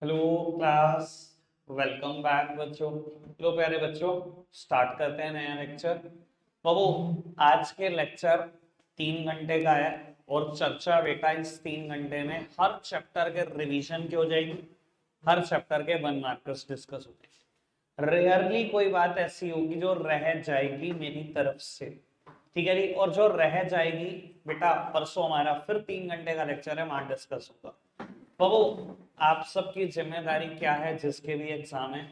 Hello class. Welcome back बच्चों। लो प्यारे बच्चों, स्टार्ट करते हैं नया लेक्चर। बाबू, आज के लेक्चर 3 घंटे का है और चर्चा बेटा इस 3 घंटे में हर चैप्टर के रिवीजन की हो जाएगी। हर चैप्टर के 1 मार्कर्स डिस्कस होंगे। रेयरली कोई बात ऐसी होगी जो रह जाएगी मेरी तरफ से। ठीक है जी। और जो रह जाएगी बेटा, परसों हमारा फिर 3 घंटे का लेक्चर है, वहां डिस्कस होगा। बाबू, आप सबकी जिम्मेदारी क्या है जिसके भी एग्जाम है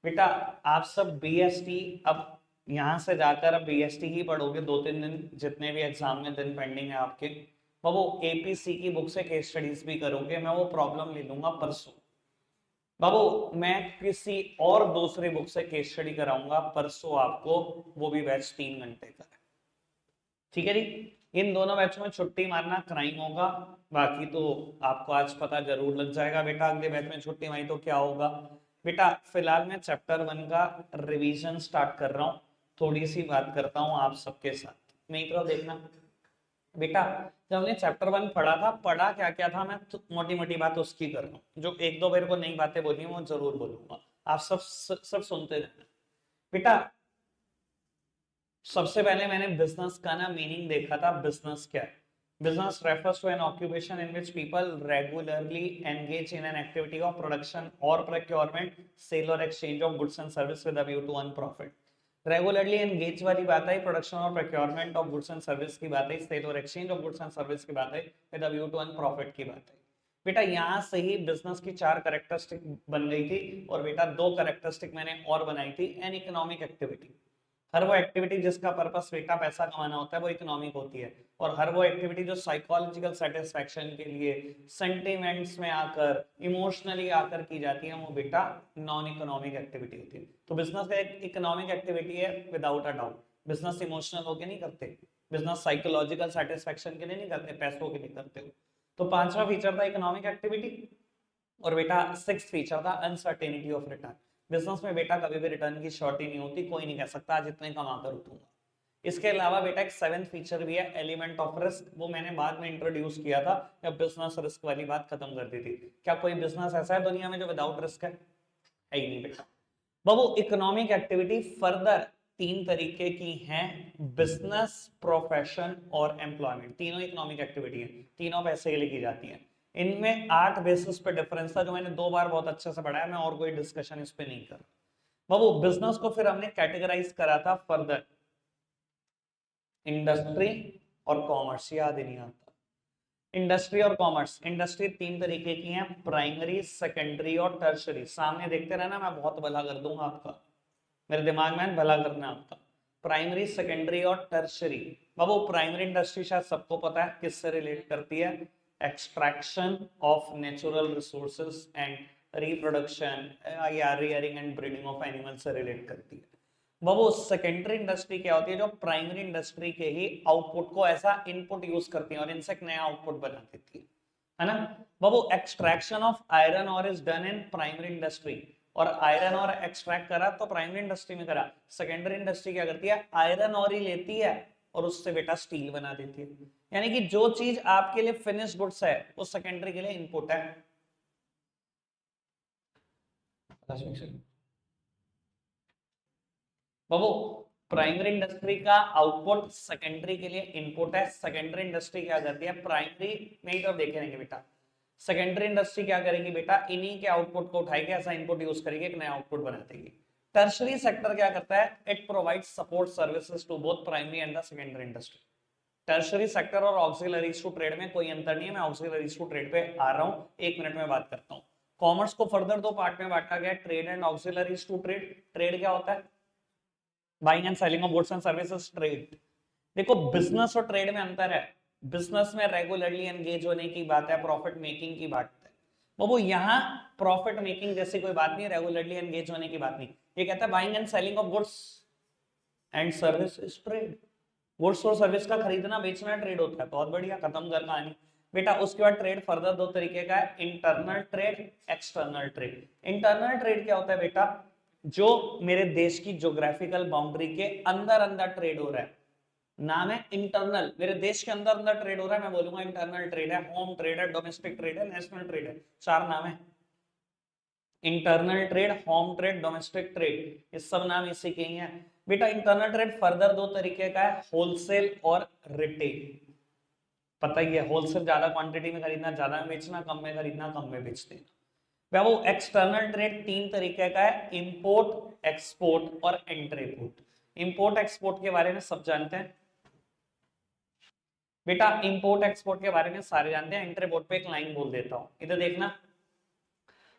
बेटा? आप सब बीएसटी, अब यहां से जाकर अब बीएसटी ही पढ़ोगे 2-3 दिन, जितने भी एग्जाम में दिन पेंडिंग है आपके। बाबू, एपीसी की बुक से केस स्टडीज भी करोगे, मैं वो प्रॉब्लम ले लूंगा परसों। बाबू, मैं किसी और दूसरी बुक से केस स्टडी कराऊंगा परसों आपको, वो भी बैच 3 घंटे का है। ठीक है जी। इन दोनों बैचों में छुट्टी मारना क्राइम होगा। बाकी तो आपको आज पता जरूर लग जाएगा बेटा, अगले बैच में छुट्टी मारी तो क्या होगा। बेटा फिलहाल मैं चैप्टर 1 का रिवीजन स्टार्ट कर रहा हूँ। थोड़ी सी बात करता हूँ आप सबके साथ, मेरी तरफ देखना बेटा। जब हमने चैप्टर 1 पढ़ा था, पढ़ा क्या क्या था, मैं मोटी मोटी बात उसकी कर रहा हूँ। जो एक दो मेरे को नई बातें बोली वो जरूर बोलूंगा। आप सब सुनते रहना बेटा। सबसे पहले मैंने बिजनेस का ना मीनिंग देखा था। बिजनेस क्या है? Business refers to an occupation in which people regularly engage in an activity of production और प्रोक्योरमेंट, सेल और exchange of goods and service with a view to earn profit. Regularly engage वाली बात आई, production और procurement of goods and service की बात आई, sale और exchange of goods and service की बात आई, with a view to earn profit की बात आई। बेटा यहाँ से ही बिजनेस की 4 कैरेक्टरिस्टिक बन गई थी, और बेटा 2 कैरेक्टरिस्टिक मैंने और बनाई थी। एन इकोनॉमिक एक्टिविटी, हर वो एक्टिविटी जिसका पर्पस बेटा पैसा कमाना होता है वो इकोनॉमिक होती है। और हर वो एक्टिविटी जो साइकोलॉजिकल सेटिस्फैक्शन के लिए, सेंटिमेंट्स में आकर, इमोशनली आकर की जाती है, वो बेटा नॉन इकोनॉमिक एक्टिविटी होती है। तो बिजनेस का एक इकोनॉमिक एक्टिविटी है without a doubt. Business emotional होके नहीं करते, बिजनेस साइकोलॉजिकल सेटिस्फैक्शन के लिए नहीं करते, पैसों के लिए करते हो। तो पांचवा फीचर था इकोनॉमिक एक्टिविटी। और बेटा 6th फीचर था अनसर्टेनिटी ऑफ रिटर्न। बिजनेस में बेटा कभी भी रिटर्न की श्योरिटी नहीं होती, कोई नहीं कह सकता आज इतने कमा कर उठूंगा। इसके अलावा बेटा एक 7th फीचर भी है, एलिमेंट ऑफ रिस्क। वो मैंने बाद में इंट्रोड्यूस किया था जब बिजनेस रिस्क वाली बात खत्म कर दी थी। क्या कोई बिजनेस ऐसा है दुनिया में जो विदाउट रिस्क है ही नहीं बेटा। बाबू, इकोनॉमिक एक्टिविटी फर्दर 3 तरीके की हैं, बिजनेस, प्रोफेशन और एम्प्लॉयमेंट। तीनों इकोनॉमिक एक्टिविटी है, तीनों पैसे के लिए की जाती है। इनमें 8 बेसिस पे डिफरेंस था जो मैंने 2 बार बहुत अच्छे से पढ़ाया, मैं और कोई डिस्कशन इस पे नहीं कर। बाबू, बिजनेस को फिर हमने कैटेगराइज करा था फर्दर, इंडस्ट्री और कॉमर्स। याद ही नहीं आता। इंडस्ट्री और कॉमर्स, इंडस्ट्री 3 तरीके की हैं, प्राइमरी, सेकेंडरी और टर्शरी। सामने देखते रहना, मैं बहुत भला कर दूंगा आपका, मेरे दिमाग में भला करना आपका। प्राइमरी, सेकेंडरी और टर्शरी। बाबू, प्राइमरी इंडस्ट्री शायद सबको पता है किससे रिलेट करती है, extraction of natural resources and reproduction या rearing and breeding of animal से रिलेट करती है। बाबू, सेकेंडरी इंडस्ट्री क्या होती है? जो प्राइमरी इंडस्ट्री के ही आउटपुट को ऐसा इनपुट यूज करती है और इनसे एक नया आउटपुट बना देती है ना। बाबू, एक्सट्रैक्शन ऑफ आयरन और is done in primary industry. और आयरन और एक्सट्रैक्ट करा तो प्राइमरी इंडस्ट्री में करा। सेकेंडरी इंडस्ट्री क्या करती है? आयरन और ही लेती है और उससे बेटा स्टील बना देती है। यानी कि जो चीज आपके लिए फिनिश गुड्स है वो सेकेंडरी के लिए इनपुट है। बाबू, प्राइमरी इंडस्ट्री का आउटपुट सेकेंडरी के लिए इनपुट है। सेकेंडरी इंडस्ट्री क्या करती है? प्राइमरी में ही तो देखेंगे बेटा। सेकेंडरी इंडस्ट्री क्या करेगी बेटा? इन्हीं के आउटपुट को उठाएगी, ऐसा इनपुट यूज करेगी, एक नया आउटपुट बना देगी। टर्शरी सेक्टर क्या करता है? It provides support services to both primary and the secondary industry. Tertiary sector और ऑक्सिलरीज टू ट्रेड में कोई अंतर नहीं है, मैं ऑक्सिलरीज टू ट्रेड पे आ रहा हूं, 1 मिनट में बात करता हूं। कॉमर्स को फर्दर 2 पार्ट में बांटा गया, trade and auxiliaries to trade. Trade क्या होता है? Buying and selling of goods and services, trade. देखो, बिजनेस और ट्रेड में अंतर है। बिजनेस में रेगुलरली एंगेज होने की बात है, प्रॉफिट मेकिंग की बात है। बाबू, यहाँ प्रॉफिट मेकिंग जैसी कोई बात नहीं, रेगुलरली एंगेज होने की बात नहीं। ये कहता है buying and selling of goods and services, trade. Goods और सर्विस का खरीदना बेचना ट्रेड होता है। बहुत बढ़िया, खत्म कर कहानी बेटा। उसके बाद ट्रेड फर्दर 2 तरीके का है, internal trade, external trade. Internal trade क्या होता है बेटा? जो मेरे देश की ज्योग्राफिकल बाउंड्री के अंदर अंदर ट्रेड हो रहा है, नाम है इंटरनल। मेरे देश के अंदर अंदर ट्रेड हो रहा है, मैं बोलूंगा इंटरनल ट्रेड है। होम ट्रेड है, डोमेस्टिक ट्रेड है, नेशनल ट्रेड है, 4 नाम है। Internal trade, home trade, domestic trade, ये सब नाम इसी के ही हैं बेटा। इंटरनल ट्रेड फर्दर दो तरीके का है, होलसेल और रिटेल। पता ही है, होलसेल ज्यादा क्वांटिटी में खरीदना, ज्यादा में बेचना, कम में खरीदना, कम में बेच देना। वो एक्सटर्नल ट्रेड तीन तरीके का है, इंपोर्ट, एक्सपोर्ट और एंट्रीपोर्ट। इंपोर्ट एक्सपोर्ट के बारे में सब जानते हैं बेटा, इंपोर्ट एक्सपोर्ट के बारे में सारे जानते हैं। एंट्रीपोर्ट पे एक लाइन बोल देता हूं, इधर देखना।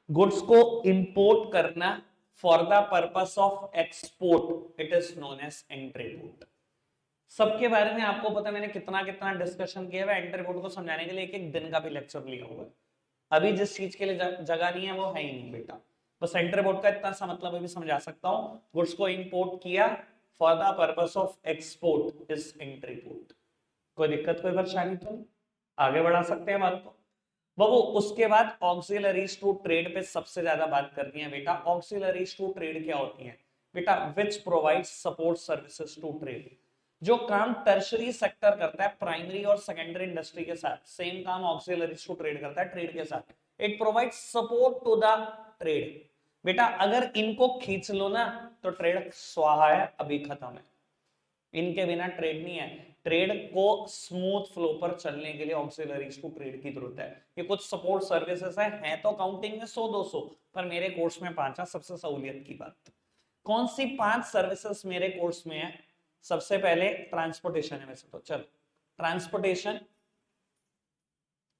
गुड्स को इंपोर्ट करना for the purpose of export, it is known as entrepot. सबके बारे में आपको पता है, मैंने कितना कितना डिस्कशन किया है एंट्रीपोर्ट को समझाने के लिए, एक एक दिन का भी लेक्चर लिया हुआ है। अभी जिस चीज के लिए जगह नहीं है वो है ही नहीं बेटा। बस एंट्रीपोर्ट का इतना सा मतलब अभी समझा सकता हूं, गुड्स को इंपोर्ट किया for the purpose of export is entrepot. कोई दिक्कत, कोई परेशानी तो नहीं, आगे बढ़ा सकते हैं बात को। बाबू उसके बाद ऑक्सिलरीज टू ट्रेड पे सबसे ज्यादा बात करनी है बेटा। ऑक्सिलरीज टू ट्रेड क्या होती है बेटा? Which provide support services to trade. जो काम टर्शरी सेक्टर करता है प्राइमरी और सेकेंडरी इंडस्ट्री के साथ, सेम काम ऑक्सिलरीज टू ट्रेड करता है ट्रेड के साथ। It provide support to the trade. बेटा अगर इनको खींच लो ना तो ट्रेड स्वाहा है, अभी खत्म है। इनके बिना ट्रेड नहीं है। ट्रेड को स्मूथ फ्लो पर चलने के लिए ऑक्सिलरीज टू ट्रेड की जरूरत है। ये कुछ सपोर्ट सर्विसेज है तो काउंटिंग में 100-200, पर मेरे कोर्स में 5 है। सबसे सहूलियत की बात, कौन सी 5 सर्विसेज मेरे कोर्स में है? सबसे पहले ट्रांसपोर्टेशन है वैसे तो, चलो ट्रांसपोर्टेशन।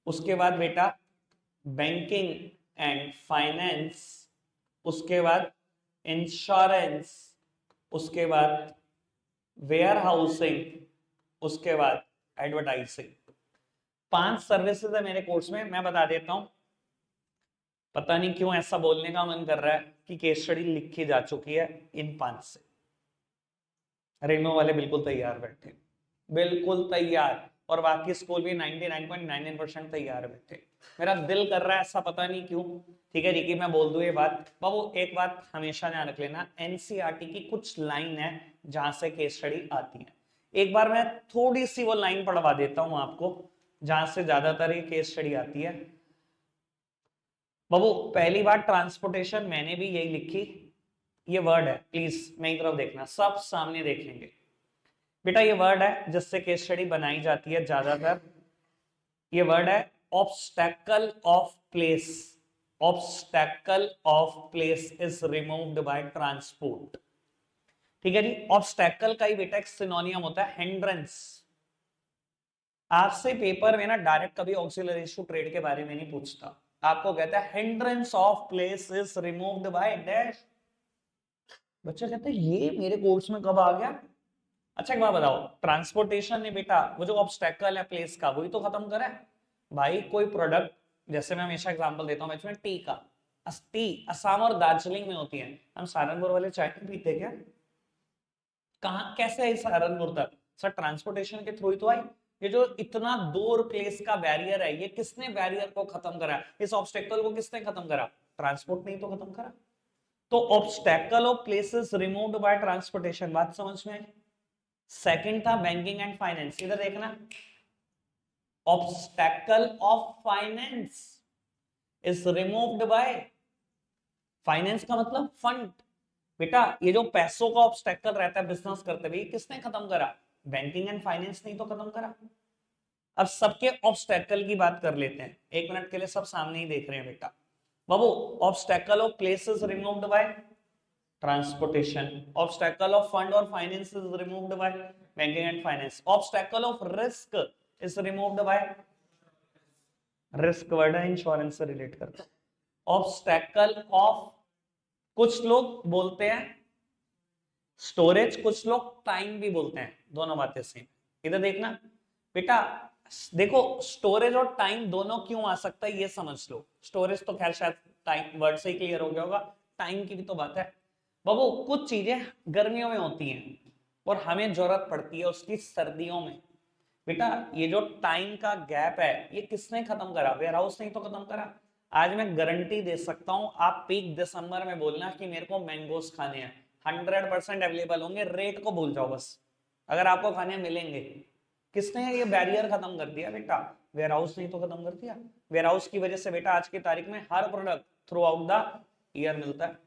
उसके बाद बेटा बैंकिंग एंड फाइनेंस, उसके बाद इंश्योरेंस, उसके बाद वेयर हाउसिंग, उसके बाद एडवर्टाइजिंग। 5 सर्विसेज है मेरे कोर्स में, मैं बता देता हूं। पता नहीं क्यों ऐसा बोलने का मन कर रहा है कि केस स्टडी लिखी जा चुकी है इन 5 से। रेनो वाले बिल्कुल तैयार बैठे, बिल्कुल तैयार, और बाकी स्कूल भी 99.99% तैयार बैठे। मेरा दिल कर रहा है ऐसा, पता नहीं क्यों। ठीक है रिकी, मैं बोल दूं ये बात। बाबू एक बात हमेशा ध्यान रख लेना, एनसीईआरटी की कुछ लाइन है जहां से केस स्टडी आती है। एक बार मैं थोड़ी सी वो लाइन पढ़वा देता हूं आपको जहां से ज्यादातर ये केस स्टडी आती है। बाबू पहली बात ट्रांसपोर्टेशन, मैंने भी यही लिखी। ये वर्ड है, प्लीज मेरी तरफ देखना, सब सामने देखेंगे बेटा। ये वर्ड है जिससे केस स्टडी बनाई जाती है ज्यादातर। ये वर्ड है obstacle of place. Obstacle of place is removed bye transport. ठीक है जी, ऑब्स्टेकल का ही बेटा एक सिनोनियम होता है हिंड्रेंस। आपसे पेपर में ना डायरेक्ट कभी ऑक्सिलरीज टू ट्रेड के बारे में नहीं पूछता, आपको कहता है hindrance of place is removed by dash. बच्चा कहता है ये मेरे कोर्स में कब आ गया? अच्छा एक बात बताओ, ट्रांसपोर्टेशन ने बेटा वो जो ऑब्स्टेकल है प्लेस का, वही तो खत्म करा है भाई। कोई प्रोडक्ट, जैसे मैं हमेशा एग्जांपल देता हूं बच्चों में, टी का, टी असम और दार्जिलिंग में होती है। हम सहारनपुर वाले चाय नहीं पीते क्या? कहाँ कैसे आई सहारनपुर तक? सर ट्रांसपोर्टेशन के थ्रू ही तो आई। ये जो इतना दूर प्लेस का बैरियर है, ये किसने बैरियर को खत्म करा? इस ऑब्स्टेकल को किसने खत्म करा? ट्रांसपोर्ट नहीं तो खत्म करा। तो obstacle of places removed by transportation, बात समझ में आई? सेकंड था बैंकिंग एंड फाइनेंस, इधर देखना। Obstacle of finance is removed bye, finance का मतलब फंड। बेटा ये जो पैसों का ऑब्स्टेकल रहता है बिजनेस करते हुए, किसने खत्म करा? बैंकिंग एंड फाइनेंस नहीं तो खत्म करा। अब सबके ऑब्स्टेकल की बात कर लेते हैं, एक मिनट के लिए सब सामने ही देख रहे हैं बेटा। बाबू obstacle of places removed by transportation, obstacle of fund और finance is removed by banking and finance, obstacle of risk is removed by, risk word है इंश्योरेंस से रिलेट करता है। ऑब्स्टेकल ऑफ, कुछ लोग बोलते हैं स्टोरेज, कुछ लोग टाइम भी बोलते हैं, दोनों बातें सेम। इधर देखना बेटा, देखो स्टोरेज और टाइम दोनों क्यों आ सकता है ये समझ लो। स्टोरेज तो खैर शायद टाइम वर्ड से ही क्लियर हो गया होगा, टाइम की भी तो बात है। बाबू कुछ चीजें गर्मियों में होती हैं और हमें जरूरत पड़ती है उसकी सर्दियों में। बेटा ये जो टाइम का गैप है ये किसने खत्म करा? वेयर हाउस ने तो खत्म करा। आज मैं गारंटी दे सकता हूं, आप पीक दिसंबर में बोलना कि मेरे को मैंगोस खाने हैं, 100% अवेलेबल होंगे, रेट को भूल जाओ बस, अगर आपको खाने मिलेंगे। किसने ये बैरियर खत्म कर दिया बेटा? वेयर हाउस ने तो खत्म कर दिया। वेयर हाउस की वजह से बेटा आज की तारीख में हर product throughout the year मिलता है।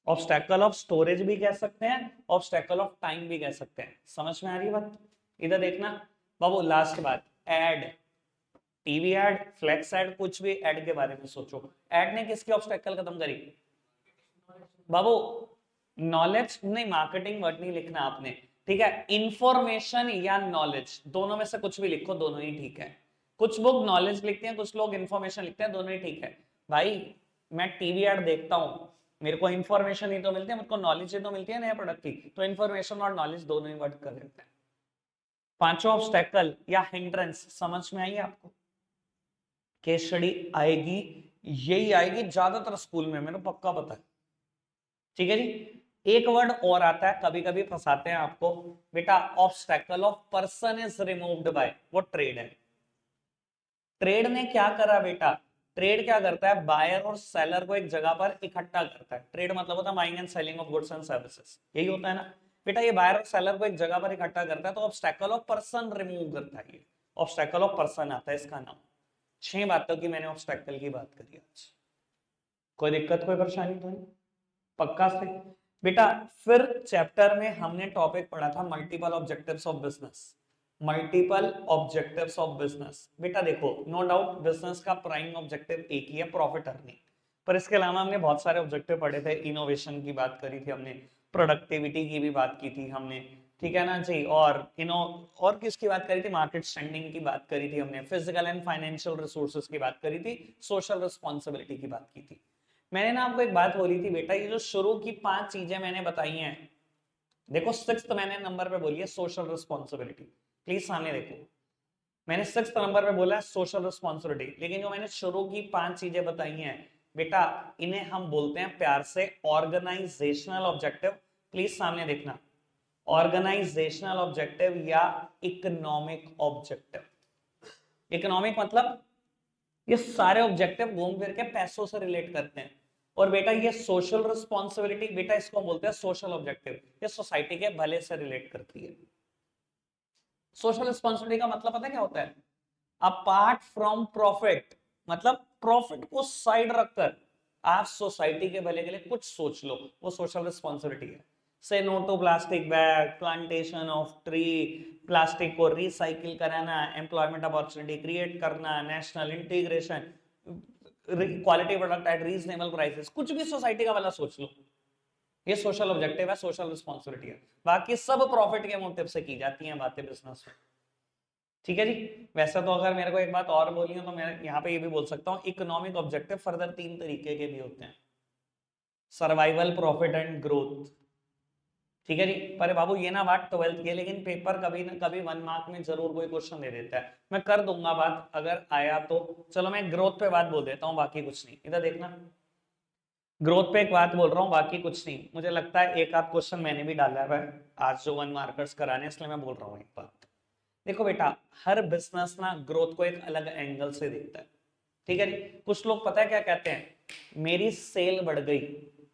ऑब्स्टेकल ऑफ स्टोरेज भी कह सकते हैं, ऑब्स्टेकल ऑफ टाइम भी कह सकते हैं। समझ में आ रही है बात? इधर देखना बाबू, लास्ट बात, ad, TV ad, flex ad, कुछ भी एड के बारे में सोचो। एड ने किसकी ऑब्स्टेकल खत्म करी बाबू? नॉलेज नहीं, मार्केटिंग वर्ड नहीं लिखना आपने, ठीक है? इंफॉर्मेशन या नॉलेज, दोनों में से कुछ भी लिखो, दोनों ही ठीक है। कुछ लोग नॉलेज लिखते हैं, कुछ लोग इंफॉर्मेशन लिखते हैं, दोनों ही ठीक है भाई। मैं टीवी एड देखता हूं, मेरे को इंफॉर्मेशन ही तो मिलती है, मुझको नॉलेज ही तो मिलती है नया प्रोडक्ट की, तो इंफॉर्मेशन और नॉलेज दोनों ही वर्ड कर देते हैं। पांचों ऑब्स्टेकल या हिंड्रेंस समझ में आई आपको? केस स्टडी आएगी, यही आएगी ज्यादातर स्कूल में, मेरे को पक्का पता है, ठीक है जी। एक वर्ड और आता है, कभी कभी फंसाते हैं आपको बेटा, obstacle of person is removed bye, वो ट्रेड है। ट्रेड ने क्या करा बेटा? ट्रेड क्या करता है? बायर और सेलर को एक जगह पर इकट्ठा करता है। ट्रेड मतलब होता है buying and selling of goods and services, यही होता है ना बेटा। ये बायर और सेलर को एक जगह पर इकट्ठा करता है, तो ऑब्स्टेकल ऑफ पर्सन रिमूव करता है। ये ऑब्स्टेकल ऑफ पर्सन आता है इसका नाम। 6 बातों की मैंने ऑब्स्टेकल की बात करी आज। कोई दिक्कत, कोई परेशानी तो नहीं? पक्का से बेटा। फिर चैप्टर में हमने टॉपिक पढ़ा था multiple objectives of business. Multiple objectives of business बेटा, देखो नो डाउट बिजनेस का प्राइम ऑब्जेक्टिव एक ही है, प्रॉफिट अर्निंग, पर इसके अलावा हमने बहुत सारे ऑब्जेक्टिव पढ़े थे। इनोवेशन की बात करी थी हमने, प्रोडक्टिविटी की भी बात की थी हमने, ठीक है ना जी। और किसकी बात करी थी? मार्केट स्टैंडिंग की बात करी थी हमने, फिजिकल एंड फाइनेंशियल रिसोर्सेज की बात करी थी, सोशल रिस्पॉन्सिबिलिटी की बात की थी। मैंने ना आपको एक बात बोली थी बेटा, ये जो शुरू की 5 चीजें मैंने बताई हैं, देखो 6th मैंने नंबर पे बोली है सोशल रिस्पॉन्सिबिलिटी, प्लीज सामने देखो। मैंने 6th नंबर पे बोला है सोशल रिस्पॉन्सिबिलिटी, लेकिन जो मैंने शुरू की 5 चीजें बताई हैं बेटा, इन्हें हम बोलते हैं प्यार से ऑर्गेनाइजेशनल ऑब्जेक्टिव। प्लीज सामने देखना, ऑर्गेनाइजेशनल ऑब्जेक्टिव या इकोनॉमिक ऑब्जेक्टिव। इकोनॉमिक मतलब ये सारे ऑब्जेक्टिव घूम फिर के पैसों से रिलेट करते हैं। और बेटा ये सोशल रिस्पॉन्सिबिलिटी बेटा, इसको बोलते हैं सोशल ऑब्जेक्टिव, ये सोसाइटी के भले से रिलेट करती है। सोशल रिस्पॉन्सिबिलिटी का मतलब पता है क्या होता है? अपार्ट फ्रॉम प्रॉफिट, मतलब प्रॉफिट को साइड रखकर आप सोसाइटी के भले के लिए कुछ सोच लो, वो सोशल रिस्पॉन्सिबिलिटी है। Say no to plastic bag, plantation of tree, plastic को रिसाइकिल कराना, एम्प्लॉयमेंट अपॉर्चुनिटी क्रिएट करना, national integration, quality product at reasonable prices, कुछ भी सोसाइटी का वाला सोच लो, ये सोशल ऑब्जेक्टिव है, सोशल रिस्पॉन्सिबिलिटी है। बाकी सब प्रॉफिट के मोटिव से की जाती हैं बातें बिजनेस में, ठीक है जी। वैसे तो अगर मेरे को एक बात और बोली हो तो मैं यहाँ पे ये भी बोल सकता हूँ, इकोनॉमिक ऑब्जेक्टिव फर्दर 3 तरीके के भी होते हैं, सर्वाइवल, प्रॉफिट एंड ग्रोथ, ठीक है जी। पर बाबू ये ना बात 12th की है, लेकिन पेपर कभी ना कभी 1 मार्क में जरूर कोई क्वेश्चन दे देता है, मैं कर दूंगा बात अगर आया तो। चलो मैं ग्रोथ पे बात बोल देता हूँ, बाकी कुछ नहीं। इधर देखना, ग्रोथ पे एक बात बोल रहा हूँ, बाकी कुछ नहीं। मुझे लगता है एक आध क्वेश्चन मैंने भी डाला है आज जो 1 मार्कर्स कराने, इसलिए मैं बोल रहा हूँ एक बात। देखो बेटा, हर बिजनेस ना ग्रोथ को एक अलग एंगल से देखता है, ठीक है जी। कुछ लोग पता है क्या कहते हैं, मेरी सेल बढ़ गई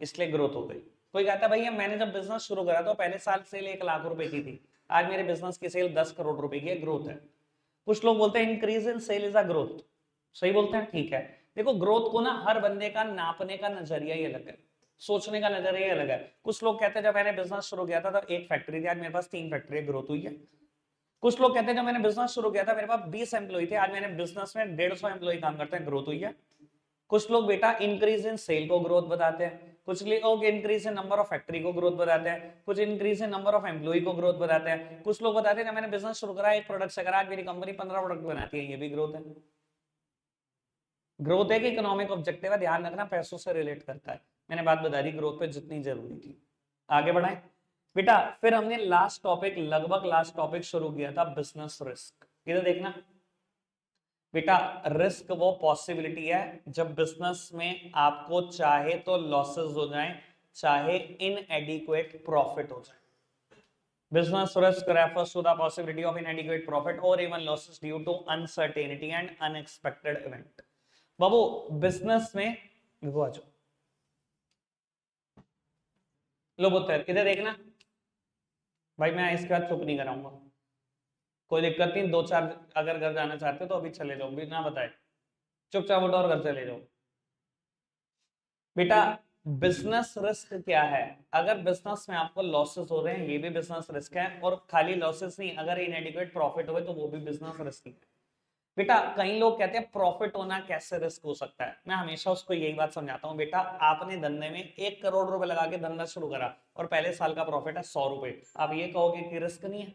इसलिए ग्रोथ हो गई। कोई कहता है भैया मैंने जब बिजनेस शुरू करा तो पहले साल सेल 1 लाख रुपए की थी, आज मेरे बिजनेस की सेल 10 करोड़ रुपए की है, ग्रोथ है। कुछ लोग बोलते हैं increase in sale is a growth, सही बोलते हैं, ठीक है। देखो ग्रोथ को ना हर बंदे का नापने का नजरिया ही अलग है, सोचने का नजरिया ही अलग है। कुछ लोग कहते हैं जब मैंने बिजनेस शुरू किया था तो 1 फैक्ट्री थी, आज मेरे पास 3 फैक्ट्री, ग्रोथ हुई है। कुछ लोग कहते हैं जब मैंने बिजनेस शुरू किया था मेरे पास 20 एम्प्लॉय थे, आज मैंने बिजनेस में 150 एम्प्लॉय काम करते हैं, ग्रोथ हुई है। कुछ लोग बेटा इंक्रीज इन सेल को ग्रोथ बताते हैं, कुछ लोग increase in number of factory को ग्रोथ बताते हैं, कुछ increase in number of employ को ग्रोथ बताते हैं। कुछ लोग बताते हैं जब मैंने बिजनेस शुरू करा 1 प्रोडक्ट से करा, आज मेरी कंपनी 15 प्रोडक्ट बनाती है, ये भी ग्रोथ है। ग्रोथ है कि इकोनॉमिक ऑब्जेक्टिव है, ध्यान रखना पैसों से रिलेट करता है। मैंने बात बता दी ग्रोथ पे जितनी जरूरी थी। आगे बढ़ाएं बेटा, फिर हमने लास्ट टॉपिक, लगभग लास्ट टॉपिक शुरू किया था बिजनेस रिस्क। इधर देखना बेटा, रिस्क वो पॉसिबिलिटी है जब बिजनेस में आपको चाहे तो लॉसेस हो जाएं, चाहे इनएडिक्वेट प्रॉफिट हो जाए। Business risk refers to the possibility of inadequate profit or even losses due to uncertainty and unexpected event. Babu business में वो आ जाओ, लो बोतर इधर देखना भाई, मैं इसके बाद चुप नहीं कराऊंगा, कोई दिक्कत नहीं। 2-4 अगर घर जाना चाहते हो तो अभी चले जाओ बिना बताए, चुपचाप उठो और घर चले जाओ। बेटा बिजनेस रिस्क क्या है? अगर बिजनेस में आपको लॉसेस हो रहे हैं, ये भी बिजनेस रिस्क है, और खाली लॉसेस नहीं, अगर इनएडिक्वेट प्रॉफिट हुए तो वो भी बिजनेस रिस्क है। बेटा कई लोग कहते हैं प्रॉफिट होना कैसे रिस्क हो सकता है, मैं हमेशा उसको यही बात समझाता हूँ। बेटा आपने धंधे में 1 करोड़ रुपए लगा के धंधा शुरू करा और पहले साल का प्रॉफिट है 100 रुपए, आप ये कहोगे कि रिस्क नहीं है?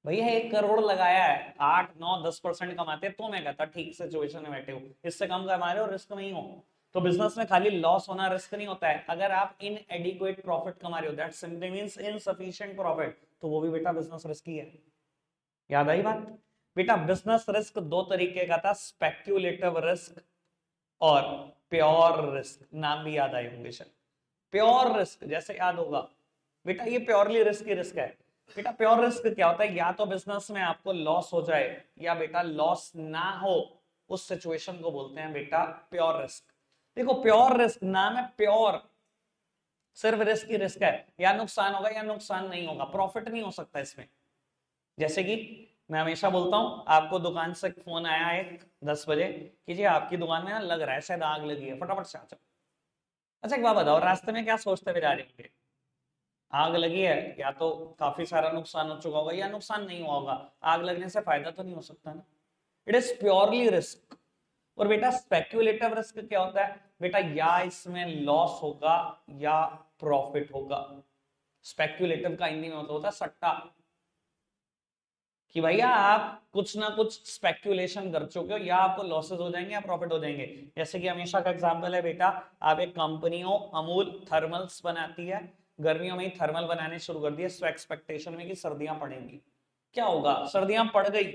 भैया 1 करोड़ लगाया है, 8 9 10% कमाते तो मैं कहता ठीक सिचुएशन में बैठे हो, इससे कम कमा रहे हो, रिस्क नहीं हो। तो बिजनेस में खाली लॉस होना रिस्क नहीं होता है, अगर आप इन एडिक्वेट प्रॉफिट कमा रहे हो, that simply means insufficient profit, तो वो भी बेटा बिजनेस रिस्क ही है। याद आई बात? बेटा बिजनेस रिस्क दो तरीके का था, स्पेक्यूलेटिव रिस्क और प्योर रिस्क, नाम भी याद आए होंगे शायद। प्योर रिस्क जैसे याद होगा, बेटा ये प्योरली रिस्क ही रिस्क है। बेटा प्योर रिस्क क्या होता है? या तो बिजनेस में आपको लॉस हो जाए या बेटा लॉस ना हो, उस सिचुएशन को बोलते हैं बेटा प्योर रिस्क। देखो प्योर रिस्क नाम है प्योर, सिर्फ रिस्क ही रिस्क है, या नुकसान होगा या नुकसान नहीं होगा, प्रॉफिट नहीं हो सकता इसमें। जैसे कि मैं हमेशा बोलता हूं, आपको दुकान से फोन आया एक 10 बजे कि जी आपकी दुकान में ना लग रहा है शायद आग लगी है, फटाफट से आ जाओ। अच्छा एक बात बताओ, रास्ते में क्या सोचते हुए जा रहे होंगे? आग लगी है, या तो काफी सारा नुकसान हो चुका होगा या नुकसान नहीं हुआ होगा, आग लगने से फायदा तो नहीं हो सकता ना। It is purely risk. और बेटा स्पेक्यूलेटिव रिस्क क्या होता है? बेटा या इसमें लॉस होगा या प्रॉफिट होगा। स्पेक्यूलेटिव का हिंदी में होता है सट्टा, कि भैया आप कुछ ना कुछ स्पेक्यूलेशन कर चुके हो, या आपको लॉसेस हो जाएंगे या प्रॉफिट हो जाएंगे। जैसे कि हमेशा का एग्जांपल है बेटा, आप एक कंपनी हो अमूल थर्मल्स बनाती है, गर्मियों में ही थर्मल बनाने शुरू कर दिए, सो एक्सपेक्टेशन में कि सर्दियां पड़ेंगी, क्या होगा? सर्दियां पड़ गई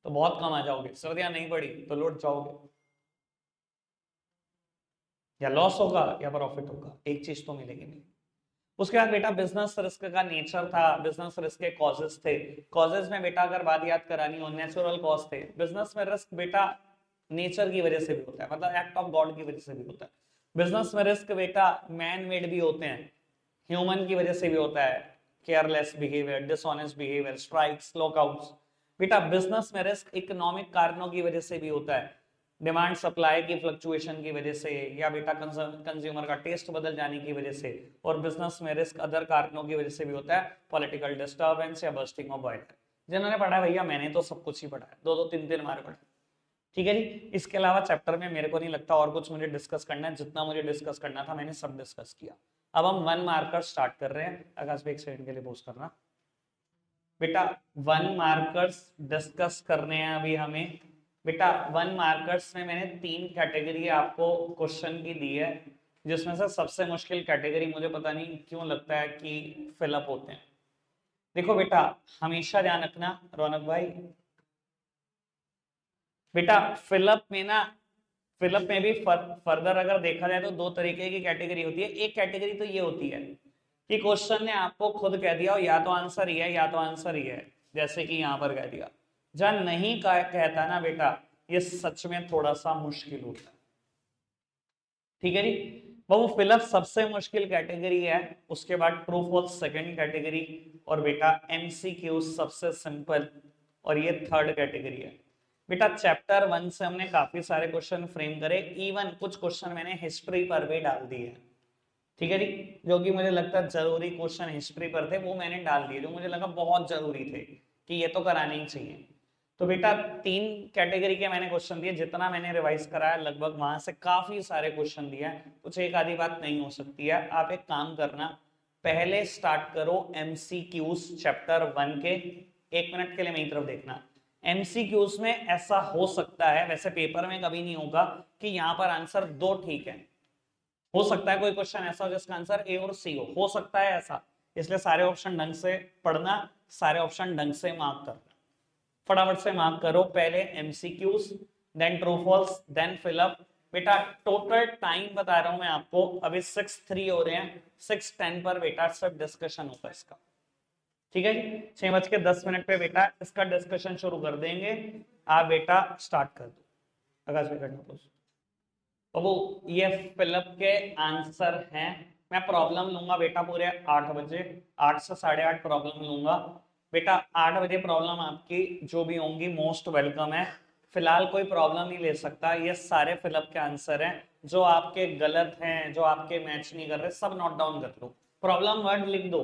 तो बहुत कम आ जाओगे, सर्दियां नहीं पड़ी तो लौट जाओगे। या लॉस होगा या प्रॉफिट होगा, एक चीज तो मिलेगी नहीं। उसके बाद बेटा बिजनेस रिस्क का नेचर था, बिजनेस रिस्क के कॉजेस थे। कॉजेस में बेटा अगर बात याद करानी हो, नेचुरल कॉज थे। बिजनेस में रिस्क बेटा नेचर की वजह से भी होता है, मतलब एक्ट ऑफ गॉड की वजह से भी होता है। बिजनेस में रिस्क बेटा मैन मेड भी होते हैं, ह्यूमन की वजह से भी होता है, careless behaviour, dishonest behaviour, strikes, lockouts. बेटा बिजनेस में रिस्क इकोनॉमिक कारणों की वजह से भी होता है, डिमांड सप्लाई की फ्लक्चुएशन की वजह से, या बेटा कंज्यूमर का टेस्ट बदल जाने की वजह से। और बिजनेस में रिस्क अदर कारणों की वजह से भी होता है, पॉलिटिकल डिस्टर्बेंस या बर्स्टिंग ऑफ बॉयलर। जिन्होंने पढ़ा है भैया, मैंने तो सब कुछ ही पढ़ा है, 2 2 3 3 मारे पढ़ा। ठीक है जी, इसके अलावा चैप्टर में मेरे को नहीं लगता और कुछ मुझे डिस्कस करना है, जितना मुझे डिस्कस करना था मैंने सब डिस्कस किया। अब हम 1 मार्कर स्टार्ट कर रहे हैं, आकाश भाई एक सेकंड के लिए पोस्ट करना। बेटा 1 मार्कर्स डिस्कस करने हैं अभी हमें। बेटा 1 मार्कर्स में मैंने 3 कैटेगरी आपको क्वेश्चन की दी है, जिसमें से सबसे मुश्किल कैटेगरी मुझे पता नहीं क्यों लगता है कि फिलअप होते हैं। देखो बेटा हमेशा ध्यान रखना रौनक भाई, बेटा फिलअप में ना, फिलअप में भी फर्दर अगर देखा जाए तो 2 तरीके की कैटेगरी होती है। एक कैटेगरी तो ये होती है कि क्वेश्चन ने आपको खुद कह दिया हो या तो आंसर ही है या तो आंसर ही है, जैसे कि यहां पर कह दिया। जहां नहीं कहता ना बेटा, ये सच में थोड़ा सा मुश्किल होता है। ठीक है जी, वो फिलअप सबसे मुश्किल कैटेगरी है, उसके बाद ट्रू फॉल्स सेकंड कैटेगरी, और बेटा एमसीक्यू सबसे सिंपल, और ये थर्ड कैटेगरी है। बेटा चैप्टर 1 से हमने काफी सारे क्वेश्चन फ्रेम करे, इवन कुछ क्वेश्चन मैंने हिस्ट्री पर भी डाल दिए। ठीक है जी, जो कि मुझे लगता है जरूरी क्वेश्चन हिस्ट्री पर थे वो मैंने डाल दिए, जो मुझे लगा बहुत जरूरी थे कि ये तो कराने ही चाहिए। तो बेटा 3 कैटेगरी के मैंने क्वेश्चन दिए, जितना मैंने रिवाइज कराया लगभग वहां से काफी सारे क्वेश्चन दिया है, कुछ एक आधी बात नहीं हो सकती है। आप एक काम करना, पहले स्टार्ट करो एमसीक्यूज चैप्टर 1 के, 1 मिनट के लिए मेरी तरफ देखना। एमसीक्यूज में ऐसा हो सकता है, वैसे पेपर में कभी नहीं होगा, कि यहाँ पर आंसर 2 ठीक है। हो सकता है कोई क्वेश्चन ऐसा हो जिसका आंसर ए और सी हो सकता है ऐसा, इसलिए सारे ऑप्शन ढंग से पढ़ना, सारे ऑप्शन ढंग से मार्क करना। फटाफट से मार्क करो, पहले MCQs, then true false, then fill up. बेटा टोटल टाइम बता रहा हूं मैं आपको, अभी 6:03 हो रहे हैं, 6:10 पर बेटा सब डिस्कशन होगा इसका। ठीक है जी, 6:10 पे बेटा इसका डिस्कशन शुरू कर देंगे। आप बेटा स्टार्ट कर दो, आकाश भाई करना प्लीज। बाबू ये फिलअप के आंसर हैं, मैं प्रॉब्लम लूंगा बेटा पूरे 8 बजे, 8 से 8:30 प्रॉब्लम लूंगा। बेटा 8 बजे प्रॉब्लम आपकी जो भी होंगी मोस्ट वेलकम है। फिलहाल कोई प्रॉब्लम नहीं ले सकता, ये सारे फिलअप के आंसर हैं। जो आपके गलत हैं, जो आपके मैच नहीं कर रहे, सब नोट डाउन कर लो, प्रॉब्लम वर्ड लिख दो।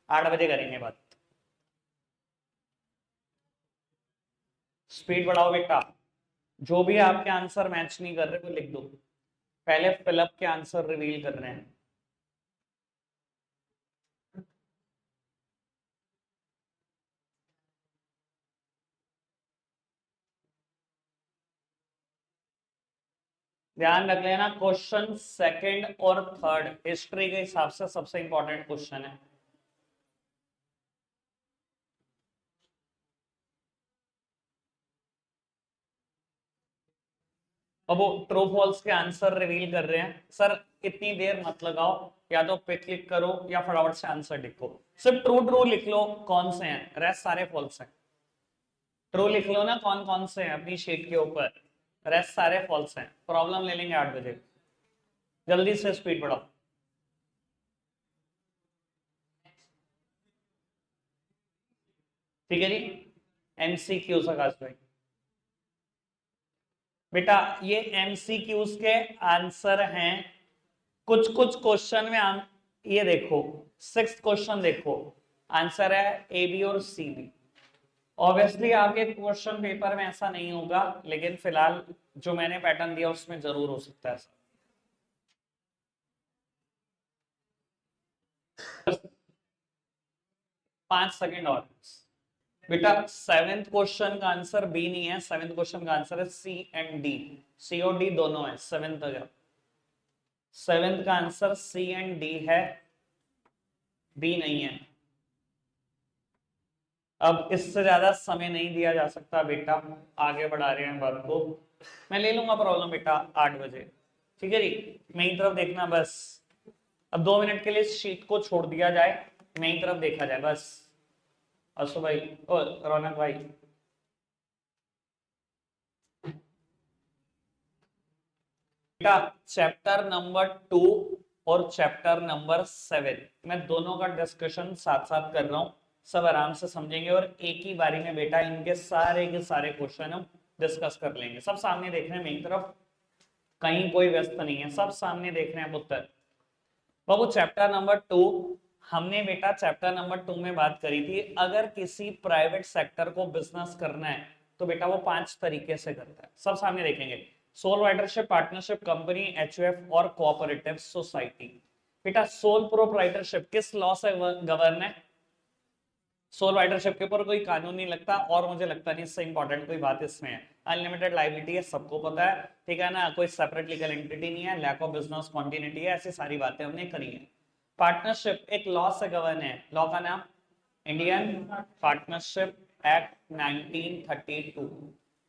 8 बजे करेंगे बात। स्पीड बढ़ाओ बेटा, जो भी आपके आंसर मैच नहीं कर रहे वो लिख दो। पहले फिलअप के आंसर रिवील कर रहे हैं। ध्यान रख लेना, क्वेश्चन सेकंड और थर्ड हिस्ट्री के हिसाब से सबसे इंपॉर्टेंट क्वेश्चन है। अब वो ट्रू फॉल्स के आंसर रिवील कर रहे हैं। सर इतनी देर मत लगाओ, या तो पे क्लिक करो या फटाफट से आंसर लिखो। सिर्फ ट्रू ट्रू लिख लो कौन से हैं, रेस्ट सारे फॉल्स हैं। ट्रू लिख लो ना कौन कौन से हैं अपनी शीट के ऊपर, रेस्ट सारे फॉल्स हैं। प्रॉब्लम ले लेंगे 8 बजे, जल्दी से स्पीड बढ़ाओ। ठीक है जी, एमसीक्यू आकाश भाई। बेटा ये एमसीक्यूज के आंसर हैं। कुछ कुछ क्वेश्चन में ये देखो, 6th क्वेश्चन देखो, आंसर है ए बी और सी बी। ऑब्वियसली आपके क्वेश्चन पेपर में ऐसा नहीं होगा, लेकिन फिलहाल जो मैंने पैटर्न दिया उसमें जरूर हो सकता है ऐसा। 5 सेकेंड और। बेटा 7th क्वेश्चन का आंसर बी नहीं है, 7th क्वेश्चन का आंसर है सी एंड डी। सी और डी दोनों है 7th का। 7th का आंसर सी एंड डी है, बी नहीं है। अब इससे ज्यादा समय नहीं दिया जा सकता बेटा, आगे बढ़ा रहे हैं बात को। मैं ले लूंगा प्रॉब्लम बेटा 8 बजे, ठीक है जी। मेरी तरफ देखना बस, अब 2 मिनट के लिए शीट को छोड़ दिया जाए, मेरी तरफ देखा जाए बस। असु भाई ओ रौनक भाई, बेटा चैप्टर नंबर 2 और चैप्टर नंबर 7 मैं दोनों का डिस्कशन साथ साथ कर रहा हूं। सब आराम से समझेंगे और एक ही बारी में बेटा इनके सारे के सारे क्वेश्चन हम डिस्कस कर लेंगे। सब सामने देख रहे हैं मेरी तरफ, कहीं कोई व्यस्त नहीं है, सब सामने देख रहे हैं पुत्र। बाबू चैप्टर नंबर 2, हमने बेटा चैप्टर नंबर 2 में बात करी थी, अगर किसी प्राइवेट सेक्टर को बिजनेस करना है तो बेटा वो 5 तरीके से करता है। सब सामने देखेंगे, soul proprietorship, partnership, company, HUF और कोऑपरेटिव सोसाइटी। बेटा सोल प्रोप्राइटरशिप किस लॉ से गवर्न है? सोल राइटरशिप के ऊपर कोई कानून नहीं लगता, और मुझे लगता नहीं इससे इंपॉर्टेंट कोई बात इसमें है। अनलिमिटेड लाइबिलिटी है, सबको पता है, ठीक है ना। कोई सेपरेट लीगल एंटिटी नहीं है, लैक ऑफ बिजनेस कॉन्टिन्यूटी है, ऐसी सारी बातें हमने करी है। पार्टनरशिप एक लॉ से गवर्न है, लॉ का नाम इंडियन पार्टनरशिप एक्ट 1932।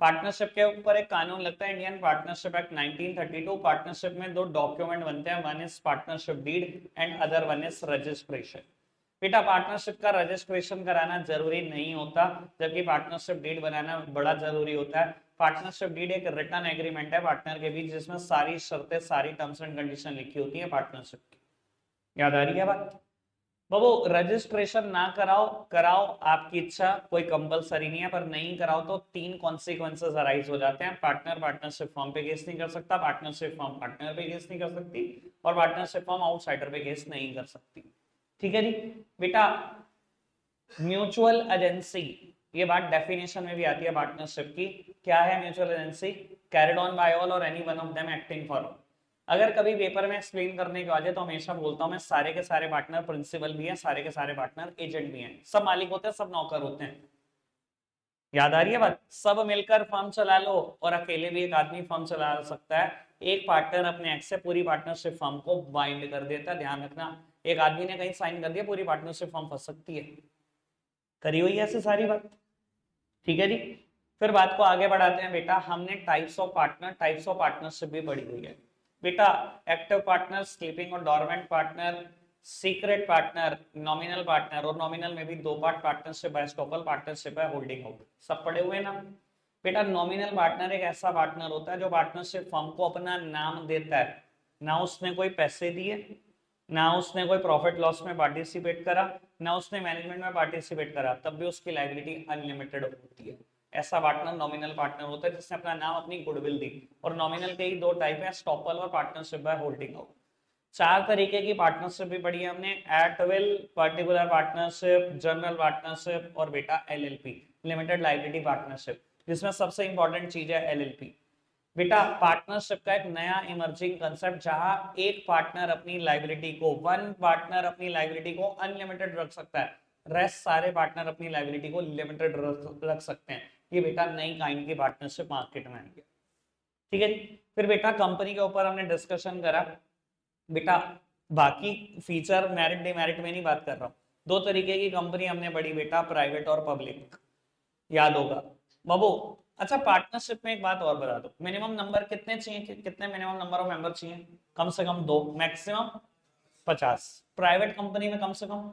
पार्टनरशिप के ऊपर एक कानून लगता है, इंडियन पार्टनरशिप एक्ट 1932। पार्टनरशिप में 2 डॉक्यूमेंट बनते हैं, one is partnership deed and other one is registration. बेटा पार्टनरशिप का रजिस्ट्रेशन कराना जरूरी नहीं होता, जबकि पार्टनरशिप डीड बनाना बड़ा जरूरी होता है। पार्टनरशिप डीड एक रिटर्न एग्रीमेंट है पार्टनर के बीच, जिसमें सारी शर्तें, सारी टर्म्स एंड कंडीशन लिखी होती है पार्टनरशिप की। याद आ रही है बात? बाबू रजिस्ट्रेशन ना कराओ, कराओ आपकी इच्छा, कोई कंपलसरी नहीं है, पर नहीं कराओ तो 3 कॉन्सिक्वेंसेस अराइज हो जाते हैं। पार्टनर पार्टनरशिप फॉर्म पे केस नहीं कर सकता, पार्टनरशिप फॉर्म पार्टनर पे केस नहीं कर सकती, और पार्टनरशिप फॉर्म आउटसाइडर पे केस नहीं कर सकती। ठीक है जी बेटा। म्यूचुअल एजेंसी, ये बात डेफिनेशन में भी आती है पार्टनरशिप की। क्या है mutual agency? Carried on by all or any one of them acting for all. अगर कभी पेपर में एक्सप्लेन करने के बाद तो हमेशा बोलता हूं मैं, सारे के सारे पार्टनर प्रिंसिपल भी हैं, सारे के सारे पार्टनर एजेंट भी हैं, सब मालिक होते हैं, सब नौकर होते हैं। याद आ रही है बात? सब मिलकर फर्म चला लो, और अकेले भी एक आदमी फर्म चला सकता है। एक पार्टनर अपने एक्ट से पूरी पार्टनरशिप फर्म को बाइंड कर देता है। ध्यान रखना, एक आदमी ने कहीं साइन कर दिया, पूरी पार्टनरशिप फर्म फंस सकती है। करी हुई है ऐसी सारी बात, ठीक है जी। फिर बात को आगे बढ़ाते हैं बेटा। हमने types of partner, types of partnership भी पढ़ी हुई है बेटा। एक्टिव पार्टनर, स्लीपिंग और dormant partner, secret partner, nominal partner, और नॉमिनल में भी 2 पार्ट पार्टनरशिप है, एस्टॉपल पार्टनरशिप है, होल्डिंग आउट। सब पढ़े हुए ना बेटा। नॉमिनल पार्टनर एक ऐसा पार्टनर होता है जो पार्टनरशिप फर्म को अपना नाम देता है, ना उसने कोई पैसे दिए, ना उसने कोई प्रॉफिट लॉस में पार्टिसिपेट करा, ना उसने मैनेजमेंट में पार्टिसिपेट करा, तब भी उसकी लायबिलिटी अनलिमिटेड होती है। ऐसा पार्टनर नॉमिनल पार्टनर होता है जिसने अपना नाम अपनी गुडविल दी। और नॉमिनल के ही दो टाइप है, स्टॉपल और पार्टनरशिप बाय होल्डिंग आउट। चार तरीके की पार्टनरशिप भी पढ़ी है हमने, at will, particular partnership, general partnership और बेटा एलएलपी, लिमिटेड लायबिलिटी पार्टनरशिप, जिसमें सबसे इंपॉर्टेंट चीज है एलएलपी। बेटा पार्टनरशिप का एक नया इमर्जिंग कंसेप्ट, जहां एक पार्टनर अपनी लायबिलिटी को, वन पार्टनर अपनी लायबिलिटी को अनलिमिटेड रख सकता है, रेस्ट सारे पार्टनर अपनी लायबिलिटी को लिमिटेड रख सकते हैं। ये बेटा नई काइंड की पार्टनरशिप मार्केट में आई है। ठीक है जी। फिर बेटा कंपनी के ऊपर हमने डिस्कशन करा। बेटा बाकी फीचर मेरिट डिमेरिट में नहीं बात कर रहा हूं, दो तरीके की कंपनी हमने पढ़ी बेटा, प्राइवेट और पब्लिक, याद होगा बाबू। अच्छा पार्टनरशिप में एक बात और बता दो, मिनिमम नंबर कितने चाहिए, कितने मिनिमम नंबर ऑफ मेंबर चाहिए? कम से कम 2, मैक्सिमम 50। प्राइवेट कंपनी में कम से कम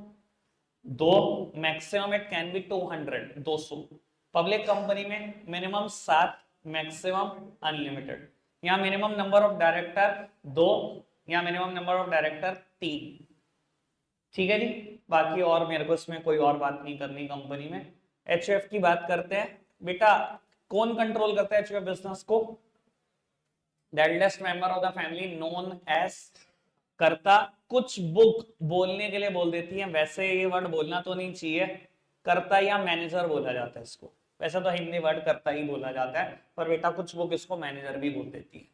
2, maximum it can be 200, 200। Public company में मिनिमम 7, मैक्सिमम अनलिमिटेड। यहाँ मिनिमम नंबर ऑफ डायरेक्टर 2, या मिनिमम नंबर ऑफ डायरेक्टर 3। ठीक है जी। बाकी और मेरे को इसमें कोई और बात नहीं करनी कंपनी में। एचयूएफ की बात करते हैं बेटा, कौन कंट्रोल करता है एचयूएफ बिजनेस को? The eldest member of the family known as Karta. कुछ बुक बोलने के लिए बोल देती है, वैसे ये वर्ड बोलना तो नहीं चाहिए, कर्ता या मैनेजर बोला जाता है इसको। वैसे तो हिंदी वर्ड कर्ता ही बोला जाता है, पर बेटा कुछ बुक इसको मैनेजर भी बोल देती है।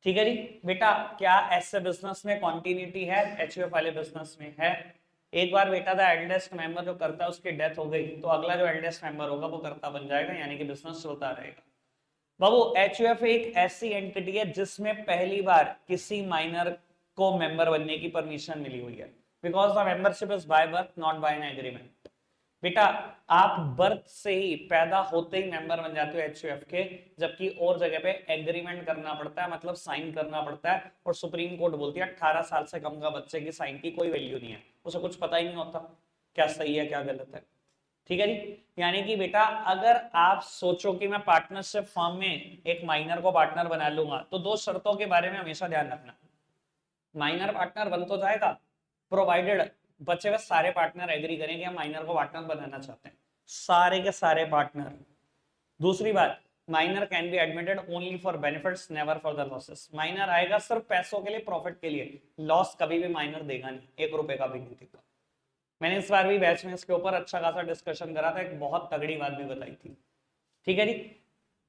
ठीक है जी। बेटा क्या ऐसे बिजनेस में कॉन्टिन्यूटी है? एचयूएफ वाले बिजनेस में है। एक बार बेटा द एल्डेस्ट मेंबर जो करता है उसकी डेथ हो गई, तो अगला जो एल्डेस्ट मेंबर होगा वो कर्ता बन जाएगा, यानी कि बिजनेस चलता रहेगा। बाबू एचयूएफ एक ऐसी एंटिटी है जिसमें पहली बार किसी माइनर को मेंबर बनने की परमिशन मिली हुई है, because the membership is by birth not by an agreement. बेटा आप बर्थ से ही, पैदा होते ही मेंबर बन जाते हो एचयूएफ के, जबकि और जगह पे एग्रीमेंट करना पड़ता है, मतलब साइन करना पड़ता है। और सुप्रीम कोर्ट बोलती है 18 साल से कम का बच्चे की साइन की कोई वैल्यू नहीं है, उसे कुछ पता ही नहीं होता क्या सही है क्या गलत है। ठीक है जी। यानी कि बेटा अगर आप सोचो कि मैं पार्टनरशिप फॉर्म में एक माइनर को पार्टनर बना लूंगा, तो दो शर्तों के बारे में हमेशा ध्यान रखना। माइनर पार्टनर बन तो जाएगा, प्रोवाइडेड बचे हुए सारे पार्टनर एग्री करें कि हम माइनर को पार्टनर बनाना चाहते हैं, सारे के सारे पार्टनर। दूसरी बात, minor can be admitted only for benefits, never for the losses. Minor आएगा सिर्फ पैसों के लिए, प्रॉफिट के लिए, लॉस कभी भी माइनर देगा नहीं, 1 रुपए का भी नहीं देगा। मैंने इस बार भी बैच में इसके ऊपर अच्छा खासा डिस्कशन करा था, एक बहुत तगड़ी बात भी बताई थी। ठीक है जी।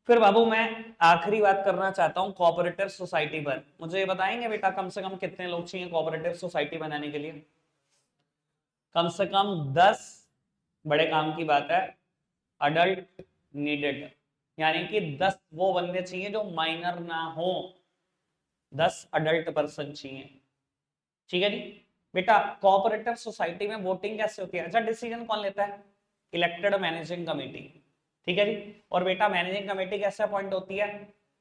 फिर बाबू मैं आखिरी बात करना चाहता हूं कोऑपरेटिव सोसाइटी पर। मुझे ये बताएंगे बेटा कम से कम कितने लोग चाहिए कोऑपरेटिव सोसाइटी बनाने के लिए? कम से कम 10, बड़े काम की बात है, अडल्ट नीडेड, यानी कि 10 वो बंदे चाहिए जो माइनर ना हो, 10 अडल्ट पर्सन चाहिए। ठीक है जी। बेटा कोऑपरेटिव सोसाइटी में वोटिंग कैसे होती है? अच्छा डिसीजन कौन लेता है? Elected managing committee. ठीक है जी। और बेटा मैनेजिंग कमेटी कैसे अपॉइंट होती है?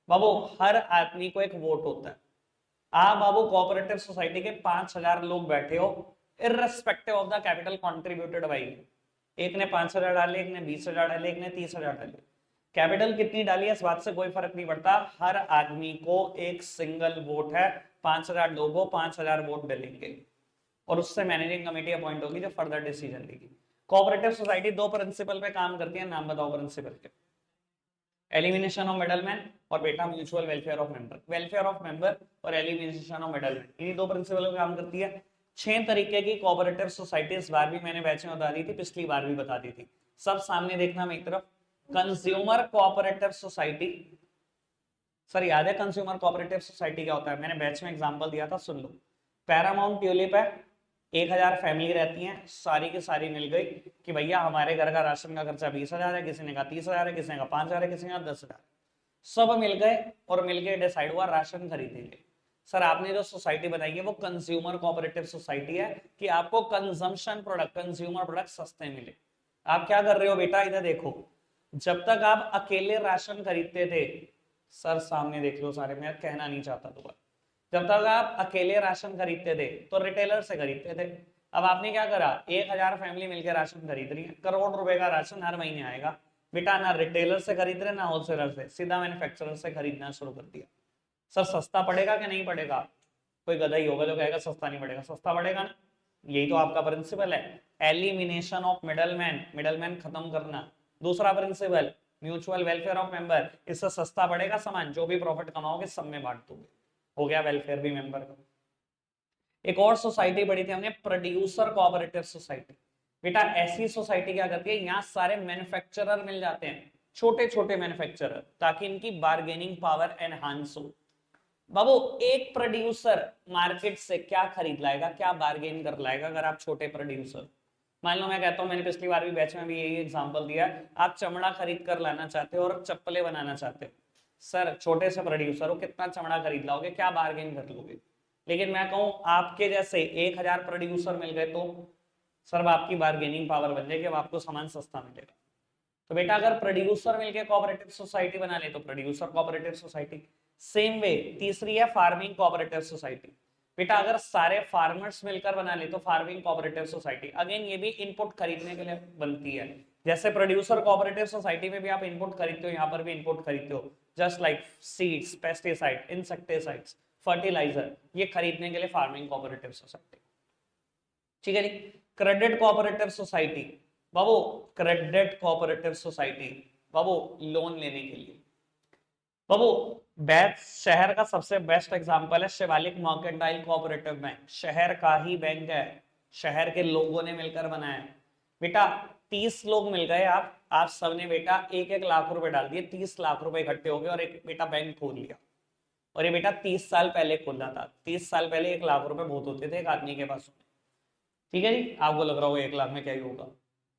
बाबू हर आदमी को एक वोट होता है। आप बाबू कोऑपरेटिव सोसाइटी के 5000 लोग बैठे हो, irrespective of the capital contributed bye, एक ने 5000 डाले, एक ने 20,000 डाले, एक ने 30,000 डाले, कैपिटल कितनी डाली है इस बात से कोई फर्क नहीं पड़ता, हर आदमी को एक सिंगल वोट है, 5000 लोगों 5000 वोट डालेंगे, और उससे मैनेजिंग कमेटी अपॉइंट होगी जो फर्दर डिसीजन लेगी। कोऑपरेटिव सोसाइटी 2 प्रिंसिपल पे काम करती है, नाम बताओ प्रिंसिपल के? एलिमिनेशन ऑफ मिडलमैन और बेटा mutual welfare of member. Welfare of member और एलिमिनेशन ऑफ मिडलमैन, इन्हीं 2 प्रिंसिपल पे काम करती है। 6 तरीके की कोऑपरेटिव सोसाइटी इस बार भी मैंने बैच में बता दी थी, पिछली बार भी बता दी थी, सब सामने देखना मेरी तरफ। कंज्यूमर कोऑपरेटिव सोसाइटी, सर याद है कंज्यूमर कोऑपरेटिव सोसाइटी क्या होता है? मैंने बैच में एग्जांपल दिया था, सुन लो। पैरामाउंट ट्यूलिप है, 1000 फैमिली रहती हैं, सारी की सारी मिल गई कि भैया हमारे घर का राशन का खर्चा 20,000 है, किसी ने कहा 30,000 है, किसी ने कहा 5,000 है, किसी ने कहा 10,000। सब मिल गए और मिलके डिसाइड हुआ राशन खरीदेंगे। सर आपने जो सोसाइटी बनाई है वो कंज्यूमर कोऑपरेटिव सोसाइटी है कि आपको कंजम्पशन प्रोडक्ट, कंज्यूमर प्रोडक्ट सस्ते मिले। आप क्या कर रहे हो बेटा, इधर देखो, जब तक आप अकेले राशन खरीदते थे, सर सामने देख लो सारे, मैं कहना नहीं चाहता दोबारा, जब तक आप अकेले राशन खरीदते थे तो रिटेलर से खरीदते थे। अब आपने क्या करा, 1000 फैमिली मिलकर राशन खरीद रही है, करोड़ रुपए का राशन हर महीने आएगा। बेटा ना रिटेलर से खरीद रहे ना होलसेलर से, सीधा मैन्युफैक्चरर से खरीदना शुरू कर दिया। सर सस्ता पड़ेगा कि नहीं पड़ेगा? कोई गधा ही होगा जो कहेगा सस्ता नहीं पड़ेगा, सस्ता पड़ेगा ना। यही तो आपका प्रिंसिपल है, एलिमिनेशन ऑफ मिडलमैन, मिडलमैन खत्म करना। दूसरा principle mutual welfare of member, इससे सस्ता पड़ेगा सामान, जो भी प्रॉफिट कमाओगे सब में बांट दोगे, हो गया वेलफेयर भी मेंबर का। एक और सोसाइटी पढ़ी थी हमने, प्रोड्यूसर कोऑपरेटिव सोसाइटी। बेटा ऐसी सोसाइटी क्या करती है, यहाँ सारे मैन्युफैक्चरर मिल जाते हैं, छोटे छोटे मैन्युफैक्चरर, ताकि इनकी बार्गेनिंग पावर एनहांस हो। बाबू एक प्रोड्यूसर मार्केट से क्या खरीद लाएगा, क्या बार्गेन कर लाएगा, अगर आप छोटे प्रोड्यूसर, मान लो मैं कहता हूं, मैंने पिछली बार भी बैच में भी यही एग्जांपल दिया, आप चमड़ा खरीद कर लाना चाहते हो और चप्पलें बनाना चाहते हो, सर छोटे से प्रोड्यूसर हो, कितना चमड़ा खरीद लाओगे, क्या बार्गेन कर लोगे। लेकिन मैं कहूं आपके जैसे 1000 प्रोड्यूसर मिल गए तो सर आपकी बार्गेनिंग पावर बन जाएगी, अब आपको सामान सस्ता मिलेगा। तो बेटा अगर प्रोड्यूसर मिलकर कोऑपरेटिव सोसाइटी बना ले तो producer cooperative society. Same way तीसरी है फार्मिंग कोऑपरेटिव सोसाइटी। बेटा अगर सारे फार्मर्स मिलकर बना ले तो फार्मिंग कोऑपरेटिव सोसाइटी। अगेन ये भी इनपुट खरीदने के लिए बनती है, जैसे प्रोड्यूसर कोऑपरेटिव सोसाइटी में भी आप इनपुट खरीदते हो, यहाँ पर भी इनपुट खरीदते हो, just like seeds, pesticide, insecticides, fertiliser, ये खरीदने के लिए फार्मिंग कोऑपरेटिव सोसाइटी। ठीक है जी। क्रेडिट कोऑपरेटिव सोसाइटी, बाबू क्रेडिट कोऑपरेटिव सोसाइटी, बाबू लोन लेने के लिए। बाबू बेस्ट शहर का सबसे बेस्ट एग्जांपल है शिवालिक मर्केंटाइल कोऑपरेटिव बैंक, शहर का ही बैंक है, शहर के लोगों ने मिलकर बनाया है। बेटा 30 लोग मिल गए, आप सबने बेटा 1-1 लाख रुपए डाल दिए, 30 लाख रुपए इकट्ठे हो गए और एक बेटा बैंक खोल लिया। और ये बेटा 30 साल पहले खोला था, 30 साल पहले 1 लाख रुपए बहुत होते थे एक आदमी के पास। ठीक है जी, आपको लग रहा होगा 1 लाख में क्या ही होगा।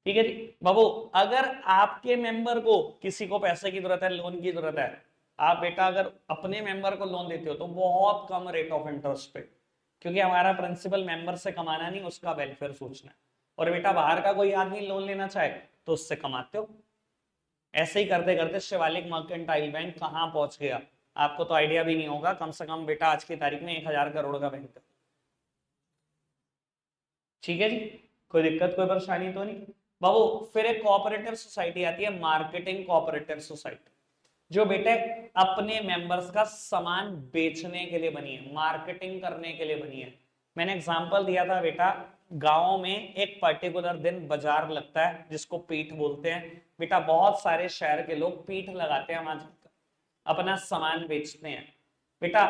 ठीक है जी बाबू, अगर आपके मेंबर को किसी को पैसे की जरूरत है, लोन की जरूरत है, आप बेटा अगर अपने मेंबर को लोन देते हो तो बहुत कम रेट ऑफ इंटरेस्ट पे, क्योंकि हमारा प्रिंसिपल मेंबर से कमाना नहीं, उसका वेलफेयर सोचना है। और बेटा बाहर का कोई आदमी लोन लेना चाहे तो उससे कमाते हो। ऐसे ही करते करते शिवालिक मर्केंटाइल बैंक कहाँ पहुंच गया, आपको तो आइडिया भी नहीं होगा। कम से कम बेटा आज की तारीख में 1000 करोड़ का बैंक है। ठीक है जी, कोई दिक्कत कोई परेशानी तो नहीं बाबू। फिर एक कोऑपरेटिव सोसाइटी आती है, मार्केटिंग कोऑपरेटिव सोसाइटी, जो बेटे अपने मेंबर्स का सामान बेचने के लिए बनी है, मार्केटिंग करने के लिए बनी है। मैंने एग्जांपल दिया था बेटा, गांव में एक पर्टिकुलर दिन बाजार लगता है जिसको पीठ बोलते हैं। बेटा बहुत सारे शहर के लोग पीठ लगाते हैं, वहां जाकर अपना सामान बेचते हैं। बेटा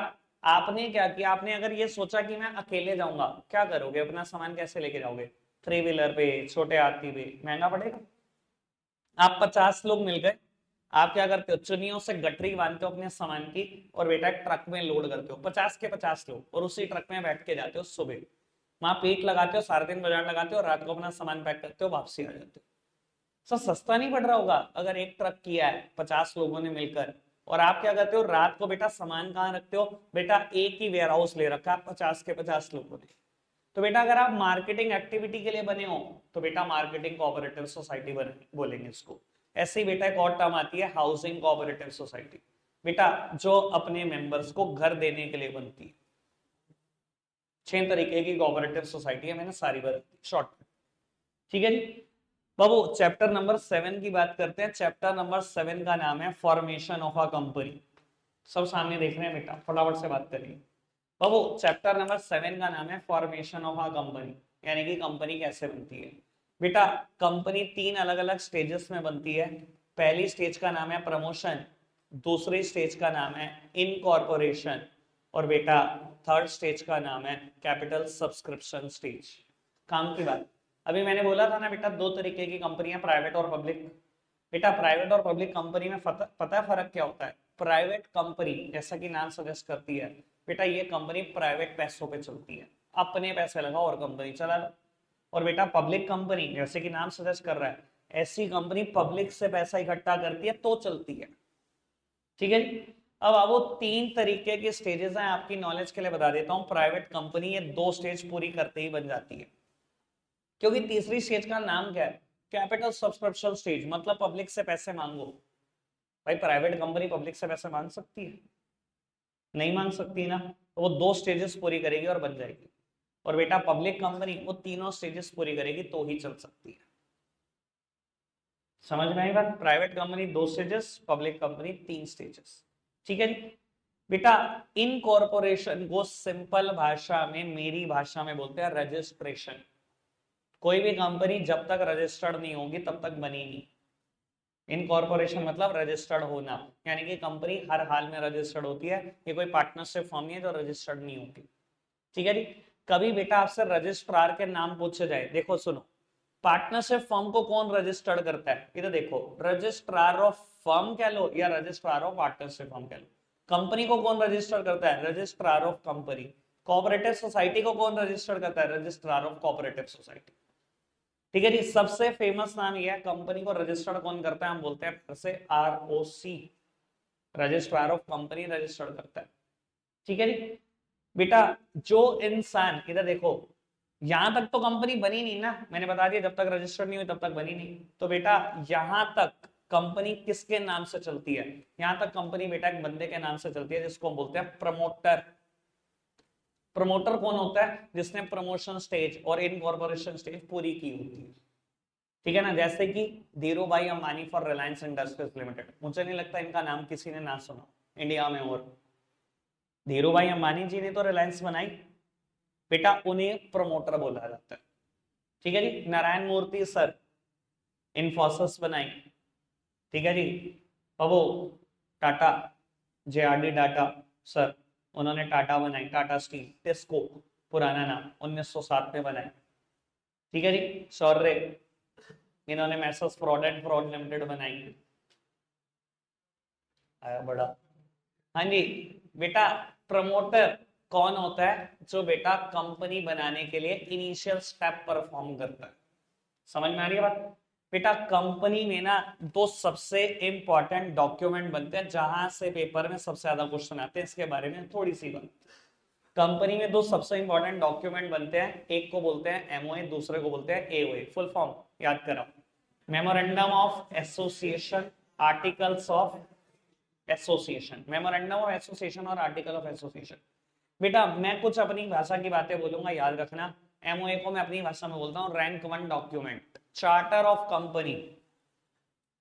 आपने क्या किया, आपने अगर ये सोचा कि मैं अकेले जाऊंगा, क्या करोगे, अपना सामान कैसे लेके जाओगे, 3 व्हीलर पे, छोटे हाथी पे, महंगा पड़ेगा। आप 50 लोग मिल गए, आप क्या करते हो, चुनियों से गठरी बांधते हो अपने सामान की और बेटा एक ट्रक में लोड करते हो, 50 के 50 लोग, और उसी ट्रक में बैठ के जाते हो सुबह, वहां पीठ लगाते हो, सारे दिन बाजार लगाते हो, रात को अपना सामान पैक करते हो, वापसी आ जाते हो। सर सस्ता नहीं पड़ रहा होगा अगर एक ट्रक किया है 50 लोगों ने मिलकर। और आप क्या करते हो, रात को बेटा सामान कहाँ रखते हो, बेटा एक ही वेयर हाउस ले रखा है 50 के 50 लोगों ने। तो बेटा अगर आप मार्केटिंग एक्टिविटी के लिए बने हो तो बेटा मार्केटिंग कोऑपरेटिव सोसाइटी बोलेंगे इसको। ऐसे ही बेटा एक और टर्म आती है, हाउसिंग कोऑपरेटिव सोसाइटी, बेटा जो अपने मेंबर्स को घर देने के लिए बनती है। 6 तरीके की कोऑपरेटिव सोसाइटी है, मैंने सारी बात शॉर्ट में। ठीक है जी बाबू, चैप्टर नंबर 7 की बात करते हैं। चैप्टर नंबर 7 का नाम है फॉर्मेशन ऑफ अ कंपनी। सब सामने देख रहे हैं बेटा, फटाफट से बात करिए बाबू। चैप्टर नंबर 7 का नाम है फॉर्मेशन ऑफ अ कंपनी, यानी कि कंपनी कैसे बनती है। बेटा कंपनी 3 अलग अलग स्टेजेस में बनती है। पहली स्टेज का नाम है प्रमोशन, दूसरी स्टेज का नाम है इनकॉर्पोरेशन, और बेटा थर्ड स्टेज का नाम है कैपिटल सब्सक्रिप्शन स्टेज। काम की बात, अभी मैंने बोला था ना बेटा 2 तरीके की कंपनियां, प्राइवेट और पब्लिक। बेटा प्राइवेट और पब्लिक कंपनी में पता है फर्क क्या होता है। प्राइवेट कंपनी जैसा कि नाम सजेस्ट करती है बेटा, ये कंपनी प्राइवेट पैसों पे चलती है, अपने पैसे लगाओ और कंपनी चला लो। और बेटा पब्लिक कंपनी जैसे कि नाम सजेस्ट कर रहा है, ऐसी कंपनी पब्लिक से पैसा इकट्ठा करती है तो चलती है। ठीक है जी। अब वो 3 तरीके के स्टेजेस हैं, आपकी नॉलेज के लिए बता देता हूं। प्राइवेट कंपनी ये 2 स्टेज पूरी करते ही बन जाती है, क्योंकि तीसरी स्टेज का नाम क्या है, कैपिटल सब्सक्रिप्शन स्टेज, मतलब पब्लिक से पैसे मांगो। भाई प्राइवेट कंपनी पब्लिक से पैसे मांग सकती है, नहीं मांग सकती ना, तो वो 2 स्टेजेस पूरी करेगी और बन जाएगी। और बेटा पब्लिक कंपनी वो तीनों स्टेजेस पूरी करेगी तो ही चल सकती है। समझ में आई बात, private company 2 stages, public company 3 stages. ठीक है जी बेटा, इनकॉर्पोरेशन को सिंपल भाषा में, मेरी भाषा में बोलते हैं रजिस्ट्रेशन। कोई भी कंपनी जब तक रजिस्टर्ड नहीं होगी तब तक बनी नहीं। इनकॉर्पोरेशन मतलब रजिस्टर्ड होना, यानी कि कंपनी हर हाल में रजिस्टर्ड होती है, ये कोई पार्टनरशिप फर्म नहीं है जो रजिस्टर्ड नहीं होती। ठीक है जी। कभी बेटा आपसे रजिस्ट्रार के नाम पूछे जाए, देखो सुनो, पार्टनरशिप फर्म को कौन रजिस्टर्ड करता है, इधर देखो, रजिस्ट्रार ऑफ फर्म कह लो या रजिस्ट्रार ऑफ पार्टनरशिप फर्म कह लो। कंपनी को कौन रजिस्टर करता है, registrar of company. Cooperative society को कौन रजिस्टर करता है, रजिस्ट्रार ऑफ कोऑपरेटिव सोसाइटी। ठीक है जी। सबसे फेमस नाम यह है, कंपनी को रजिस्टर्ड कौन करता है, हम बोलते हैं फिर से ROC, registrar of company registered करता है। ठीक है जी। बेटा जो इंसान, इधर देखो, यहां तक तो कंपनी बनी नहीं ना, मैंने बता दिया जब तक रजिस्टर्ड नहीं हुई तब तक बनी नहीं। तो बेटा यहां तक कंपनी किसके नाम से चलती है, यहां तक कंपनी बेटा एक बंदे के नाम से चलती है जिसको हम बोलते हैं प्रमोटर। प्रमोटर कौन होता है, जिसने प्रमोशन स्टेज और इनकॉर्पोरेशन स्टेज पूरी की होती है। ठीक है ना, जैसे कि धीरू भाई Ambani for Reliance industries limited, मुझे नहीं लगता इनका नाम किसी ने ना सुना इंडिया में। और धीरू भाई अंबानी जी ने तो रिलायंस बनाई, बेटा उन्हें प्रमोटर बोला जाता है। ठीक है जी। नारायण मूर्ति सर इन्फोसिस बनाई। ठीक है जी। अब वो टाटा, जेआरडी टाटा सर, उन्होंने टाटा बनाई, टाटा स्टील, टिस्को पुराना नाम, 1907 में बनाई। ठीक है जी। शौर्य, इन्होंने Messrs fraud and fraud limited बनाई। आया बड़ा। हाँ जी। बेटा प्रमोटर कौन होता है, जो बेटा कंपनी बनाने के लिए इनिशियल स्टेप परफॉर्म करता है। समझ में आ रही है बात। बेटा कंपनी में ना दो सबसे इंपॉर्टेंट डॉक्यूमेंट बनते हैं, जहां से पेपर में सबसे ज्यादा क्वेश्चन आते हैं, इसके बारे में थोड़ी सी बात। कंपनी में दो सबसे इंपॉर्टेंट डॉक्यूमेंट बनते हैं, एक को बोलते हैं एमओए, दूसरे को बोलते हैं एओए। फुल फॉर्म याद करो, memorandum of association, articles of association, memorandum of association और आर्टिकल ऑफ एसोसिएशन। बेटा मैं कुछ अपनी भाषा की बातें बोलूंगा, याद रखना। एमओए को मैं अपनी भाषा में बोलता हूँ rank one document, charter of company,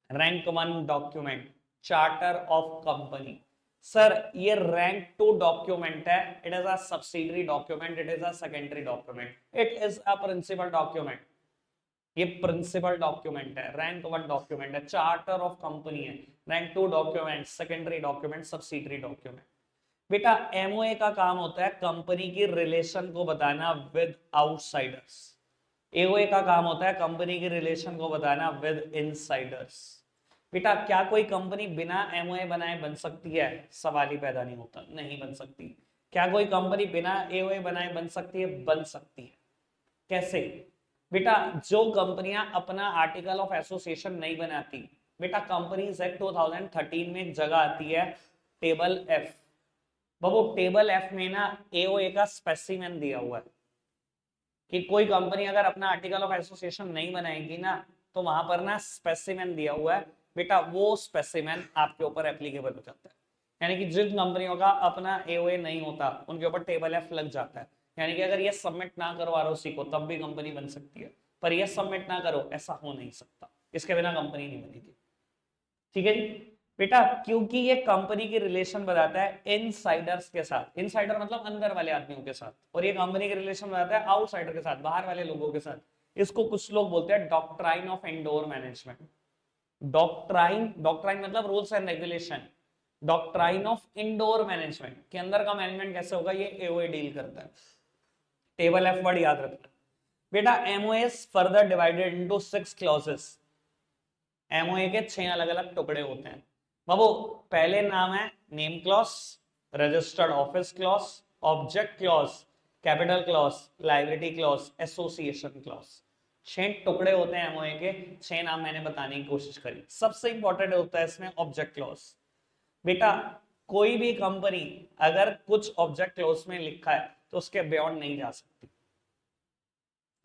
rank one document, charter of company. Sir ये रैंक टू डॉक्यूमेंट है, it is a subsidiary document, it is a secondary document, it is a principal document. ये principal document है, rank one document है, charter of company है, rank two document, secondary document, subsidiary document. बेटा MOA का काम होता है company की रिलेशन को बताना विद आउटसाइडर्स, एओए का काम होता है कंपनी की रिलेशन को बताना विद इनसाइडर्स। बेटा क्या कोई कंपनी बिना एमओए बनाए बन सकती है, सवाल ही पैदा नहीं होता, नहीं बन सकती। क्या कोई कंपनी बिना एओए बनाए बन सकती है, बन सकती है। कैसे, बेटा जो कंपनियां अपना आर्टिकल ऑफ एसोसिएशन नहीं बनाती, बेटा कंपनीज एक्ट 2013 में एक जगह आती है टेबल एफ। बाबू टेबल एफ में ना एओए का स्पेसिमेन दिया हुआ है कि कोई कंपनी अगर अपना आर्टिकल ऑफ एसोसिएशन नहीं बनाएगी ना, तो वहां पर ना स्पेसिमेन दिया हुआ है, बेटा वो स्पेसिमेन आपके ऊपर एप्लीकेबल हो जाता है। यानी कि जिन कंपनियों का अपना एओए नहीं होता उनके ऊपर टेबल एफ लग जाता है। यानी कि अगर ये सबमिट ना करो आरओसी को तब भी कंपनी बन सकती है, पर ये सबमिट ना करो ऐसा हो नहीं सकता, इसके बिना कंपनी नहीं बनेगी। ठीक है जी। बेटा क्योंकि ये कंपनी की रिलेशन बताता है इनसाइडर्स के साथ, इनसाइडर मतलब अंदर वाले आदमियों के साथ, और ये कंपनी की रिलेशन बताता है आउटसाइडर के साथ, बाहर वाले लोगों के साथ। इसको कुछ लोग बोलते हैं doctrine of indoor management. Doctrine, doctrine मतलब rules and regulation, doctrine of indoor management के अंदर का मैनेजमेंट कैसे होगा, ये एओए डील करता है। टेबल एफ वर्ड याद रखना। बेटा MOA is further divided into 6 clauses. MOA के 6 अलग अलग टुकड़े होते हैं बाबू। पहले नाम है name clause, registered office clause, object clause, capital clause, liability clause, association clause. 6 टुकड़े होते हैं एमओए के, 6 नाम मैंने बताने की कोशिश करी। सबसे इंपॉर्टेंट होता है इसमें ऑब्जेक्ट क्लॉज। बेटा कोई भी कंपनी अगर कुछ ऑब्जेक्ट क्लॉज में लिखा है तो उसके बियॉन्ड नहीं जा सकती।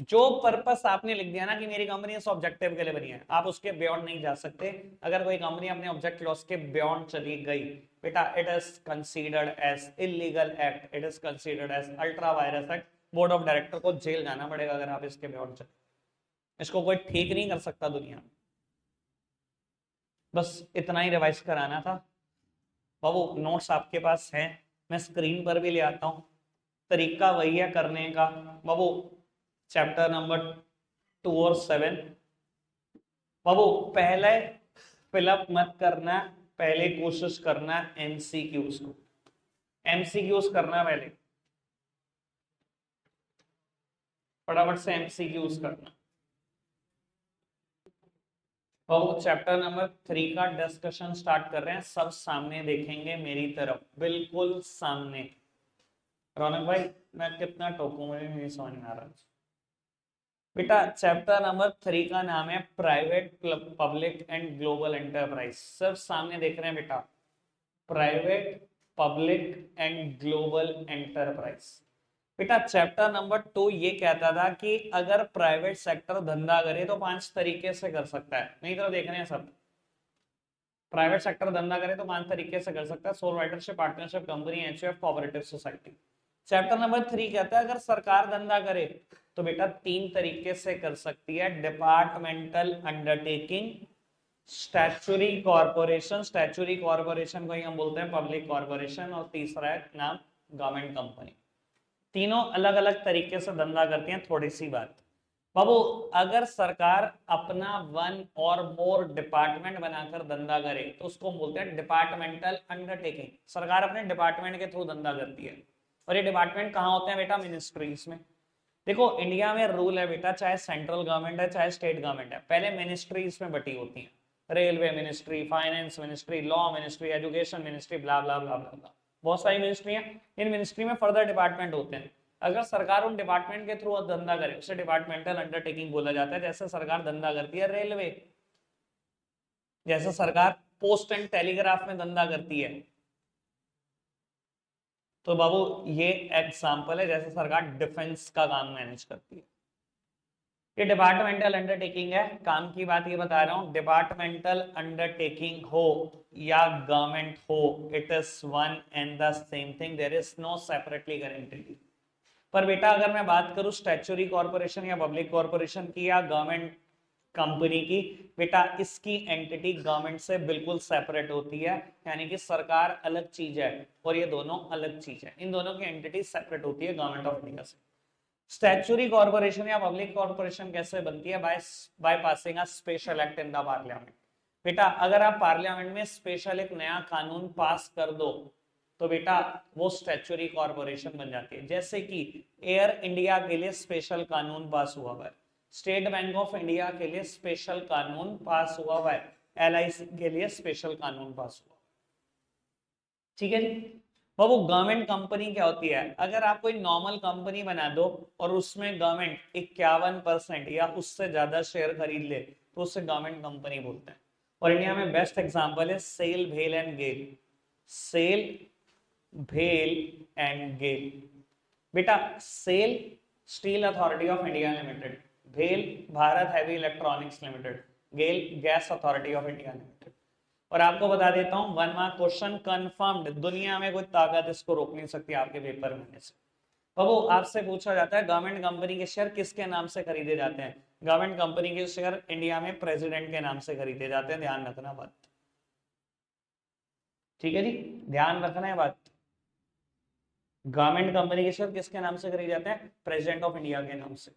जो पर्पस आपने लिख दिया ना कि मेरी कंपनी इस ऑब्जेक्टिव के लिए बनी है, आप उसके बियॉन्ड नहीं जा सकते। अगर कोई कंपनी अपने ऑब्जेक्ट क्लॉज के बियॉन्ड चली गई, बेटा it is considered as illegal act, it is considered as ultra vires act. Board of director को जेल जाना पड़ेगा अगर आप इसके बियॉन्ड चले। इसको कोई ठीक नहीं कर सकता दुनिया में। बस इतना ही रिवाइज कराना था बाबू। नोट्स आपके पास हैं, मैं स्क्रीन पर भी ले आता हूं। तरीका वही है करने का बाबू। चैप्टर नंबर 2 और 7 बाबू। पहले फिलअप मत करना, पहले कोशिश करना एमसीक्यूज को, एमसीक्यूज करना पहले, फटाफट से एमसीक्यूज करना। और चैप्टर नंबर 3 का डिस्कशन स्टार्ट कर रहे हैं, सब सामने देखेंगे मेरी तरफ, बिल्कुल सामने। रौनक भाई मैं कितना टोकूं, मुझे नहीं समझ में आ रहा बेटा। चैप्टर नंबर 3 का नाम है private, public and global enterprise. सब सामने देख रहे हैं बेटा, private, public and global enterprise. बेटा चैप्टर नंबर 2 ये कहता था कि अगर प्राइवेट सेक्टर धंधा करे तो 5 तरीके से कर सकता है, नहीं तो देख रहे हैं सब। प्राइवेट सेक्टर धंधा करे तो 5 तरीके से कर सकता है, sole proprietorship, partnership, company, HUF, cooperative society. Chapter number 3 कहता है अगर सरकार धंधा करे तो बेटा 3 तरीके से कर सकती है, departmental undertaking, statutory corporation, statutory corporation को ही हम बोलते हैं पब्लिक कॉर्पोरेशन, और तीसरा है नाम गवर्नमेंट कंपनी। तीनों अलग अलग तरीके से धंधा करती हैं। थोड़ी सी बात बाबू, अगर सरकार अपना 1 और मोर डिपार्टमेंट बनाकर धंधा करे तो उसको बोलते हैं डिपार्टमेंटल अंडरटेकिंग। सरकार अपने डिपार्टमेंट के थ्रू धंधा करती है, और ये डिपार्टमेंट कहाँ होते हैं बेटा? मिनिस्ट्रीज में। देखो इंडिया में रूल है बेटा, चाहे सेंट्रल गवर्नमेंट है चाहे स्टेट गवर्नमेंट है, पहले मिनिस्ट्रीज में बटी होती है, railway ministry, finance ministry, law ministry, education ministry, blah blah blah blah, बहुत सारी मिनिस्ट्री हैं। इन मिनिस्ट्री में फर्दर डिपार्टमेंट होते हैं। अगर सरकार उन डिपार्टमेंट के थ्रू धंधा करे उसे डिपार्टमेंटल अंडरटेकिंग बोला जाता है। जैसे सरकार धंधा करती है रेलवे, जैसे सरकार पोस्ट एंड टेलीग्राफ में धंधा करती है, तो बाबू ये एग्जाम्पल है जैसे सरकार डिफेंस का काम मैनेज करती है। ये डिपार्टमेंटल अंडरटेकिंग है। काम की बात ये बता रहा हूं, डिपार्टमेंटल अंडरटेकिंग हो या गवर्नमेंट हो, it is one and the same thing, there is no separately guarantee. पर बेटा अगर मैं बात करूं स्टैट्यूटरी कॉर्पोरेशन या पब्लिक कॉर्पोरेशन की या गवर्नमेंट कंपनी की, बेटा इसकी एंटिटी गवर्नमेंट से बिल्कुल सेपरेट होती है, यानी कि सरकार अलग चीज है और ये दोनों अलग चीज है। इन दोनों की एंटिटी सेपरेट होती है गवर्नमेंट ऑफ इंडिया से। स्टैट्यूटरी कॉर्पोरेशन या पब्लिक कॉर्पोरेशन कैसे बनती है? By passing a special act in the parliament. बेटा अगर आप पार्लियामेंट में स्पेशल एक नया कानून पास कर दो तो बेटा वो स्टैट्यूटरी कॉर्पोरेशन बन जाती है। जैसे कि एयर इंडिया के लिए स्पेशल कानून पास हुआ है, स्टेट बैंक ऑफ इंडिया के लिए स्पेशल कानून पास हुआ है, एलआईसी के लिए स्पेशल कानून पास हुआ। ठीक है जी। बाबू गवर्नमेंट कंपनी क्या होती है? अगर आप कोई नॉर्मल कंपनी बना दो और उसमें गवर्नमेंट 51% या उससे ज्यादा शेयर खरीद ले तो उसे गवर्नमेंट कंपनी बोलते हैं। और इंडिया में बेस्ट एग्जांपल है सेल, भेल एंड गेल। सेल, भेल एंड गेल। बेटा SAIL steel authority of India limited, भेल Bharat heavy electronics limited, GAIL gas authority of India limited. और आपको बता देता हूं 1 मार्क क्वेश्चन कंफर्म्ड, दुनिया में कोई ताकत इसको रोक नहीं सकती आपके पेपर में से। बाबू आपसे पूछा जाता है गवर्नमेंट कंपनी के शेयर किसके नाम से खरीदे जाते हैं? गवर्नमेंट कंपनी के शेयर इंडिया में प्रेसिडेंट के नाम से खरीदे जाते हैं, ध्यान रखना बात। ठीक है जी, ध्यान रखना है बात। गवर्नमेंट कंपनी के शेयर किसके नाम से खरीदे जाते हैं? प्रेसिडेंट ऑफ इंडिया के नाम से।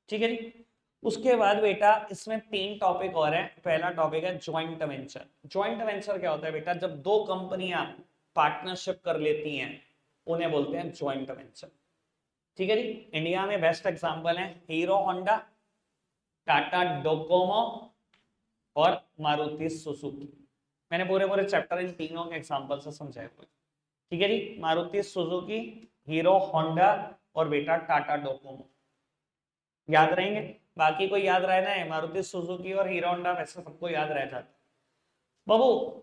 ठीक है जी। उसके बाद बेटा इसमें 3 टॉपिक और हैं। पहला टॉपिक है ज्वाइंट वेंचर। ज्वाइंट वेंचर क्या होता है बेटा? जब 2 कंपनियां पार्टनरशिप कर लेती हैं उन्हें बोलते हैं ज्वाइंट वेंचर। ठीक है जी। इंडिया में बेस्ट एग्जांपल है हीरो होंडा, टाटा डोकोमो और मारुति सुजुकी। मैंने पूरे पूरे चैप्टर इन तीनों के एग्जांपल से समझाए हुए। ठीक है जी। मारुति सुजुकी, हीरो होंडा और बेटा टाटा डोकोमो याद रहेंगे। बाकी कोई याद रहना है, मारुति सुजुकी और हीरो होंडा वैसे सबको याद रह जाता। बाबू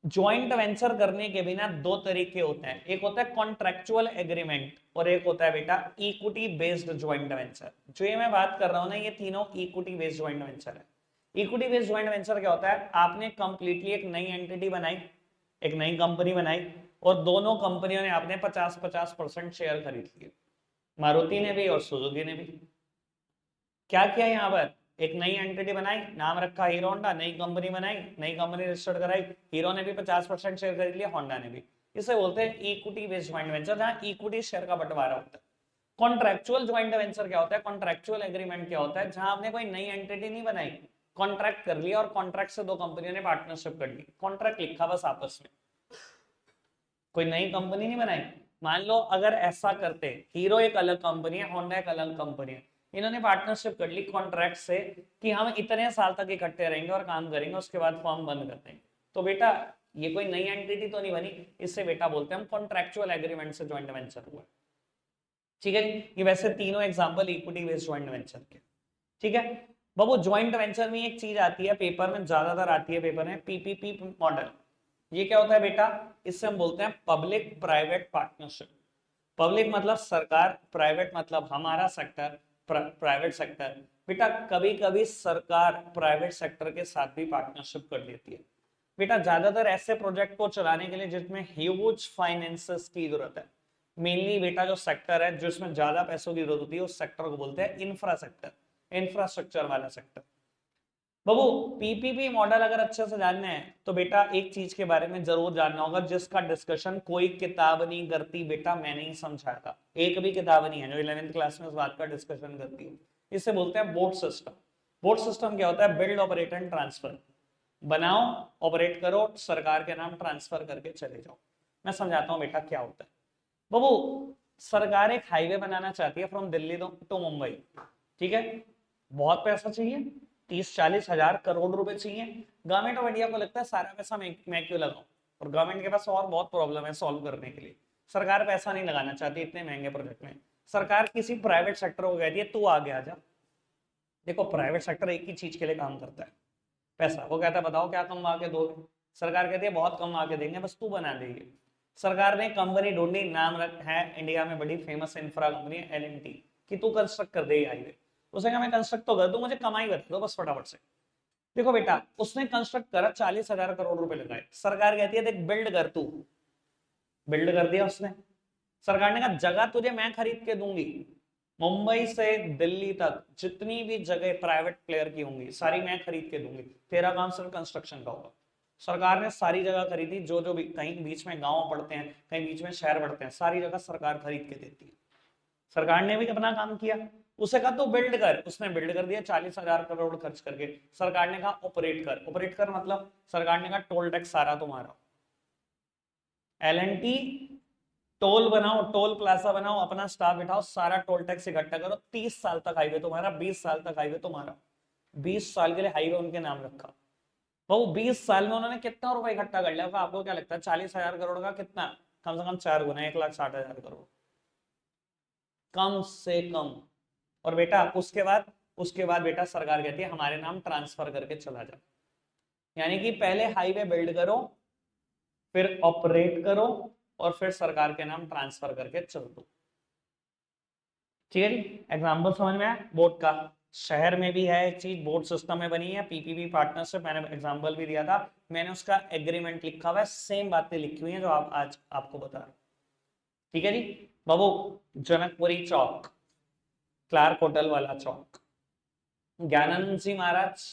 ज्वाइंट वेंचर करने के बिना 2 तरीके होते हैं, एक होता है कॉन्ट्रेक्चुअल एग्रीमेंट और एक होता है बेटा इक्विटी बेस्ड ज्वाइंट वेंचर। जो ये मैं बात कर रहा हूं ना, ये तीनों इक्विटी बेस्ड ज्वाइंट वेंचर है। इक्विटी बेस्ड ज्वाइंट वेंचर क्या होता है? आपने कंप्लीटली एक नई एंटिटी बनाई, एक नई कंपनी बनाई और दोनों कंपनियों ने आपने 50-50% शेयर खरीद लिए, मारुति ने भी और सुजुकी ने भी। क्या किया यहाँ पर? एक नई एंटिटी बनाई, नाम रखा हीरो होंडा, नई कंपनी बनाई, नई कंपनी रजिस्टर्ड कराई, हीरो ने भी 50% शेयर खरीद लिया, होंडा ने भी। इसे बोलते हैं इक्विटी बेस्ड ज्वाइंट वेंचर, जहां इक्विटी शेयर का बंटवारा होता है। कॉन्ट्रेक्चुअल ज्वाइंट वेंचर क्या होता है? कॉन्ट्रेक्चुअल एग्रीमेंट क्या होता है? जहां आपने कोई नई एंटिटी नहीं बनाई, कॉन्ट्रैक्ट कर लिया और कॉन्ट्रैक्ट से दो कंपनियों ने पार्टनरशिप कर ली, कॉन्ट्रैक्ट लिखा बस आपस में, कोई नई कंपनी नहीं बनाई। मान लो अगर ऐसा करते, हीरो एक अलग कंपनी है, होंडा एक अलग कंपनी है, इन्होंने पार्टनरशिप कर ली कॉन्ट्रैक्ट से कि हम इतने साल तक इकट्ठे रहेंगे और काम करेंगे, उसके बाद फॉर्म बंद कर देंगे, तो बेटा ये कोई नई एंटिटी तो नहीं बनी, इससे बेटा बोलते हैं हम कॉन्ट्रैक्चुअल एग्रीमेंट से ज्वाइंट वेंचर हुआ। ठीक है, ये वैसे तीनों example equity based joint venture के। ठीक है बाबू, ज्वाइंट वेंचर में एक चीज आती है पेपर में, ज्यादातर आती है पेपर में, पीपीपी मॉडल। ये क्या होता है बेटा, इससे हम बोलते हैं पब्लिक प्राइवेट पार्टनरशिप। पब्लिक मतलब सरकार, प्राइवेट मतलब हमारा सेक्टर, प्राइवेट सेक्टर। बेटा कभी कभी सरकार प्राइवेट सेक्टर के साथ भी पार्टनरशिप कर लेती है। बेटा ज्यादातर ऐसे प्रोजेक्ट को चलाने के लिए जिसमें ह्यूज फाइनेंसेस की जरूरत है, मेनली बेटा जो सेक्टर है जिसमें ज्यादा पैसों की जरूरत होती है उस सेक्टर को बोलते हैं इंफ्रा सेक्टर, इंफ्रास्ट्रक्चर वाला सेक्टर। बाबू पीपीपी मॉडल अगर अच्छे से जानना है तो बेटा एक चीज के बारे में जरूर जानना होगा जिसका डिस्कशन कोई किताब नहीं करती, बेटा मैंने ही समझाया था, एक भी किताब नहीं है जो 11वीं क्लास में इस बात का डिस्कशन करती है। इसे बोलते हैं बोर्ड सिस्टम। बोर्ड सिस्टम क्या होता है, बिल्ड ऑपरेट एंड ट्रांसफर, बनाओ ऑपरेट करो सरकार के नाम ट्रांसफर करके चले जाओ। मैं समझाता हूँ बेटा क्या होता है। बाबू सरकार एक हाईवे बनाना चाहती है फ्रॉम दिल्ली टू मुंबई, ठीक है, बहुत पैसा चाहिए, 30-40 हज़ार करोड़ रुपए चाहिए। गवर्नमेंट ऑफ इंडिया को लगता है सारा पैसा मैं क्यों लगाऊं, और गवर्नमेंट के पास और बहुत प्रॉब्लम है सॉल्व करने के लिए, सरकार पैसा नहीं लगाना चाहती इतने महंगे प्रोजेक्ट में। सरकार किसी प्राइवेट सेक्टर को कहती है तू आगे आ जा। देखो प्राइवेट सेक्टर एक ही चीज के लिए काम करता है, पैसा। वो कहता है बताओ क्या कमा के दोगे, सरकार कहती है बहुत कमा के देंगे बस तू बना देगी। सरकार ने कंपनी ढूंढी, नाम है इंडिया में बड़ी फेमस इंफ्रा कंपनी है L&T, कि तू कंस्ट्रक्ट कर दे हाईवे। उसने कहा मैं कंस्ट्रक्ट तो कर दूं, मुझे कमाई बता दो बस फटाफट से। देखो बेटा उसने कंस्ट्रक्ट करा, 40,000 करोड़ रुपए लगाए, सरकार कहती है देख बिल्ड कर, तू बिल्ड कर दिया उसने। सरकार ने कहा जगह तुझे मैं खरीद के दूंगी, मुंबई से दिल्ली तक जितनी भी जगह प्राइवेट प्लेयर की होंगी सारी मैं खरीद के दूंगी, तेरा काम सिर्फ कंस्ट्रक्शन का होगा। सरकार ने सारी जगह खरीदी, जो जो भी कहीं बीच में गांव पड़ते हैं कहीं बीच में शहर पड़ते हैं सारी जगह सरकार खरीद के देती है। सरकार ने भी अपना काम किया, उसे कहा तो बिल्ड कर, उसने बिल्ड कर दिया 40,000 करोड़ खर्च करके। सरकार ने कहा ऑपरेट कर, ऑपरेट कर मतलब सरकार ने कहा टोल टैक्स सारा तुम्हारा, L&T टोल बनाओ, टोल प्लाजा बनाओ, अपना स्टाफ बिठाओ, सारा टोल टैक्स इकट्ठा करो, 30 साल तक हाईवे तुम्हारा, 20 साल तक हाईवे तुम्हारा। 20 साल के लिए हाईवे उनके नाम रखा। वो 20 साल में उन्होंने कितना रुपए इकट्ठा कर लिया, आपको क्या लगता है 40,000 करोड़ का कितना, कम से कम 4 गुना, 1,60,000 करोड़ कम से कम। और बेटा उसके बाद बेटा सरकार कहती है हमारे नाम ट्रांसफर करके चला जा। यानी कि पहले हाईवे बिल्ड करो, फिर ऑपरेट करो, और फिर सरकार के नाम ट्रांसफर करके चल दो। ठीक है जी, एग्जाम्पल समझ में आया बोर्ड का। शहर में भी है एक चीज, बोर्ड सिस्टम में बनी है पीपीपी पार्टनरशिप, मैंने एग्जाम्पल भी दिया था, मैंने उसका एग्रीमेंट लिखा हुआ है, सेम बातें लिखी हुई हैं जो आप आज आपको बता रहा हूं। ठीक है जी बाबू, जनकपुरी चौक, क्लार्क होटल वाला चौक, ज्ञानानंद जी महाराज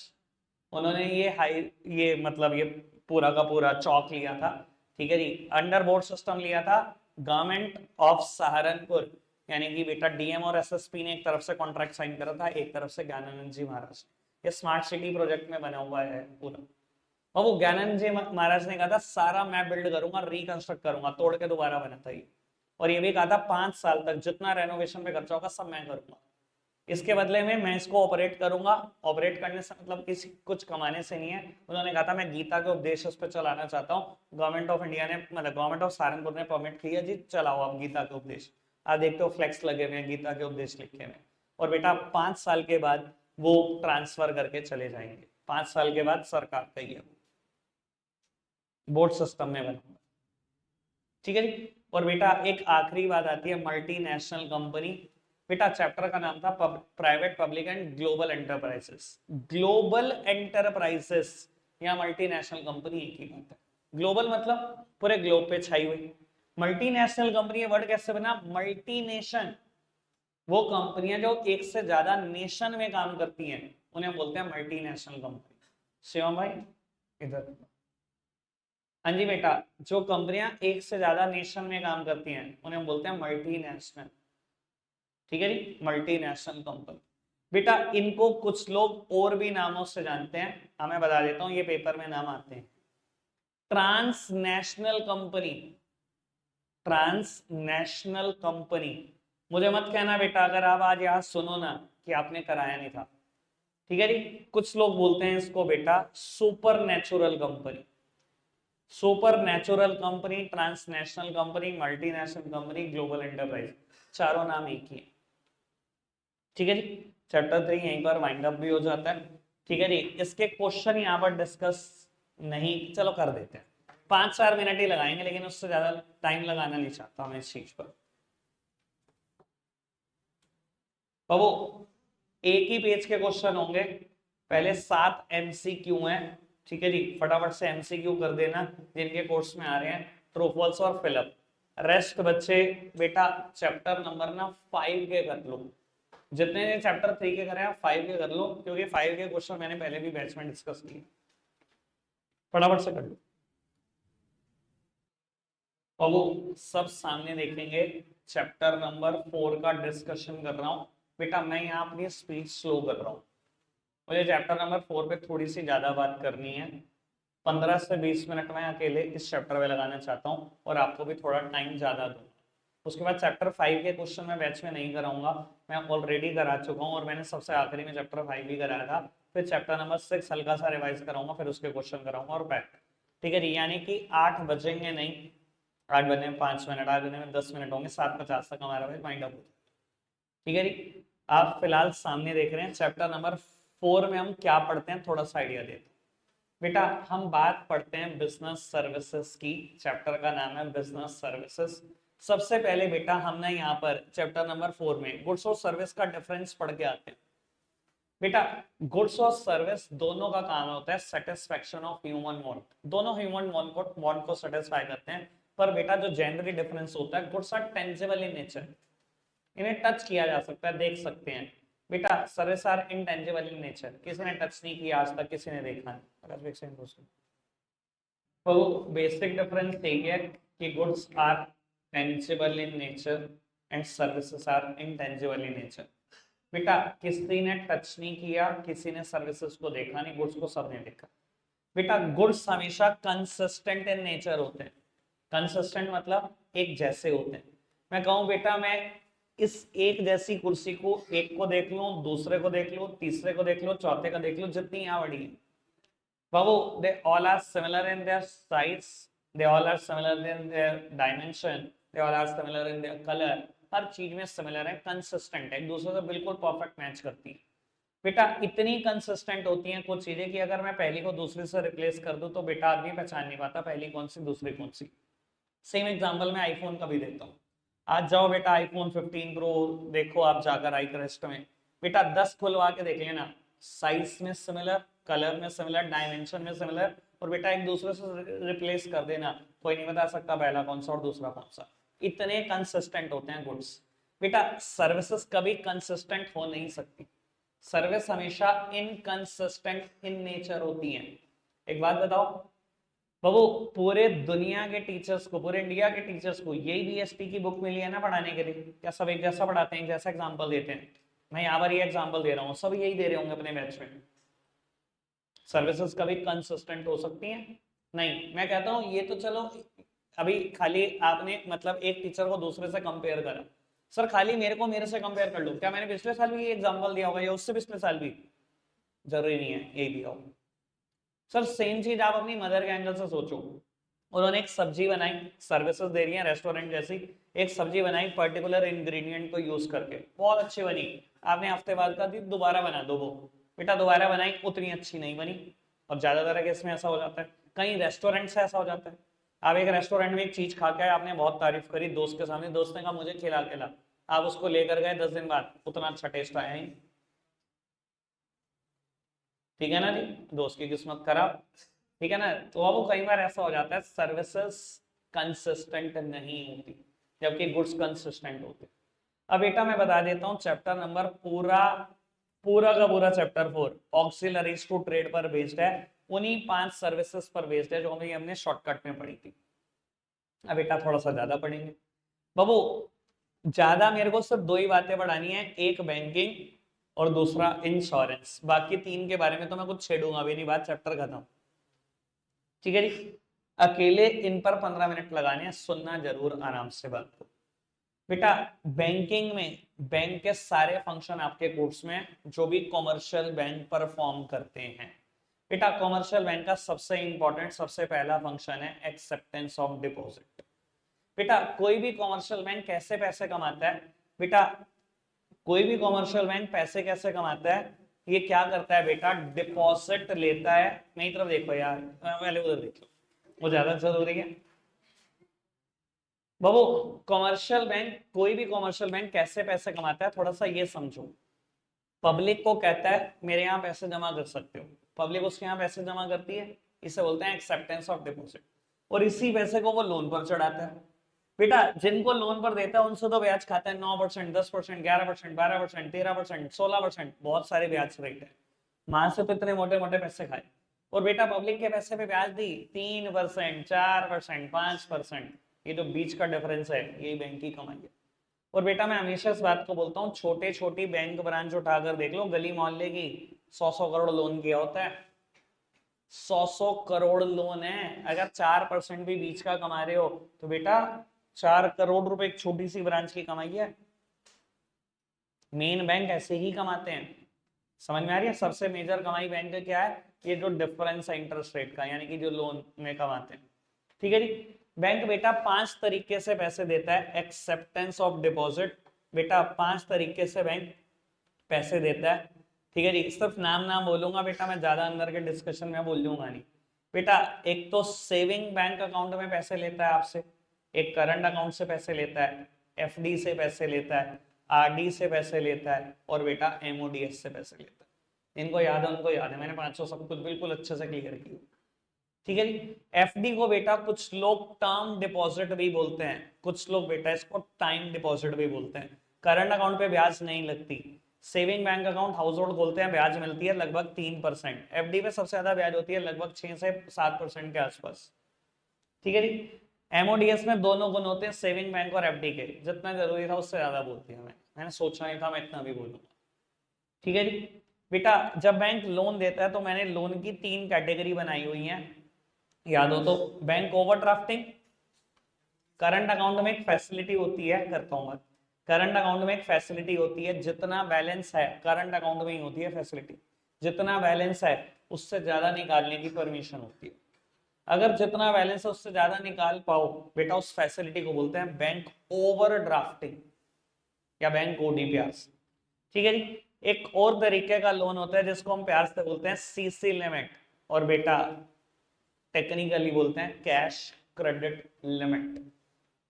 उन्होंने ये मतलब ये पूरा का पूरा चौक लिया था। ठीक है जी, अंडर बोर्ड सिस्टम लिया था गवर्नमेंट ऑफ सहारनपुर, यानी कि बेटा डीएम और एसएसपी ने एक तरफ से कॉन्ट्रैक्ट साइन करा था, एक तरफ से ज्ञानानंद जी महाराज। ये स्मार्ट सिटी प्रोजेक्ट में बना हुआ है पूरा। और वो ज्ञानानंद जी महाराज ने कहा था सारा मैं बिल्ड करूंगा, रिकंस्ट्रक्ट करूंगा, तोड़ के दोबारा बना था ये। और ये भी कहा था 5 साल तक जितना रेनोवेशन पे खर्चा होगा सब मैं करूंगा, इसके बदले में मैं इसको ऑपरेट करूंगा। ऑपरेट करने से मतलब किसी कुछ कमाने से नहीं है। उन्होंने कहा था मैं गीता के उपदेश उस पर चलाना चाहता हूँ, गवर्नमेंट ऑफ इंडिया ने मतलब गवर्नमेंट ऑफ सहारनपुर ने परमिट किया जी चलाओ आप गीता के उपदेश। आप देखते हो फ्लेक्स लगे हुए हैं गीता के उपदेश लिखे हुए। और बेटा 5 साल के बाद वो ट्रांसफर करके चले जाएंगे, 5 साल के बाद सरकार का ही है, बोर्ड सिस्टम में बना। ठीक है जी, और बेटा एक आखिरी बात आती है मल्टीनेशनल कंपनी। बेटा चैप्टर का नाम था private public and global enterprises. Global enterprises या मल्टीनेशनल कंपनी एक ही बात है। ग्लोबल मतलब पूरे ग्लोब पे छाई हुई, मल्टीनेशनल कंपनी वर्ड कैसे बना, मल्टीनेशन, वो कंपनियां जो एक से ज्यादा नेशन में काम करती हैं उन्हें बोलते हैं मल्टीनेशनल कंपनी। शिवम भाई इधर, हाँ जी बेटा, जो कंपनियां एक से ज्यादा नेशन में काम करती हैं उन्हें बोलते हैं मल्टीनेशनल। ठीक है जी, मल्टीनेशनल कंपनी। बेटा इनको कुछ लोग और भी नामों से जानते हैं, हमें बता देता हूं, ये पेपर में नाम आते हैं। Transnational company, transnational company. मुझे मत कहना बेटा अगर आप आज यहां सुनो ना कि आपने कराया नहीं था, ठीक है जी। कुछ लोग बोलते हैं इसको बेटा super natural company, super natural company, transnational company, multinational company, global enterprise, चारों नाम एक ही है, ठीक है जी। चैप्टर 3 यहीं पर वाइंड अप भी हो जाता है, ठीक है जी। इसके क्वेश्चन यहाँ पर डिस्कस नहीं, चलो कर देते हैं, 5-4 मिनट ही लगाएंगे, लेकिन उससे ज्यादा टाइम लगाना नहीं चाहता मैं इस चीज पर। तो वो एक ही पेज के क्वेश्चन होंगे, पहले 7 एमसीक्यू हैं, ठीक है जी। फटाफट से एमसीक्यू कर देना जिनके कोर्स में आ रहे हैं, ट्रू फॉल्स और फिलअप। रेस्ट बच्चे बेटा चैप्टर नंबर ना 5 के कर लो, जितने ने चैप्टर 3 के करे हैं 5 के कर लो, क्योंकि 5 के क्वेश्चन मैंने पहले भी बैच में डिस्कस किए, फटाफट से कर लो। और वो सब सामने देखेंगे, चैप्टर नंबर 4 का डिस्कशन कर रहा हूँ बेटा, मैं यहाँ अपनी स्पीड स्लो कर रहा हूँ, मुझे चैप्टर नंबर 4 पे थोड़ी सी ज्यादा बात करनी है, 15 से 20 मिनट में अकेले इस चैप्टर में लगाना चाहता हूँ और आपको भी थोड़ा टाइम ज्यादा दूँ। उसके बाद चैप्टर 5 के क्वेश्चन मैं बैच में नहीं कराऊंगा, मैं ऑलरेडी करा चुका हूँ और मैंने सबसे आखिरी में चैप्टर 5 भी कराया था, फिर चैप्टर नंबर 6 हल्का सा रिवाइज कराऊंगा, फिर उसके क्वेश्चन कराऊंगा और बैक, ठीक है जी। यानी कि 8 बजेंगे नहीं, 8 बजने में 5 मिनट, 8 बजने में 10 मिनट होंगे, 7:50 तक हमारा माइंड अप हो जाए, ठीक है जी। आप फिलहाल सामने देख रहे हैं चैप्टर नंबर 4 में हम क्या पढ़ते हैं, थोड़ा सा आइडिया देते हैं बेटा। हम बात पढ़ते हैं बिजनेस सर्विसेज की, चैप्टर का नाम है बिजनेस सर्विसेज। सबसे पहले बेटा हम ना यहाँ पर चैप्टर नंबर 4 में गुड्स और सर्विस का डिफरेंस पढ़ के आते हैं बेटा। गुड्स और सर्विस दोनों का काम होता है सेटिस्फेक्शन ऑफ ह्यूमन वांट, दोनों ह्यूमन वांट को सेटिस्फाई करते हैं, पर बेटा जो जनरली डिफरेंस होता है, goods are tangible in nature, इन्हें टच किया जा सकता है, देख सकते हैं बेटा। Service are intangible in nature, किसी ने टच नहीं किया आज तक, किसी ने देखा नहीं। तो बेसिक डिफरेंस यही है कि goods are tangible in nature and services are intangible in nature. बेटा किसी ने टच नहीं किया, किसी ने सर्विसेज को देखा नहीं, गुड्स को सबने देखा। बेटा गुड्स हमेशा कंसिस्टेंट इन नेचर होते हैं, कंसिस्टेंट मतलब एक जैसे होते हैं। मैं कहूं बेटा मैं इस एक जैसी कुर्सी को, एक को देख लूं, दूसरे को देख लूं, तीसरे को देख लूं, चौथे का देख लूं, जितनी यहाँ बड़ी है बाबू, they all are similar in their size, they all are similar in their dimension, they all are similar in their color, हर चीज में सिमिलर है, कंसिस्टेंट है, एक दूसरे से बिल्कुल परफेक्ट मैच करती है। बेटा इतनी कंसिस्टेंट होती हैं कुछ चीजें कि अगर मैं पहली को दूसरे से रिप्लेस कर दूं तो बेटा आदमी पहचान नहीं पाता पहली कौन सी दूसरी कौन सी। सेम एग्जांपल मैं आईफोन का भी देता हूँ, आज जाओ बेटा आईफोन 15 प्रो देखो आप जाकर आई क्रेस्ट में, बेटा 10 खुलवा के देख लेना, साइज में सिमिलर, कलर में सिमिलर, डायमेंशन में सिमिलर, और बेटा एक दूसरे से रिप्लेस कर देना, कोई नहीं बता सकता पहला कौन सा और दूसरा कौन सा, इतने कंसिस्टेंट होते हैं गुड्स। बेटा सर्विसेज कभी कंसिस्टेंट हो नहीं सकती, सर्विस हमेशा इनकंसिस्टेंट इन नेचर होती है। एक बात बताओ बाबू, पूरे दुनिया के टीचर्स को, पूरे इंडिया के टीचर्स को यही बीएसटी की बुक मिली है ना पढ़ाने के लिए, क्या सब एक जैसा पढ़ाते हैं, एक जैसा एग्जाम्पल देते हैं? मैं यहाँ पर ये एग्जाम्पल दे रहा हूँ, सब यही दे रहे होंगे अपने बैच में। सर्विसेज कभी कंसिस्टेंट हो सकती हैं? नहीं। मैं कहता हूँ ये तो चलो अभी खाली आपने मतलब एक टीचर को दूसरे से कंपेयर करा, सर खाली मेरे को मेरे से कंपेयर कर लो, क्या मैंने पिछले साल भी ये एग्जाम्पल दिया होगा या उससे पिछले साल भी? जरूरी नहीं है यही दिया होगा। सर सेम चीज आप अपनी मदर के एंगल से सोचो, उन्होंने एक सब्जी बनाई, सर्विसेज दे रही है रेस्टोरेंट जैसी, एक सब्जी बनाई पर्टिकुलर इंग्रेडिएंट को यूज करके, बहुत अच्छी बनी, आपने हफ्ते बाद का दी दोबारा बना दो, वो बेटा दोबारा बनाई उतनी अच्छी नहीं बनी। और ज्यादातर केस में ऐसा हो जाता है, कई रेस्टोरेंट से ऐसा हो जाता है, आप एक रेस्टोरेंट में एक चीज खा के आए, आपने बहुत तारीफ करी दोस्त के सामने, दोस्त ने कहा मुझे खिला खिला, आप उसको लेकर गए 10 दिन बाद, उतना अच्छा टेस्ट आया ही, ठीक है ना जी, दोस्त की किस्मत खराब, ठीक है ना। तो अब वो कई बार ऐसा हो जाता है सर्विसेज कंसिस्टेंट नहीं होती जबकि गुड्स कंसिस्टेंट होते। अब बेटा मैं बता देता हूँ चैप्टर नंबर पूरा पूरा का पूरा चैप्टर 4 ऑक्सिलरीज टू ट्रेड पर बेस्ड है, उन्हीं 5 सर्विसेज पर बेस्ड है जो हमने शॉर्टकट में पढ़ी थी। अब बेटा थोड़ा सा ज्यादा पढ़ेंगे बाबू, ज्यादा मेरे को सिर्फ दो ही बातें पढ़ानी है, एक बैंकिंग और दूसरा इंश्योरेंस। बाकी तीन के बारे में तो मैं कुछ छेड़ूंगा भी नहीं, बात चैप्टर खत्म। ठीक है जी। अकेले इन पर 15 मिनट लगाने हैं, सुनना जरूर आराम से बात को। बेटा बैंकिंग में बैंक के सारे फंक्शन आपके कोर्स में जो भी कॉमर्शियल बैंक परफॉर्म करते हैं। बेटा कॉमर्शियल बैंक का सबसे इंपॉर्टेंट सबसे पहला फंक्शन है एक्सेप्टेंस ऑफ डिपॉजिट। बेटा कोई भी कॉमर्शियल बैंक कैसे पैसे कमाता है? बेटा कोई भी कॉमर्शियल बैंक पैसे कैसे कमाता है? ये क्या करता है बेटा? डिपॉजिट लेता है। मेरी तरफ देखो यार, पहले उधर देखो, वो ज्यादा जरूरी है बाबू। कॉमर्शियल बैंक, कोई भी कॉमर्शियल बैंक कैसे पैसे कमाता है थोड़ा सा ये समझो। पब्लिक को कहता है मेरे यहाँ पैसे जमा कर सकते हो, पब्लिक उसके यहाँ पैसे जमा करती है, इसे बोलते हैं एक्सेप्टेंस ऑफ डिपॉजिट। और इसी पैसे को वो लोन पर चढ़ाता है। बेटा जिनको लोन पर देता है उनसे तो ब्याज खाता है 9%, 10%, 11%, 12%, 13%, 16%, बहुत सारे ब्याज रेट है। वहां से तो इतने मोटे मोटे पैसे खाए। और बेटा पब्लिक के पैसे पे ब्याज दी 3%, 4%, 5%। ये जो बीच का डिफरेंस है यही बैंक की कमाई है। और बेटा मैं हमेशा इस बात को बोलता हूँ, छोटे छोटी बैंक ब्रांच उठाकर देख लो, गली मोहल्ले की 100 करोड़ लोन किया होता है। 100 करोड़ लोन है। अगर 4% भी बीच का कमा रहे हो तो बेटा 4 करोड़ रुपए एक छोटी सी ब्रांच की कमाई है। मेन बैंक ऐसे ही कमाते हैं। समझ में आ रही है? सबसे मेजर कमाई बैंक का क्या है? ये जो डिफरेंस है इंटरेस्ट रेट का, यानी कि जो लोन में कमाते हैं। ठीक है जी। बैंक बेटा 5 तरीके से पैसे देता है एक्सेप्टेंस ऑफ डिपॉजिट। बेटा 5 तरीके से बैंक पैसे देता है। ठीक है जी। सिर्फ नाम नाम बोलूंगा बेटा, मैं ज्यादा अंदर के डिस्कशन में बोल लूंगा नहीं। बेटा एक तो सेविंग बैंक अकाउंट में पैसे लेता है आपसे, एक करंट अकाउंट से पैसे लेता है, एफडी से पैसे लेता है, आरडी से पैसे लेता है, और बेटा एमओडीएस से पैसे लेता है। इनको याद है? उनको याद है? मैंने 500 सब कुछ बिल्कुल अच्छे से क्लियर किया। ठीक है जी। एफडी को बेटा कुछ लोग टर्म डिपॉजिट भी बोलते हैं, कुछ लोग बेटा इसको टाइम डिपॉजिट भी बोलते हैं। करंट अकाउंट पे ब्याज नहीं लगती। Saving bank account house hold खोलते हैं, ब्याज मिलती है लगभग 3%। एफडी पे सबसे ज्यादा ब्याज होती है लगभग 6 से 7% के आसपास। ठीक है जी। एमओडीएस में दोनों गुण होते हैं, सेविंग बैंक और एफडी के। जितना जरूरी था उससे ज्यादा बोल दिया मैंने सोचा नहीं था मैं इतना भी बोलूंगा। ठीक है जी। बेटा जब बैंक लोन देता है तो मैंने लोन की 3 कैटेगरी बनाई हुई है, याद हो तो। बैंक ओवरड्राफ्टिंग, करंट अकाउंट में एक फैसिलिटी होती है, करता हूं मैं। करंट अकाउंट में एक फैसिलिटी होती है, जितना बैलेंस है करंट अकाउंट में ही होती है फैसिलिटी। जितना बैलेंस है उससे ज्यादा निकालने की परमिशन होती है। अगर जितना बैलेंस है उससे ज्यादा निकाल पाओ बेटा, उस फैसिलिटी को बोलते हैं बैंक ओवरड्राफ्टिंग या बैंक ओडीपीआर। ठीक है जी। एक और तरीके का लोन होता है जिसको हम प्यार से बोलते हैं सीसी लिमिट, और बेटा टेक्निकली बोलते हैं कैश क्रेडिट लिमिट।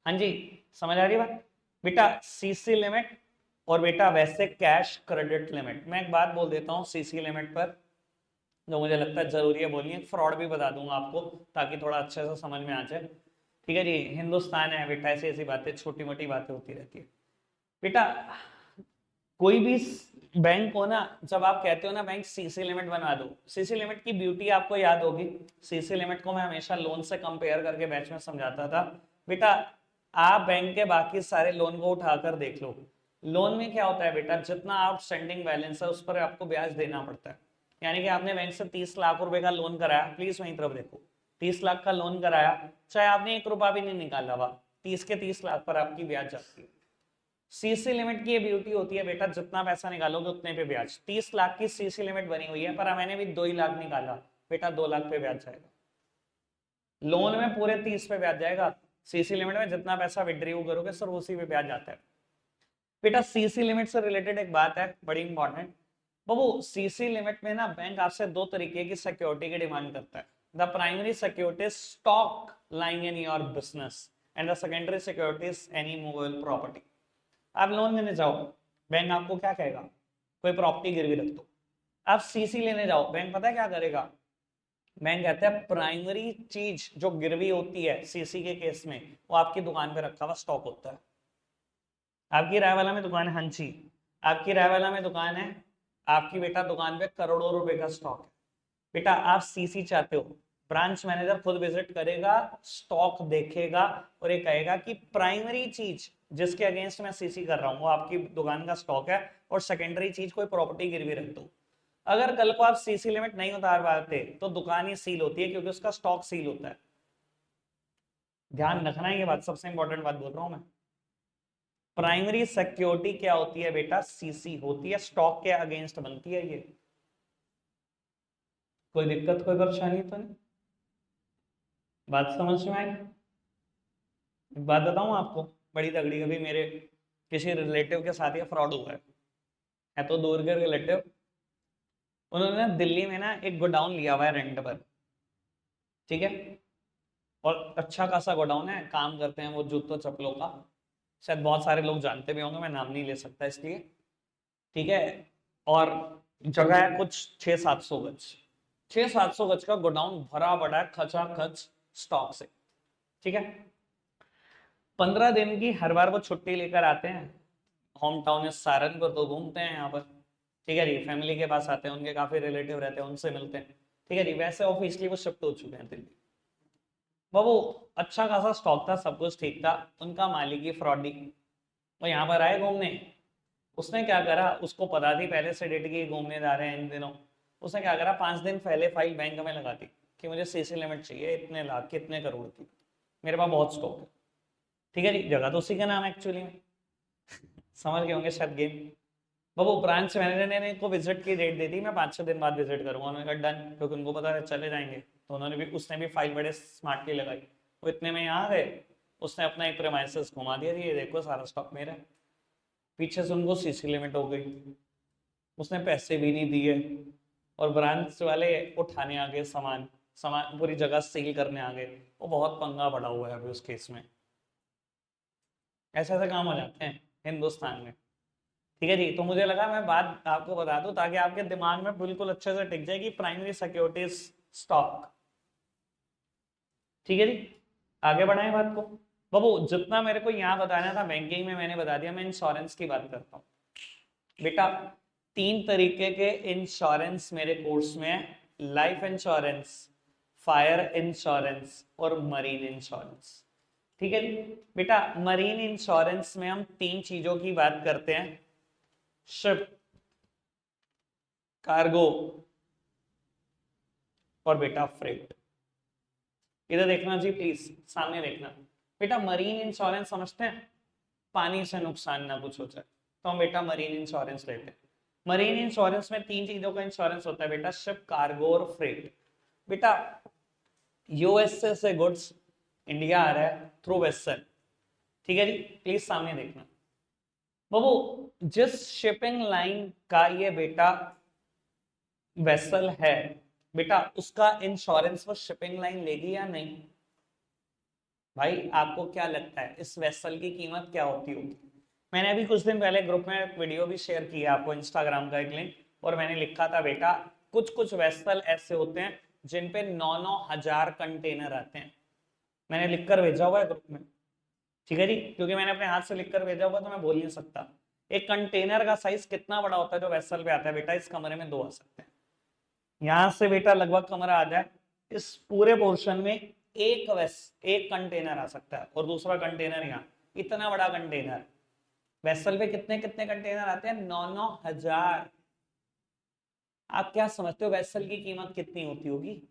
हाँ जी, समझ आ रही बात? बेटा सीसी लिमिट और बेटा वैसे कैश क्रेडिट लिमिट। मैं एक बात बोल देता हूँ सीसी लिमिट पर, जो मुझे लगता है जरूरी है बोलनी है, फ्रॉड भी बता दूंगा आपको ताकि थोड़ा अच्छे से समझ में आ जाए। ठीक है जी। हिंदुस्तान है बेटा, ऐसी ऐसी बातें छोटी मोटी बातें होती रहती है। बेटा कोई भी बैंक को ना, जब आप कहते हो ना बैंक सीसी लिमिट बना दो, सीसी लिमिट की ब्यूटी आपको याद होगी। सीसी लिमिट को मैं हमेशा लोन से कंपेयर करके बैच में समझाता था। बेटा आप बैंक के बाकी सारे लोन को उठाकर देख लो। लोन में क्या होता है बेटा, जितना आउटस्टैंडिंग बैलेंस है उस पर आपको ब्याज देना पड़ता है। यानी कि आपने बैंक से 30 लाख रुपए का लोन कराया, प्लीज वहीं तरफ देखो, 30 लाख का लोन कराया, चाहे आपने 1 रुपया भी नहीं निकाला हुआ, 30 के 30 लाख पर आपकी ब्याज जाती है। सीसी लिमिट की ये ब्यूटी होती है बेटा, जितना पैसा निकालोगे उतने पे ब्याज। 30 लाख की सीसी लिमिट बनी हुई है, पर मैंने भी 2 ही लाख निकाला, बेटा 2 लाख पे ब्याज जाएगा। लोन में पूरे 30 पे ब्याज जाएगा, सीसी लिमिट में जितना पैसा विड्रॉ करोगे सिर्फ उसी पे ब्याज जाता है। बेटा सीसी लिमिट से रिलेटेड एक बात है बड़ी इंपॉर्टेंट बाबू। सीसी लिमिट में ना बैंक आपसे 2 तरीके की सिक्योरिटी की डिमांड करता है। The primary security stock lying in your business and the secondary security is any movable property. आप लोन लेने जाओ, बैंक आपको क्या कहेगा? कोई प्रॉपर्टी गिरवी रख दो। आप सीसी लेने जाओ, बैंक पता है क्या करेगा? बैंक कहता है प्राइमरी चीज जो गिरवी होती है सीसी के केस में, वो आपकी दुकान पे रखा हुआ स्टॉक होता है। आपकी रायवाला में दुकान है, हाँ जी, आपकी रायवाला में दुकान है, आपकी बेटा दुकान पे करोड़ों रुपए का स्टॉक है। बेटा आप सीसी चाहते हो, ब्रांच मैनेजर खुद विजिट करेगा, स्टॉक देखेगा और ये कहेगा कि प्राइमरी चीज जिसके अगेंस्ट मैं सीसी कर रहा हूँ वो आपकी दुकान का स्टॉक है, और सेकेंडरी चीज कोई प्रॉपर्टी गिरवी रख दो। अगर कल को आप सीसी लिमिट नहीं उतार पाते तो दुकान ही सील होती है, क्योंकि उसका स्टॉक सील होता है। ध्यान रखना है, ये बात सबसे इंपॉर्टेंट बात बोल रहा हूं मैं। प्राइमरी सिक्योरिटी क्या होती है बेटा? सीसी होती है, स्टॉक के अगेंस्ट बनती है ये। कोई दिक्कत कोई परेशानी तो नहीं? बात समझ में आई? एक बात बताऊं आपको, बड़ी तगड़ी। कभी मेरे किसी रिलेटिव के साथ ये फ्रॉड हुआ है तो दूर के रिलेटिव। उन्होंने ना दिल्ली में ना एक गोडाउन लिया हुआ है रेंट पर, ठीक है, और अच्छा खासा गोडाउन है, काम करते हैं वो जूतों चप्पलों का। शायद बहुत सारे लोग जानते भी होंगे, मैं नाम नहीं ले सकता इसलिए, ठीक है। और जगह है कुछ 600-700 गज, 600-700 गज का गोडाउन भरा पड़ा है खचा खच स्टॉक से, ठीक है। 15 दिन की हर बार वो छुट्टी लेकर आते हैं, होम टाउन है सहारनपुर, तो घूमते हैं यहाँ पर, ठीक है जी। फैमिली के पास आते हैं, उनके काफी रिलेटिव रहते हैं, उनसे मिलते हैं, ठीक है जी। वैसे ऑफिशियली वो शिफ्ट हो चुके हैं दिल्ली। वो अच्छा खासा स्टॉक था, सब कुछ ठीक था, उनका मालिक ही फ्रॉडी। वो यहाँ पर आए घूमने, उसने क्या करा, उसको पता थी पहले से डेट की घूमने जा रहे हैं इन दिनों। उसने क्या करा, 5 दिन पहले फाइल बैंक में लगा दी कि मुझे सीसी लिमिट चाहिए इतने लाख की, इतने करोड़ की, मेरे पास बहुत स्टॉक है, ठीक है जी। जगह तो उसी का नाम एक्चुअली में, समझ गए होंगे शायद गेम। वो ब्रांच मैनेजर ने इनको विजिट की डेट दे दी, मैं 5-6 दिन बाद विजिट करूंगा। उन्होंने कहा डन, क्योंकि उनको पता है चले जाएंगे, तो उन्होंने भी, उसने भी फाइल बड़े स्मार्टली लगाई। वो इतने में यहाँ गए, उसने अपना एक प्रेमाइसेस घुमा दिया, ये देखो सारा स्टॉक मेरा है। पीछे से उनको सीसी लिमिट हो गई, उसने पैसे भी नहीं दिए, और ब्रांच वाले उठाने आ गए सामान, सामान पूरी जगह सील करने आ गए। वो बहुत पंगा पड़ा हुआ है अभी उस केस में। ऐसे ऐसे काम हो जाते हैं हिंदुस्तान में, ठीक है जी। तो मुझे लगा मैं बात आपको बता दूं ताकि आपके दिमाग में बिल्कुल अच्छे से टिक जाए कि प्राइमरी सिक्योरिटीज स्टॉक, ठीक है जी। आगे बढ़ाएं बात को। बाबू जितना मेरे को यहाँ बताना था बैंकिंग में मैंने बता दिया, मैं इंश्योरेंस की बात करता हूँ बेटा। 3 तरीके के इंश्योरेंस मेरे कोर्स में है, लाइफ इंश्योरेंस, फायर इंश्योरेंस और मरीन इंश्योरेंस, ठीक है जी। बेटा मरीन इंश्योरेंस में हम 3 चीजों की बात करते हैं, शिप, कार्गो और बेटा फ्रेट। इधर देखना जी प्लीज, सामने देखना। बेटा मरीन इंश्योरेंस समझते हैं, पानी से नुकसान ना कुछ हो जाए तो हम बेटा मरीन इंश्योरेंस लेते हैं। मरीन इंश्योरेंस में 3 चीजों का इंश्योरेंस होता है बेटा, शिप, कार्गो और फ्रेट। बेटा यूएसए से गुड्स इंडिया आ रहा है थ्रू वेसल, ठीक है जी। प्लीज सामने देखना। बाबू जिस शिपिंग लाइन का ये बेटा वेसल है बेटा, उसका इंश्योरेंस वो शिपिंग लाइन लेगी या नहीं? भाई आपको क्या लगता है इस वेसल की कीमत क्या होती होगी? मैंने अभी कुछ दिन पहले ग्रुप में एक वीडियो भी शेयर किया आपको, इंस्टाग्राम का एक लिंक, और मैंने लिखा था बेटा कुछ कुछ वेसल ऐसे होते हैं जिन पे 9-9 हजार कंटेनर आते हैं। मैंने लिखकर भेजा हुआ है ग्रुप में, ठीक है जी, क्योंकि मैंने अपने हाथ से लिखकर भेजा हुआ तो मैं बोल नहीं सकता। एक कंटेनर का साइज कितना बड़ा होता है जो वेसल पे आता है बेटा? इस कमरे में 2 आ सकते हैं, यहां से बेटा लगभग कमरा आ जाए, इस पूरे पोर्शन में एक कंटेनर आ सकता है, और दूसरा कंटेनर यहाँ, इतना बड़ा कंटेनर। वेसल पे कितने कितने कंटेनर आते हैं? 9-9 हजार। आप क्या समझते हो वेसल की कीमत कितनी होती होगी?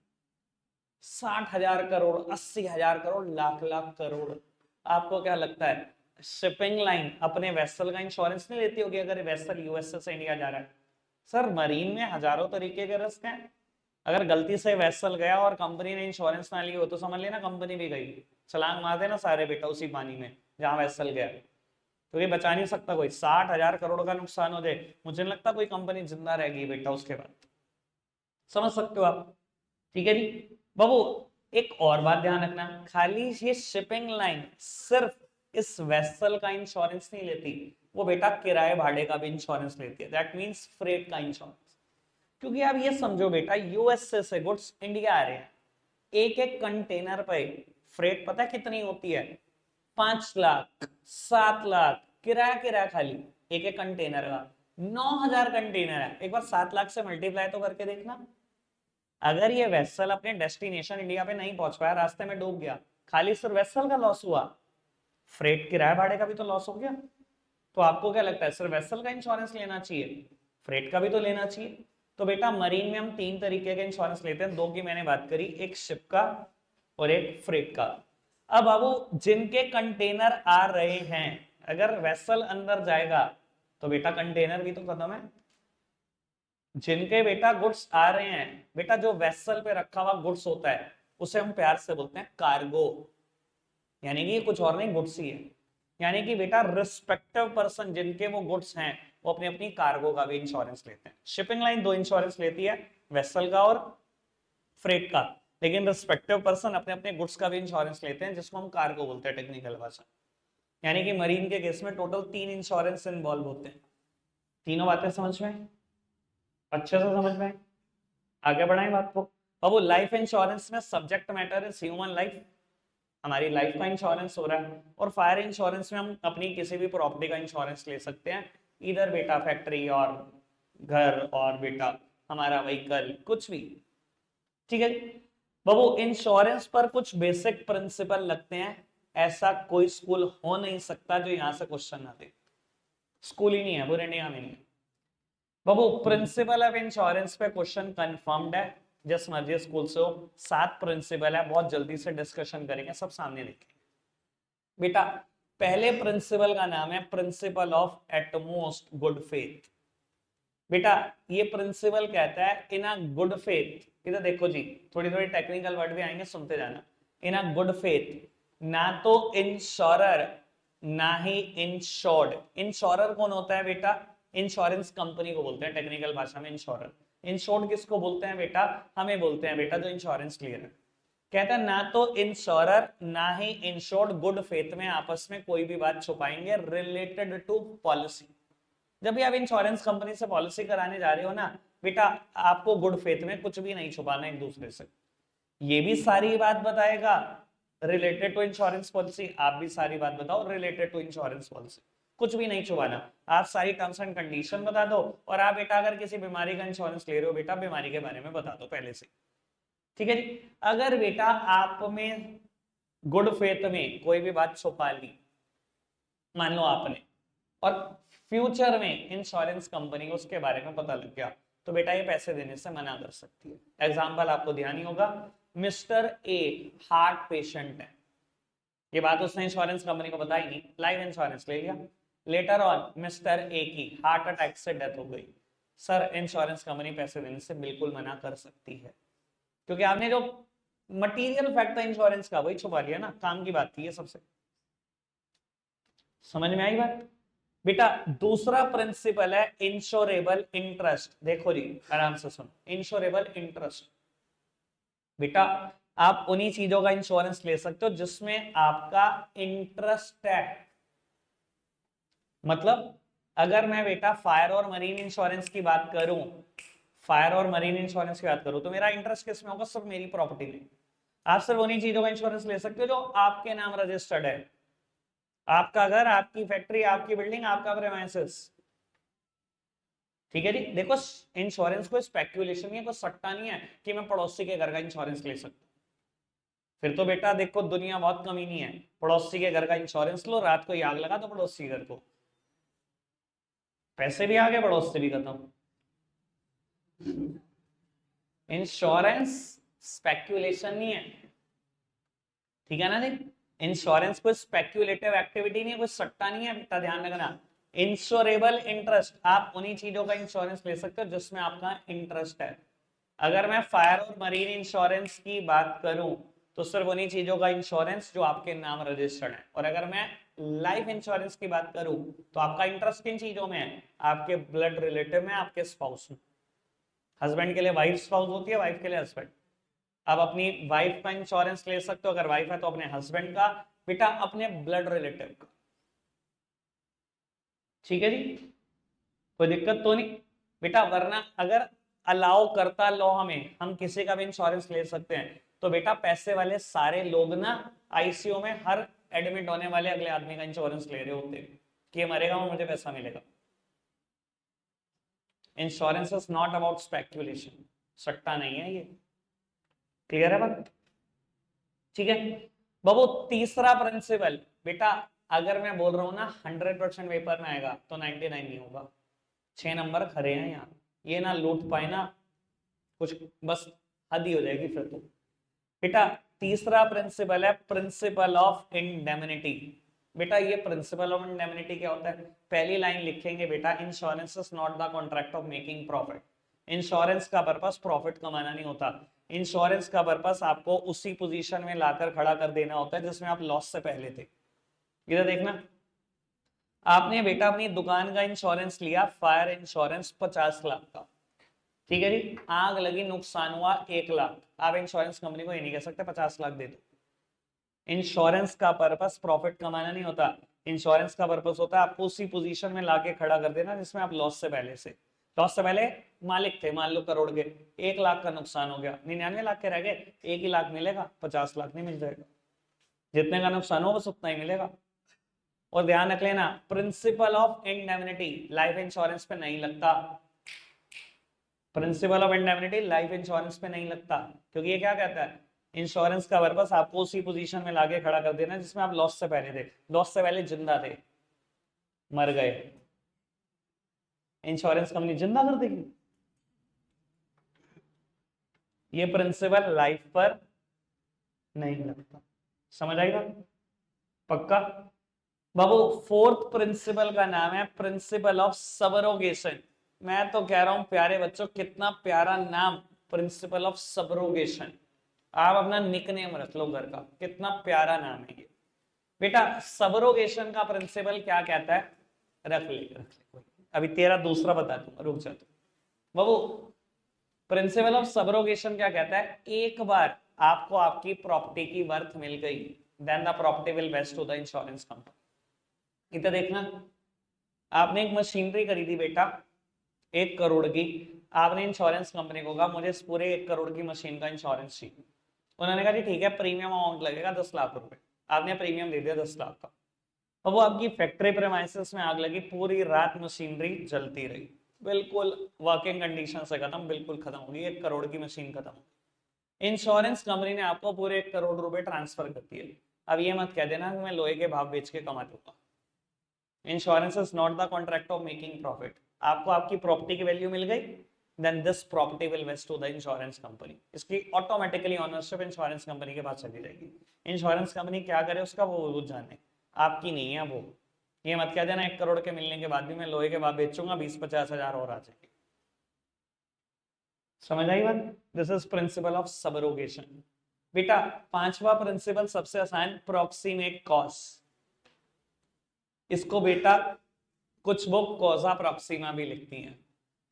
60,000 करोड़, 80,000 करोड़, लाख लाख करोड़। आपको क्या लगता है शिपिंग लाइन अपने वेसल का इंश्योरेंस नहीं लेती होगी अगर वेसल यूएसए से इंडिया जा रहा है? सर मरीन में हजारों तरीके के रिस्क हैं, अगर गलती से वेसल गया और कंपनी ने इंश्योरेंस ना ली हो तो समझ लेना कंपनी भी गई, छलांग मार देना सारे बेटा उसी पानी में जहां वेसल गया, तो ये बचा नहीं सकता कोई। 60,000 करोड़ का नुकसान हो जाए, मुझे नहीं लगता कोई कंपनी जिंदा रहेगी बेटा उसके बाद। समझ सकते हो आप, ठीक है जी। बाबू एक और बात ध्यान रखना, खाली ये शिपिंग लाइन सिर्फ इस वेसल का इंश्योरेंस नहीं लेती, वो बेटा किराए भाड़े का भी इंश्योरेंस लेती है, दैट मींस फ्रेट का इंश्योरेंस। क्योंकि आप ये समझो बेटा यूएसए से गुड्स इंडिया आ रहे हैं, एक एक कंटेनर पे फ्रेट पता कितनी होती है? 5 लाख, 7 लाख किराया, किराया खाली एक एक कंटेनर का। 9 हजार कंटेनर है, एक बार 7 लाख से मल्टीप्लाई तो करके देखना। अगर ये वेसल अपने डेस्टिनेशन इंडिया पे नहीं पहुंच पाया, रास्ते में डूब गया, खाली सिर्फ वेसल का लॉस हुआ, फ्रेट किराया भाड़े का भी तो लॉस हो गया। तो आपको क्या लगता है, सिर्फ वेसल का इंश्योरेंस लेना चाहिए, फ्रेट का भी तो लेना चाहिए? तो बेटा मरीन में हम 3 तरीके के इंश्योरेंस लेते हैं, 2 की मैंने बात करी, एक शिप का और एक फ्रेट का। अब बाबू जिनके कंटेनर आ रहे हैं, अगर वेसल अंदर जाएगा तो बेटा कंटेनर भी तो खत्म है। जिनके बेटा गुड्स आ रहे हैं, बेटा जो वेसल पे रखा हुआ गुड्स होता है उसे हम प्यार से बोलते हैं कार्गो, यानी कि कुछ और नहीं, गुड्स ही है। यानी कि बेटा रिस्पेक्टिव पर्सन जिनके वो गुड्स हैं वो अपनी अपनी कार्गो का भी इंश्योरेंस लेते हैं। शिपिंग लाइन 2 इंश्योरेंस लेती है, वेसल का और फ्रेट का, लेकिन रिस्पेक्टिव पर्सन अपने अपने गुड्स का भी इंश्योरेंस लेते हैं, जिसको हम कार्गो बोलते हैं टेक्निकल भाषा। यानी कि मरीन के केस में टोटल 3 इंश्योरेंस इन्वॉल्व होते हैं। तीनों बातें समझ में, अच्छे से समझ में, आगे बढ़ाएं बात को। अब वो लाइफ इंश्योरेंस में subject matter is human life, हमारी लाइफ का इंश्योरेंस हो रहा है। और फायर इंश्योरेंस में हम अपनी किसी भी प्रॉपर्टी का इंश्योरेंस ले सकते हैं, इधर बेटा फैक्ट्री और घर और बेटा हमारा व्हीकल, कुछ भी। ठीक है बाबू, इंश्योरेंस पर कुछ बेसिक प्रिंसिपल लगते हैं, ऐसा कोई स्कूल हो नहीं सकता जो यहां से क्वेश्चन ना दे, स्कूल ही नहीं है पूरे इंडिया में, नहीं है बाबू। प्रिंसिपल ऑफ इंश्योरेंस पे क्वेश्चन कंफर्म्ड है, जिस मर्जी स्कूल से हो। 7 प्रिंसिपल है, बहुत जल्दी से डिस्कशन करेंगे, सब सामने देखेंगे बेटा। पहले प्रिंसिपल का नाम है principle of utmost good faith. बेटा ये प्रिंसिपल कहता है इन अ गुड फेथ, इधर देखो जी, थोड़ी थोड़ी टेक्निकल वर्ड भी आएंगे, सुनते जाना। इन अ गुड फेथ, ना तो इंश्योरर ना ही इंश्योर्ड। इंश्योरर कौन होता है बेटा, इंश्योरेंस कंपनी को बोलते हैं टेक्निकल भाषा में इंश्योरर। इंश्योर्ड किसको बोलते हैं बेटा, हमें बोलते हैं बेटा जो इंश्योरेंस क्लियर है। कहता है ना तो इंश्योरर ना ही इंश्योर्ड गुड फेथ में आपस में कोई भी बात छुपाएंगे रिलेटेड टू पॉलिसी। जब भी आप इंश्योरेंस कंपनी से पॉलिसी कराने जा रहे हो ना बेटा, आपको गुड फेथ में कुछ भी नहीं छुपाना एक दूसरे से। ये भी सारी बात बताएगा रिलेटेड टू इंश्योरेंस पॉलिसी, आप भी सारी बात बताओ रिलेटेड टू इंश्योरेंस पॉलिसी, कुछ भी नहीं छुपाना। आप सारी टर्म्स एंड कंडीशन बता दो, और आप बेटा अगर किसी बीमारी का इंश्योरेंस ले रहे हो बेटा, बीमारी के बारे में बता दो पहले से। ठीक है जी। अगर बेटा आप में गुड फेथ में कोई भी बात छुपा ली, मान लो आपने, और फ्यूचर में इंश्योरेंस कंपनी को उसके बारे में पता लग गया, तो बेटा ये पैसे देने से मना कर सकती है। एग्जाम्पल आपको ध्यान ही होगा, मिस्टर ए हार्ट पेशेंट है, ये बात उसने इंश्योरेंस कंपनी को बताई नहीं, लाइफ इंश्योरेंस ले लिया। लेटर ऑन मिस्टर ए की हार्ट अटैक से डेथ हो गई, सर इंश्योरेंस कंपनी पैसे देने से बिल्कुल मना कर सकती है, क्योंकि आपने जो मटीरियल फैक्ट था इंश्योरेंस का वही छुपा लिया ना, काम की बात थी ये सबसे। समझ में आई बात बेटा? दूसरा प्रिंसिपल है इंश्योरेबल इंटरेस्ट। देखो जी आराम से सुनो, इंश्योरेबल इंटरेस्ट बेटा, आप उन्हीं चीजों का इंश्योरेंस ले सकते हो जिसमें आपका इंटरेस्ट है। मतलब अगर मैं बेटा फायर और मरीन इंश्योरेंस की बात करूं, फायर और मरीन इंश्योरेंस की बात करूं, तो मेरा इंटरेस्ट किसमें होगा, सिर्फ मेरी प्रॉपर्टी में। आप सिर्फ उन्हीं चीजों का इंश्योरेंस ले सकते हो जो आपके नाम रजिस्टर्ड है, आपका घर, आपकी फैक्ट्री, आपकी बिल्डिंग, आपका प्रेमाइसेस। ठीक है जी। देखो इंश्योरेंस कोई स्पेक्यूलेशन नहीं है, कोई सट्टा नहीं है कि मैं पड़ोसी के घर का इंश्योरेंस ले सकता हूं। फिर तो बेटा देखो दुनिया बहुत कमी नहीं है, पड़ोसी के घर का इंश्योरेंस लो, रात को आग लगा दो पड़ोसी घर को, पैसे भी आ गए, पड़ोस से भी खत्म। इंश्योरेंस स्पेक्यूलेशन नहीं है, ठीक है ना जी। इंश्योरेंस कोई स्पेक्यूलेटिव एक्टिविटी नहीं है, कोई सट्टा नहीं है बेटा, ध्यान रखना। इंश्योरेबल इंटरेस्ट, आप उन्हीं चीजों का इंश्योरेंस ले सकते हो जिसमें आपका इंटरेस्ट है। अगर मैं फायर और मरीन इंश्योरेंस की बात करूं तो सिर्फ उन्हीं चीजों का इंश्योरेंस जो आपके नाम रजिस्टर्ड है। और अगर मैं लाइफ इंश्योरेंस की बात करूं तो आपका इंटरेस्ट किन चीजों में है, आपके ब्लड रिलेटिव में, आपके स्पाउस में। हस्बैंड के लिए वाइफ स्पाउस होती है, वाइफ के लिए हस्बैंड। आप अपनी वाइफ का इंश्योरेंस ले सकते हो, अगर वाइफ है तो अपने हस्बैंड का, बेटा अपने ब्लड रिलेटिव का। ठीक है जी, कोई दिक्कत तो नहीं बेटा? वरना अगर अलाउ करता लॉ हमें, हम किसी का भी इंश्योरेंस ले सकते हैं, तो बेटा पैसे वाले सारे लोग ना आईसीयू में हर एडमिट होने वाले अगले आदमी का इंश्योरेंस ले रहे होते कि ये मरेगा और मुझे पैसा मिलेगा। Insurance is not about speculation, सट्टा नहीं है ये। क्लियर है बात? ठीक है बाबू, तीसरा प्रिंसिपल बेटा, अगर मैं बोल रहा हूं ना 100% पेपर में आएगा तो 99 नहीं होगा। 6 नंबर खरे हैं यहाँ, ये ना लूट पाए ना कुछ, बस हद ही हो जाएगी फिर तो। बेटा तीसरा प्रिंसिपल है प्रिंसिपल ऑफ इंडेमनिटी। बेटा ये प्रिंसिपल ऑफ इंडेमनिटी क्या होता है? पहली लाइन लिखेंगे बेटा, insurance is not the contract of making profit. Insurance का पर्पस प्रॉफिट कमाना नहीं होता। इंश्योरेंस का पर्पस आपको उसी पोजीशन में लाकर खड़ा कर देना होता है जिसमें आप लॉस से पहले थे। इधर देखना, आपने बेटा अपनी दुकान का इंश्योरेंस लिया, फायर इंश्योरेंस 50 लाख का, ठीक है जी। आग लगी, नुकसान हुआ 1 लाख, आप इंश्योरेंस कंपनी को ये नहीं कह सकते 50 लाख दे दो। इंश्योरेंस का पर्पस प्रॉफिट कमाना नहीं होता। इंश्योरेंस का पर्पस होता है आपको उसी पोजीशन में लाके खड़ा कर देना जिसमें आप लॉस से पहले से, लॉस से पहले मालिक थे, मान लो करोड़ के, 1 लाख का नुकसान हो गया, 99 लाख के रह गए, 1 ही लाख मिलेगा, 50 लाख नहीं मिल जाएगा। जितने का नुकसान हो बस उतना ही मिलेगा। और ध्यान रख लेना, principle of indemnity life insurance पे नहीं लगता। Principle of indemnity life insurance पे नहीं लगता, क्योंकि ये क्या कहता है, इंश्योरेंस का पर्पस आपको उसी पोजीशन में लाके खड़ा कर देना जिसमें आप लॉस से पहले थे। लॉस से पहले जिंदा थे, मर गए, इंश्योरेंस कंपनी जिंदा कर देगी। ये प्रिंसिपल लाइफ पर नहीं लगता, समझ आएगा? पक्का बाबू। फोर्थ प्रिंसिपल का नाम है प्रिंसिपल ऑफ सबरोगेशन। मैं तो कह रहा हूं प्यारे बच्चों, कितना प्यारा नाम, प्रिंसिपल ऑफ सबरोगेशन। आप अपना निकनेम रख लो घर का, कितना प्यारा नाम है ये बेटा। सबरोगेशन का प्रिंसिपल क्या कहता है? रख ले। अभी तेरा दूसरा बता दूंगा, रुक जा तू बाबू। प्रिंसिपल ऑफ सबरोगेशन क्या कहता है? एक बार आपको आपकी प्रॉपर्टी की वर्थ मिल गई, then the property will vest to the insurance company. इधर देखना, आपने एक मशीनरी खरीदी बेटा 1 करोड़ की, आपने इंश्योरेंस कंपनी को कहा मुझे इस पूरे 1 करोड़ की मशीन का इंश्योरेंस चाहिए। उन्होंने कहा जी ठीक है, प्रीमियम अमाउंट लगेगा 10 लाख रुपए। आपने प्रीमियम दे दिया 10 लाख का। अब वो आपकी फैक्ट्री प्रेमाइसेस में आग लगी, पूरी रात मशीनरी जलती रही, बिल्कुल वर्किंग कंडीशन से खत्म, बिल्कुल खत्म होगी, 1 करोड़ की मशीन खत्म। इंश्योरेंस कंपनी ने आपको पूरे 1 करोड़ रुपए ट्रांसफर कर दिए। अब ये मत कह देना कि मैं लोहे के भाव बेच के कमा लूंगा। Insurance is not the contract of making profit. आपको आपकी प्रॉपर्टी की वैल्यू मिल गई, then this property will vest to the insurance company. इसकी ऑटोमेटिकली ओनरशिप इंश्योरेंस कंपनी के पास चली जाएगी। इंश्योरेंस कंपनी क्या करे उसका वो जाने, आपकी नहीं है वो। ये मत कह देना 1 करोड़ के मिलने के बाद भी मैं लोहे के भाव बेचूंगा, 20-50 हजार और आ जाएंगे। समझ आई बात? This is principle of subrogation. बेटा पांचवा प्रिंसिपल सबसे आसान, प्रोक्सीमेट कॉज। इसको बेटा कुछ बुक कॉजा प्रॉक्सिमा भी लिखती हैं।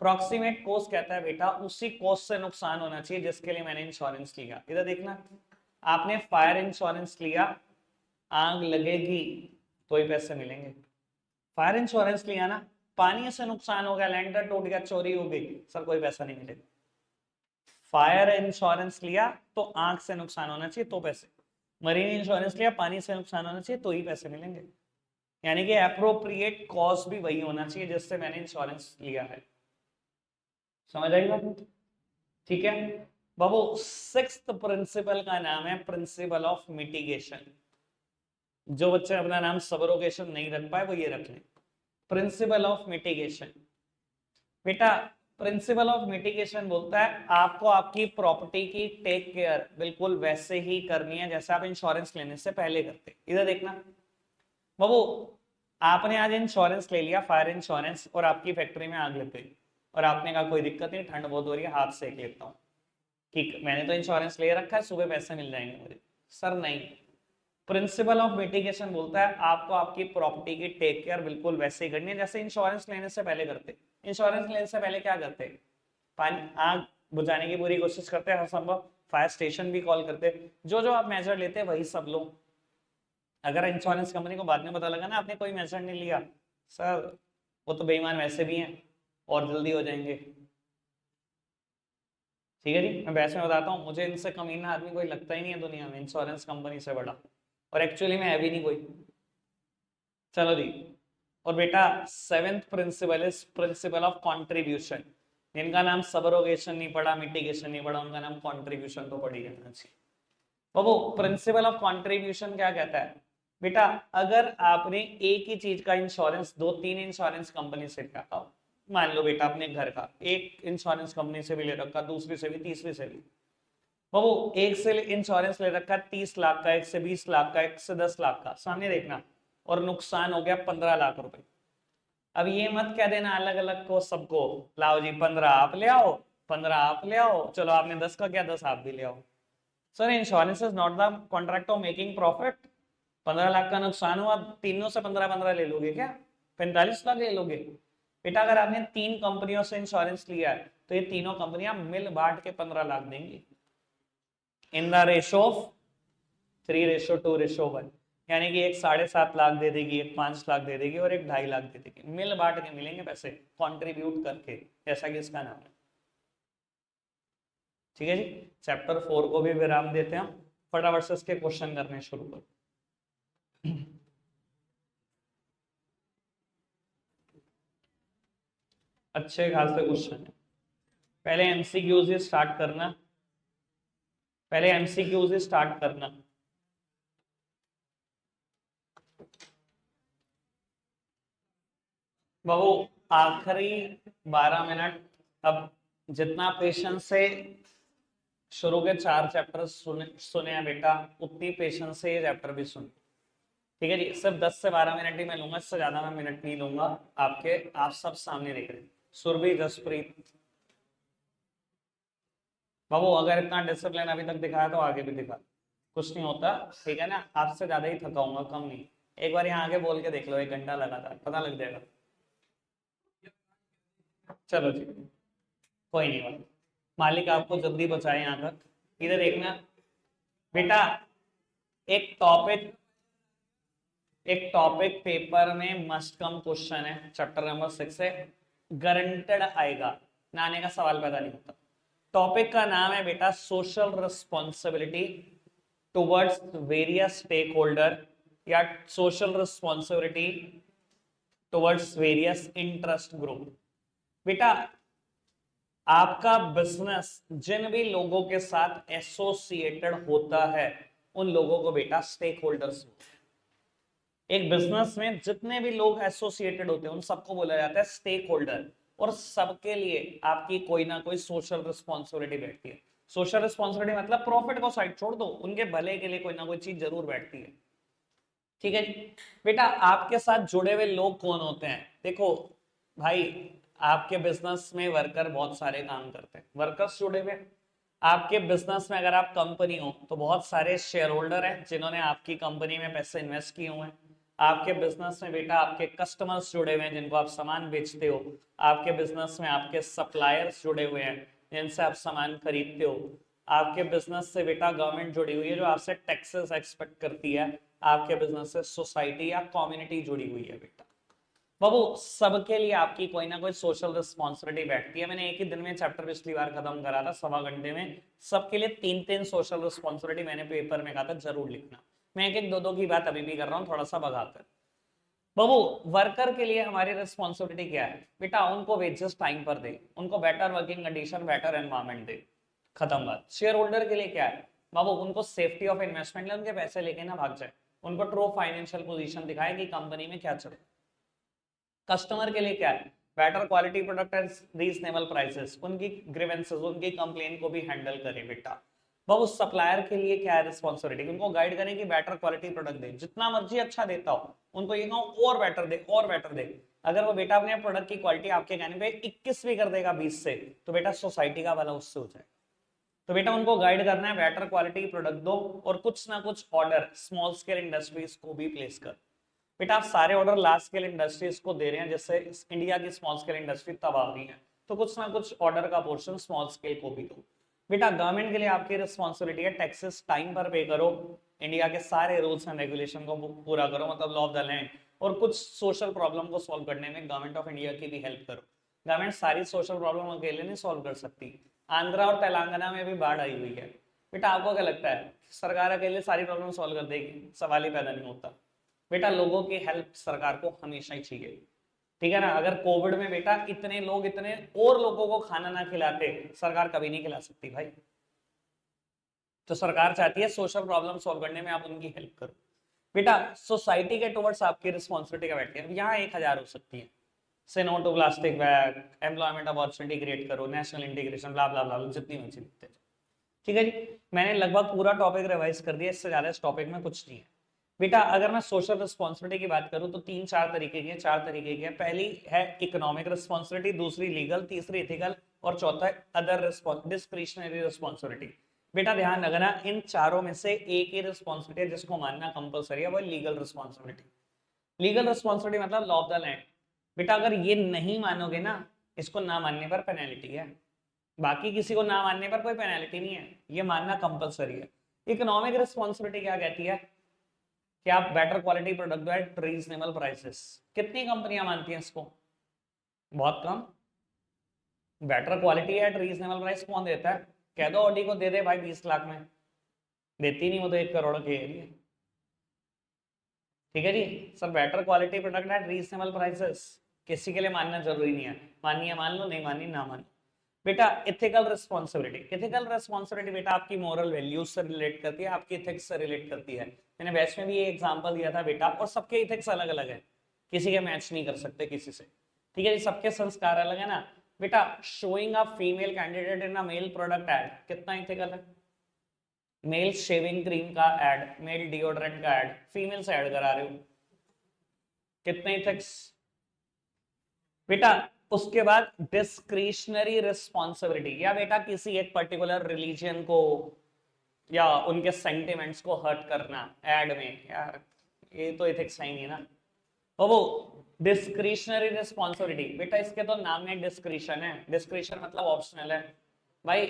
प्रॉक्सिमेट कॉज कहता है बेटा उसी कॉज से नुकसान होना चाहिए जिसके लिए मैंने इंश्योरेंस लिया। इधर देखना, आपने फायर इंश्योरेंस लिया, आग लगेगी तो ही पैसे मिलेंगे। फायर इंश्योरेंस लिया ना, पानी से नुकसान हो गया, लैंडर टूट गया, चोरी हो गई, सर कोई पैसा नहीं मिलेगा। फायर इंश्योरेंस लिया तो आग से नुकसान होना चाहिए तो पैसे। मरीन इंश्योरेंस लिया, पानी से नुकसान होना चाहिए तो ही पैसे मिलेंगे। यानी कि एप्रोप्रिएट कॉज भी वही होना चाहिए जिससे मैंने इंश्योरेंस लिया है। समझ आई बात? ठीक है बाबू। सिक्स्थ प्रिंसिपल का नाम है प्रिंसिपल ऑफ मिटिगेशन। जो बच्चे अपना नाम सबरोगेशन नहीं रख पाए वो ये रख लें, प्रिंसिपल ऑफ मिटिगेशन। बेटा प्रिंसिपल ऑफ मिटिगेशन बोलता है आपको आपकी प्रॉपर्टी की टेक केयर बिल्कुल वैसे ही करनी है जैसे आप इंश्योरेंस लेने से पहले करते। इधर देखना बाबू, आपने आज इंश्योरेंस ले लिया फायर इंश्योरेंस, और आपकी फैक्ट्री में आग लग गई, और आपने कहा कोई दिक्कत नहीं, ठंड बहुत हो रही है, हाथ सेक लेता हूँ, ठीक मैंने तो इंश्योरेंस ले रखा है, सुबह पैसे मिल जाएंगे मुझे। सर नहीं, प्रिंसिपल ऑफ मिटिगेशन बोलता है आपको आपकी प्रॉपर्टी की टेक केयर बिल्कुल वैसे ही करनी है जैसे इंश्योरेंस लेने से पहले करते। इंश्योरेंस लेने से पहले क्या करते? पानी आग बुझाने की पूरी कोशिश करते हैं, हर संभव फायर स्टेशन भी कॉल करते। जो जो आप मेजर लेते हैं वही सब लो। अगर इंश्योरेंस कंपनी को बाद में पता लगा ना आपने कोई मेजर नहीं लिया, सर वो तो बेईमान वैसे भी हैं और जल्दी हो जाएंगे। ठीक है जी, मैं वैसे में बताता हूँ, मुझे इनसे कमीना आदमी कोई लगता ही नहीं है दुनिया में, इंश्योरेंस कंपनी से बड़ा, और एक्चुअली में है भी नहीं कोई। चलो जी, और बेटा seventh principle is principle of contribution. जिनका नाम सबरोगेशन नहीं पढ़ा, मिटिगेशन नहीं पढ़ा, उनका नाम कॉन्ट्रीब्यूशन तो पढ़ी जाना चाहिए। बाबू प्रिंसिपल ऑफ कॉन्ट्रीब्यूशन क्या कहता है बेटा, अगर आपने एक ही चीज का इंश्योरेंस दो तीन इंश्योरेंस कंपनी से रखा, मान लो बेटा अपने घर का एक इंश्योरेंस कंपनी से भी ले रखा, दूसरी से भी, तीसरी से भी, बाबू एक से इंश्योरेंस ले रखा 30 लाख का, एक से 20 लाख का, एक से 10 लाख का, सामने देखना, और नुकसान हो गया 15 लाख रुपए। अब ये मत कह देना अलग अलग को सबको, लाओ जी 15 आप ले आओ, 15 आप ले आओ, चलो आपने 10 का किया 10 आप भी ले आओ। Sir insurance is not the contract of making profit. 15 lakh का नुकसान हुआ, तीनों से 15-15 ले लोगे क्या? 45 लाख ले लोगे? बेटा अगर आपने 3 कंपनियों से इंश्योरेंस लिया है तो ये तीनों कंपनियां मिल बांट के 15 लाख देंगी, इन द रेशो ऑफ 3:2:1, यानी कि एक 7.5 लाख दे देगी, एक 5 लाख दे देगी और एक 2.5 लाख दे देगी, मिल बांट के मिलेंगे पैसे, कंट्रीब्यूट करके, जैसा कि इसका नाम है। ठीक है जी, चैप्टर 4 को भी विराम देते हैं, फटाफट से इसके क्वेश्चन करने शुरू कर। अच्छे खासे क्वेश्चन है, पहले एमसीक्यूज ही स्टार्ट करना, पहले एमसीक्यूज ही स्टार्ट करना। बहु आखिरी 12 मिनट, अब जितना पेशेंस से शुरू के 4 चैप्टर सुने हैं बेटा, उतनी पेशेंस से ये चैप्टर भी सुन। ठीक है जी, सिर्फ 10 से 12 मिनट ही मैं लूंगा, इससे ज्यादा मैं मिनट नहीं लूंगा आपके, आप सब सामने देख रहे हैं, सुरभि जसप्रीत। बाबू अगर इतना डिसिप्लिन अभी तक दिखाया तो आगे भी दिखा, कुछ नहीं होता, ठीक है ना, आपसे ज्यादा ही थकाऊंगा, कम नहीं। एक बार यहाँ आगे बोल के देख लो, 1 घंटा लगातार, पता लग जाएगा। चलो जी, कोई नहीं बात, मालिक आपको जल्दी बचाए यहाँ तक। इधर देखना बेटा, एक टॉपिक एक टॉपिक पेपर में मस्ट कम क्वेश्चन है, चैप्टर नंबर 6 से गारंटेड आएगा, ना आने का सवाल पैदा नहीं होता। टॉपिक का नाम है बेटा social responsibility towards various stakeholder, या social responsibility towards various interest group. बेटा आपका बिजनेस जिन भी लोगों के साथ एसोसिएटेड होता है उन लोगों को बेटा स्टेक होल्डर्स, एक बिजनेस में जितने भी लोग एसोसिएटेड होते हैं उन सबको बोला जाता है स्टेक होल्डर, और सबके लिए आपकी कोई ना कोई सोशल रिस्पॉन्सिबिलिटी बैठती है। सोशल रिस्पॉन्सिबिलिटी मतलब प्रॉफिट को साइड छोड़ दो, उनके भले के लिए कोई ना कोई चीज जरूर बैठती है। ठीक है जी, बेटा आपके साथ जुड़े हुए लोग कौन होते हैं? देखो भाई, आपके बिजनेस में वर्कर बहुत सारे काम करते हैं, वर्कर्स जुड़े हुए। आपके बिजनेस में अगर आप कंपनी हो तो बहुत सारे शेयर होल्डर हैं जिन्होंने आपकी कंपनी में पैसे इन्वेस्ट किए हुए हैं। आपके बिजनेस में बेटा आपके कस्टमर्स जुड़े हुए हैं जिनको आप सामान बेचते हो। आपके बिजनेस में आपके सप्लायर्स जुड़े हुए हैं जिनसे आप सामान खरीदते हो। आपके बिजनेस से बेटा गवर्नमेंट जुड़ी हुई है जो आपसे टैक्सेस एक्सपेक्ट करती है। आपके बिजनेस से सोसाइटी या कम्युनिटी जुड़ी हुई है बेटा। बाबू सबके लिए आपकी कोई ना कोई सोशल रिस्पॉन्सिबिलिटी बैठती है। मैंने एक ही दिन में चैप्टर पिछली बार खत्म करा था, 1.25 घंटे में। सबके लिए 3-3 सोशल रिस्पॉन्सिबिलिटी मैंने पेपर में कहा था जरूर लिखना। मैं एक एक दो दो की बात अभी भी कर रहा हूँ, थोड़ा सा भगाकर। बाबू वर्कर के लिए हमारी रिस्पॉन्सिबिलिटी क्या है बेटा? उनको वेजेस टाइम पर दे, उनको better working condition, better environment दे, खत्म बात। शेयर होल्डर के लिए क्या है बाबू? उनको सेफ्टी ऑफ इन्वेस्टमेंट ले, उनके पैसे लेके ना भाग जाए, उनको ट्रू फाइनेंशियल पोजीशन दिखाए कि कंपनी में क्या चल रहा है। कस्टमर के लिए क्या है? Better quality product at reasonable prices, उनकी ग्रीवेंसेस, उनकी कंप्लेन को भी हैंडल करे बेटा। बाबू सप्लायर के लिए क्या है रिस्पॉन्सिबिलिटी? उनको गाइड करें कि बेटर क्वालिटी प्रोडक्ट दे, जितना मर्जी अच्छा देता हो उनको ये कहो और बेटर दे, और बेटर दे। अगर वो बेटा अपने प्रोडक्ट की क्वालिटी आपके कहने पे 21 भी कर देगा 20 से, तो बेटा सोसाइटी का भला उससे हो जाए। तो बेटा उनको गाइड करना है, बेटर क्वालिटी प्रोडक्ट दो, और कुछ ना कुछ ऑर्डर स्मॉल स्केल इंडस्ट्रीज को भी प्लेस कर। बेटा आप सारे ऑर्डर लार्ज स्केल इंडस्ट्रीज को दे रहे हैं, जैसे इंडिया की स्मॉल स्केल इंडस्ट्री तबाह रही है, तो कुछ ना कुछ ऑर्डर का पोर्शन स्मॉल स्केल को भी दो। बेटा गवर्नमेंट के लिए आपकी रिस्पॉन्सिबिलिटी है, टैक्सेस टाइम पर पे करो, इंडिया के सारे रूल्स एंड रेगुलेशन को पूरा करो, मतलब लॉ ऑफ द लैंड, और कुछ सोशल प्रॉब्लम को सॉल्व करने में गवर्नमेंट ऑफ इंडिया की भी हेल्प करो। गवर्नमेंट सारी सोशल प्रॉब्लम अकेले नहीं सॉल्व कर सकती। आंध्रा और तेलंगाना में भी बाढ़ आई हुई है। बेटा आपको क्या लगता है सरकार अकेले सारी प्रॉब्लम सॉल्व कर देगी? सवाल ही पैदा नहीं होता। बेटा लोगों की हेल्प सरकार को हमेशा ही चाहिए। ठीक है ना। अगर कोविड में बेटा इतने लोग इतने और लोगों को खाना ना खिलाते, सरकार कभी नहीं खिला सकती भाई। तो सरकार चाहती है सोशल प्रॉब्लम सॉल्व करने में आप उनकी हेल्प करो। बेटा सोसाइटी के टुवर्ड्स आपकी रिस्पॉन्सिबिलिटी क्या बैठती है, यहाँ 1000 हो सकती है। Say no to plastic bag, employment opportunity create करो, national integration, blah blah blah, जितनी मर्जी लिखते जाओ। ठीक है जी, मैंने लगभग पूरा टॉपिक रिवाइज कर दिया, इससे ज्यादा इस टॉपिक में कुछ नहीं है। बेटा अगर मैं सोशल रिस्पॉन्सिबिलिटी की बात करूं तो 3-4 तरीके की है, 4 तरीके की है। पहली है इकोनॉमिक रिस्पॉन्सिबिलिटी, दूसरी लीगल, तीसरी इथिकल और चौथा है अदर डिस्क्रिशनरी रिस्पॉन्सिबिलिटी। बेटा ध्यान रखना इन चारों में से एक ही रिस्पॉन्सिबिलिटी जिसको मानना कंपलसरी है, वो लीगल रिस्पॉन्सिबिलिटी। लीगल रिस्पॉन्सिबिलिटी मतलब लॉ ऑफ द लैंड। बेटा अगर ये नहीं मानोगे ना, इसको ना मानने पर पेनल्टी है, बाकी किसी को ना मानने पर कोई पेनल्टी नहीं है, ये मानना कंपलसरी है। इकोनॉमिक रिस्पॉन्सिबिलिटी क्या कहती है कि आप बेटर क्वालिटी प्रोडक्ट दो एट रीजनेबल प्राइसेस। कितनी कंपनियां मानती हैं इसको? बहुत कम। Better quality at reasonable price कौन देता है? कह दो ऑडी को दे दे भाई 20 लाख में, देती नहीं, वो तो 1 करोड़ के एरिया। ठीक है जी sir, better quality product at reasonable prices किसी के लिए मानना जरूरी नहीं है, माननी है मान लो, नहीं माननी ना मानो। बेटा इथिकल रिस्पॉन्सिबिलिटी, इथिकल रिस्पॉन्सिबिलिटी बेटा आपकी मोरल वैल्यूज से रिलेट करती है, आपकी इथिक्स से रिलेट करती है। मैंने बैच में भी ये एग्जांपल दिया था बेटा, और सबके इथिक्स अलग अलग है, किसी के मैच नहीं कर सकते किसी से। ठीक है जी, सबके संस्कार अलग है ना। बेटा showing a female candidate in a male product ad कितना इथिकल है? मेल शेविंग क्रीम का एड, मेल डिओड्रेंट का एड, फीमेल से ऐड करा रहे हो, कितने इथिक्स? बेटा उसके बाद डिस्क्रिशनरी रिस्पॉन्सिबिलिटी, या बेटा किसी एक पर्टिकुलर रिलीजन को या उनके सेंटिमेंट्स को हर्ट करना एड में, यार ये तो एथिक्स है नहीं ना। और वो डिस्क्रिशनरी रिस्पॉन्सिबिलिटी, बेटा इसके तो नाम में डिस्क्रिशन है, डिस्क्रिशन मतलब ऑप्शनल है भाई।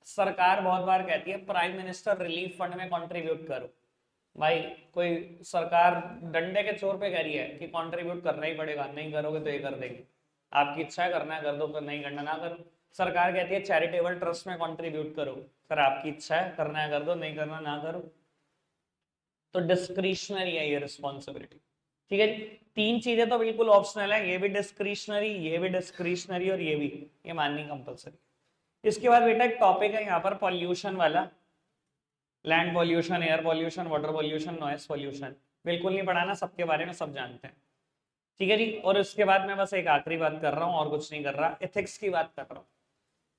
सरकार बहुत बार कहती है प्राइम मिनिस्टर रिलीफ फंड में कंट्रीब्यूट करो, भाई कोई सरकार डंडे के जोर पे कह रही है कि कंट्रीब्यूट करना ही पड़ेगा, नहीं करोगे तो ये कर देंगे, आपकी इच्छा है करना है कर दो, नहीं करना ना करो। सरकार कहती है चैरिटेबल ट्रस्ट में कंट्रीब्यूट करो, सर आपकी इच्छा है करना है कर दो, नहीं करना ना करो। तो डिस्क्रिशनरी है ये रिस्पॉन्सिबिलिटी। ठीक है जी, 3 चीजें तो बिल्कुल ऑप्शनल है, ये भी डिस्क्रिशनरी, ये भी डिस्क्रिशनरी और ये भी, ये माननी कंपलसरी। इसके बाद बेटा एक टॉपिक है यहाँ पर पॉल्यूशन वाला, land pollution, air pollution, water pollution, noise pollution. बिल्कुल नहीं पढ़ाना, सबके बारे में सब जानते हैं। ठीक है जी, और उसके बाद मैं बस एक आखिरी बात कर रहा हूँ और कुछ नहीं कर रहा, एथिक्स की बात कर रहा हूँ।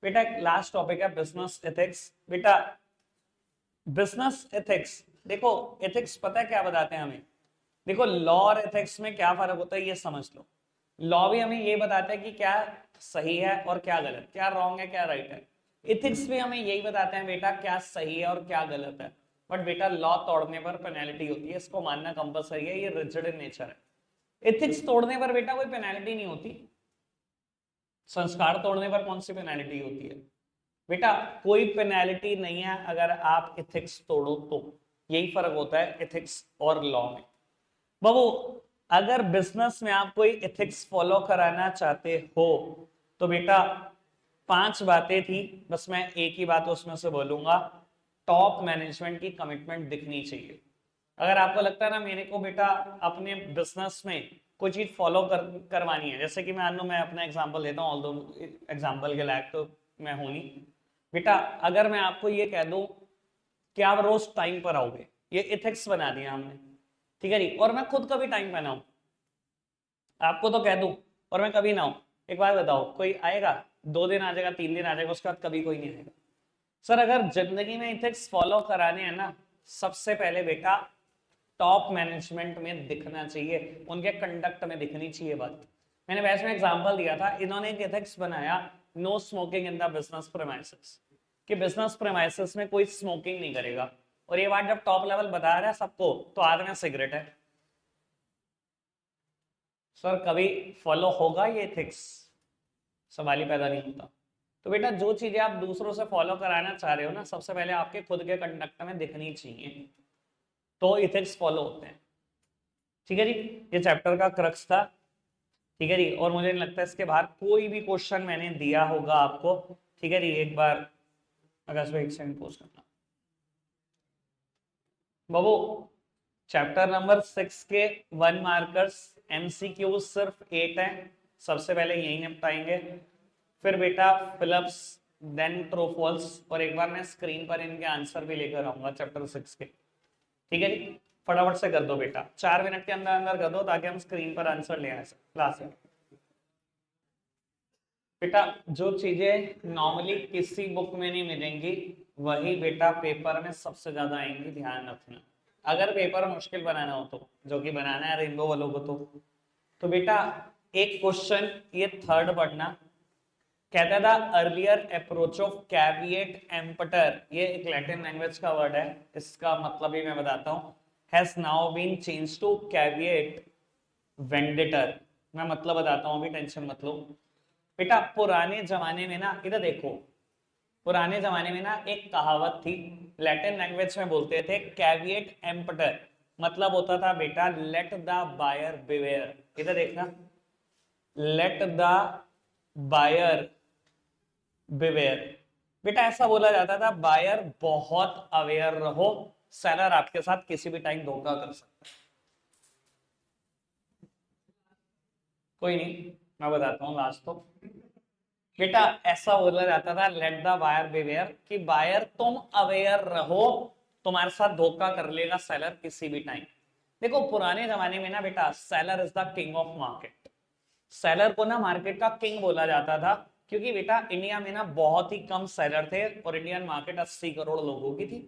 बेटा एक लास्ट टॉपिक है बिजनेस एथिक्स। बेटा बिजनेस एथिक्स, देखो एथिक्स पता है क्या बताते हैं हमें? देखो लॉ और एथिक्स में क्या फर्क होता है ये समझ लो। लॉ भी हमें ये बताता है कि क्या सही है और क्या गलत, क्या रॉन्ग है क्या राइट है। इथिक्स भी हमें यही बताते हैं बेटा क्या सही है और क्या गलत है। बट बेटा लॉ तोड़ने पर पेनल्टी होती है, इसको मानना कंपलसरी है, ये रिजिड इन नेचर है। एथिक्स तोड़ने पर बेटा कोई पेनल्टी नहीं होती, संस्कार तोड़ने पर कौन सी पेनल्टी होती है? बेटा कोई पेनल्टी नहीं है अगर आप एथिक्स तोड़ो तो, यही फर्क होता है एथिक्स और लॉ में। बाबू अगर बिजनेस में आप कोई एथिक्स फॉलो कराना चाहते हो तो बेटा 5 बातें थी, बस मैं एक ही बात उसमें से बोलूंगा। टॉप मैनेजमेंट की कमिटमेंट दिखनी चाहिए। अगर आपको लगता है ना मेरे को बेटा अपने बिजनेस में कोई चीज फॉलो करवानी है, जैसे कि मैं अपना एग्जांपल देता हूँ, ऑल्दो एग्जांपल के लायक तो मैं हूं नहीं। बेटा अगर मैं आपको ये कह दूं कि आप रोज टाइम पर आओगे, ये एथिक्स बना दिया हमने। ठीक है जी, और मैं खुद कभी टाइम पे ना हूं, आपको तो कह दूं और मैं कभी ना हूं, एक बात बताओ कोई आएगा? 2 दिन आ जाएगा, 3 दिन आ जाएगा, उसके बाद कभी कोई नहीं आएगा। सर अगर जिंदगी में एथिक्स फॉलो कराने हैं ना, सबसे पहले बेटा टॉप मैनेजमेंट में दिखना चाहिए, उनके कंडक्ट में दिखनी चाहिए बात। मैंने वैसे में एग्जांपल दिया था, इन्होंने एक एथिक्स बनाया, no smoking in the business premises, कि बिजनेस प्रेमाइसेस में कोई स्मोकिंग नहीं करेगा। और ये बात जब टॉप लेवल बता रहा है सबको, तो हाथ में सिगरेट है। सर कभी फॉलो होगा ये एथिक्स? सवाल ही पैदा नहीं होता। तो बेटा जो चीजें आप दूसरों से फॉलो कराना चाह रहे हो ना, सबसे पहले आपके खुद के कंडक्ट में दिखनी चाहिए, तो इथिक्स फॉलो होते हैं। ठीक है जी, ये चैप्टर का क्रक्स था। ठीक है जी, और मुझे नहीं लगता इसके बाहर कोई भी क्वेश्चन मैंने दिया होगा आपको। ठीक है जी, एक बार अगर एक सेकंड पोस्ट करना बाबू, चैप्टर नंबर 6 के 1 मार्कर्स एमसीक्यू सिर्फ 8 है, सबसे पहले यही निपटाएंगे। फिर बेटा फिलिप्स, देन ट्रू फॉल्स, और एक बार मैं स्क्रीन पर इनके आंसर भी लेकर आऊंगा चैप्टर 6 के। ठीक है जी, फटाफट से कर दो बेटा, 4 मिनट के अंदर अंदर कर दो ताकि हम स्क्रीन पर आंसर ले आए क्लास में। बेटा जो चीजें नॉर्मली किसी बुक में नहीं मिलेंगी वही बेटा पेपर में सबसे ज्यादा आएंगी, ध्यान रखना। अगर पेपर मुश्किल बनाना हो तो, जो कि बनाना है रेनबो वालों को, तो बेटा एक क्वेश्चन ये थर्ड पढ़ना, कहता था अर्लियर अप्रोच ऑफ कैविएट एम्पटर, ये एक लैटिन लैंग्वेज का वर्ड है, इसका मतलब ही मैं बताता हूं, has now been change to caveat venditor. मैं मतलब बताता हूं, अभी टेंशन मत लो बेटा। पुराने जमाने में ना, इधर देखो, पुराने जमाने में ना एक कहावत थी, लैटिन लैंग्वेज में बोलते थे कैविएट एम्पटर, मतलब होता था बेटा लेट द बायर बिवेयर। इधर देखना, लेट द बायर बिवेयर, बेटा ऐसा बोला जाता था बायर बहुत अवेयर रहो, सेलर आपके साथ किसी भी टाइम धोखा कर सकता है। कोई नहीं, मैं बताता हूँ लास्ट तो। बेटा ऐसा बोला जाता था लेट द बायर बिवेयर, कि बायर तुम अवेयर रहो, तुम्हारे साथ धोखा कर लेगा सेलर किसी भी टाइम। देखो पुराने जमाने में ना बेटा seller is the king of market, seller को ना मार्केट का किंग बोला जाता था, क्योंकि बेटा इंडिया में ना बहुत ही कम सेलर थे और इंडियन मार्केट 80 करोड़ लोगों की थी।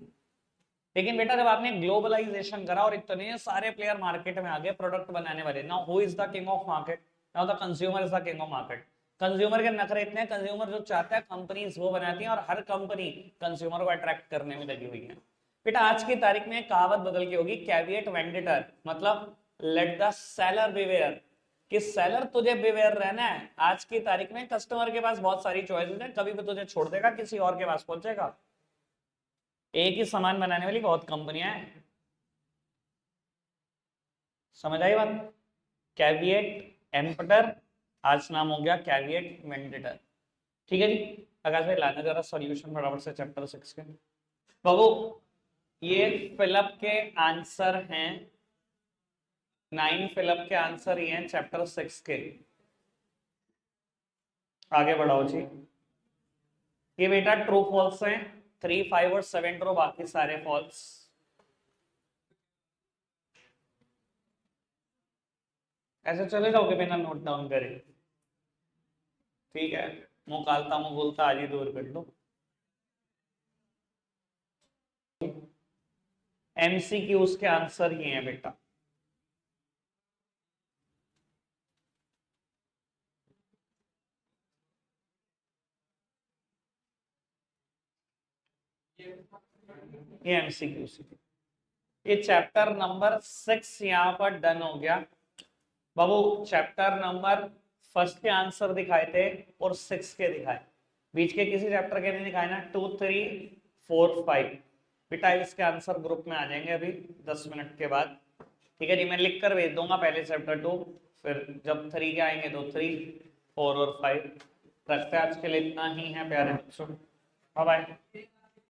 लेकिन बेटा जब आपने ग्लोबलाइजेशन करा और इतने सारे प्लेयर मार्केट में आ गए प्रोडक्ट बनाने वाले, now who is the king of market? Now the consumer is the king of market. Consumer के नखरे इतने, कंज्यूमर जो चाहता है कंपनीज वो बनाती हैं, और हर कंपनी कंज्यूमर को अट्रैक्ट करने में लगी हुई है। बेटा आज की तारीख में कहावत बदल के होगी कैविएट वेंडेटर, मतलब लेट द सेलर बिवेयर, कि सेलर तुझे बिवेयर रहना है। आज की तारीख में कस्टमर के पास बहुत सारी चॉइसेस हैं, कभी भी तुझे छोड़ देगा, किसी और के पास पहुंचेगा। एक ही सामान बनाने वाली बहुत कंपनियां हैं, समझ आई बात? कैविएट एम्पटर, आज नाम हो गया कैविएट वेंडेटर। ठीक है जी, आकाश भाई लाना जरा सॉल्यूशन फटाफट से चैप्टर 6 के। बाबू ये फिलअप के आंसर हैं, 9 फिलअप के आंसर ही हैं चैप्टर 6 के। आगे बढ़ाओ जी। ये बेटा ट्रू फॉल्स हैं, 3, 5 और 7 ट्रू, बाकी सारे फॉल्स। ऐसे चले जाओगे बिना नोट डाउन करे? ठीक है, मुंह कालता मुंह बोलता आज ही दूर कर लो। एमसीक्यूज के आंसर ये हैं बेटा। ये एमसीक्यूज, ये चैप्टर नंबर 6 यहाँ पर डन हो गया। बाबू चैप्टर नंबर फर्स्ट के आंसर दिखाए थे और 6 के दिखाए, बीच के किसी चैप्टर के नहीं दिखाए ना, 2, 3, 4, 5। बेटा इसके आंसर ग्रुप में आ जाएंगे अभी 10 मिनट के बाद। ठीक है जी, मैं लिख कर भेज दूंगा पहले चैप्टर 2, फिर जब 3 के आएंगे तो 3, 4 और 5। रखते आज के लिए इतना ही है प्यारे बच्चों, बाय बाय।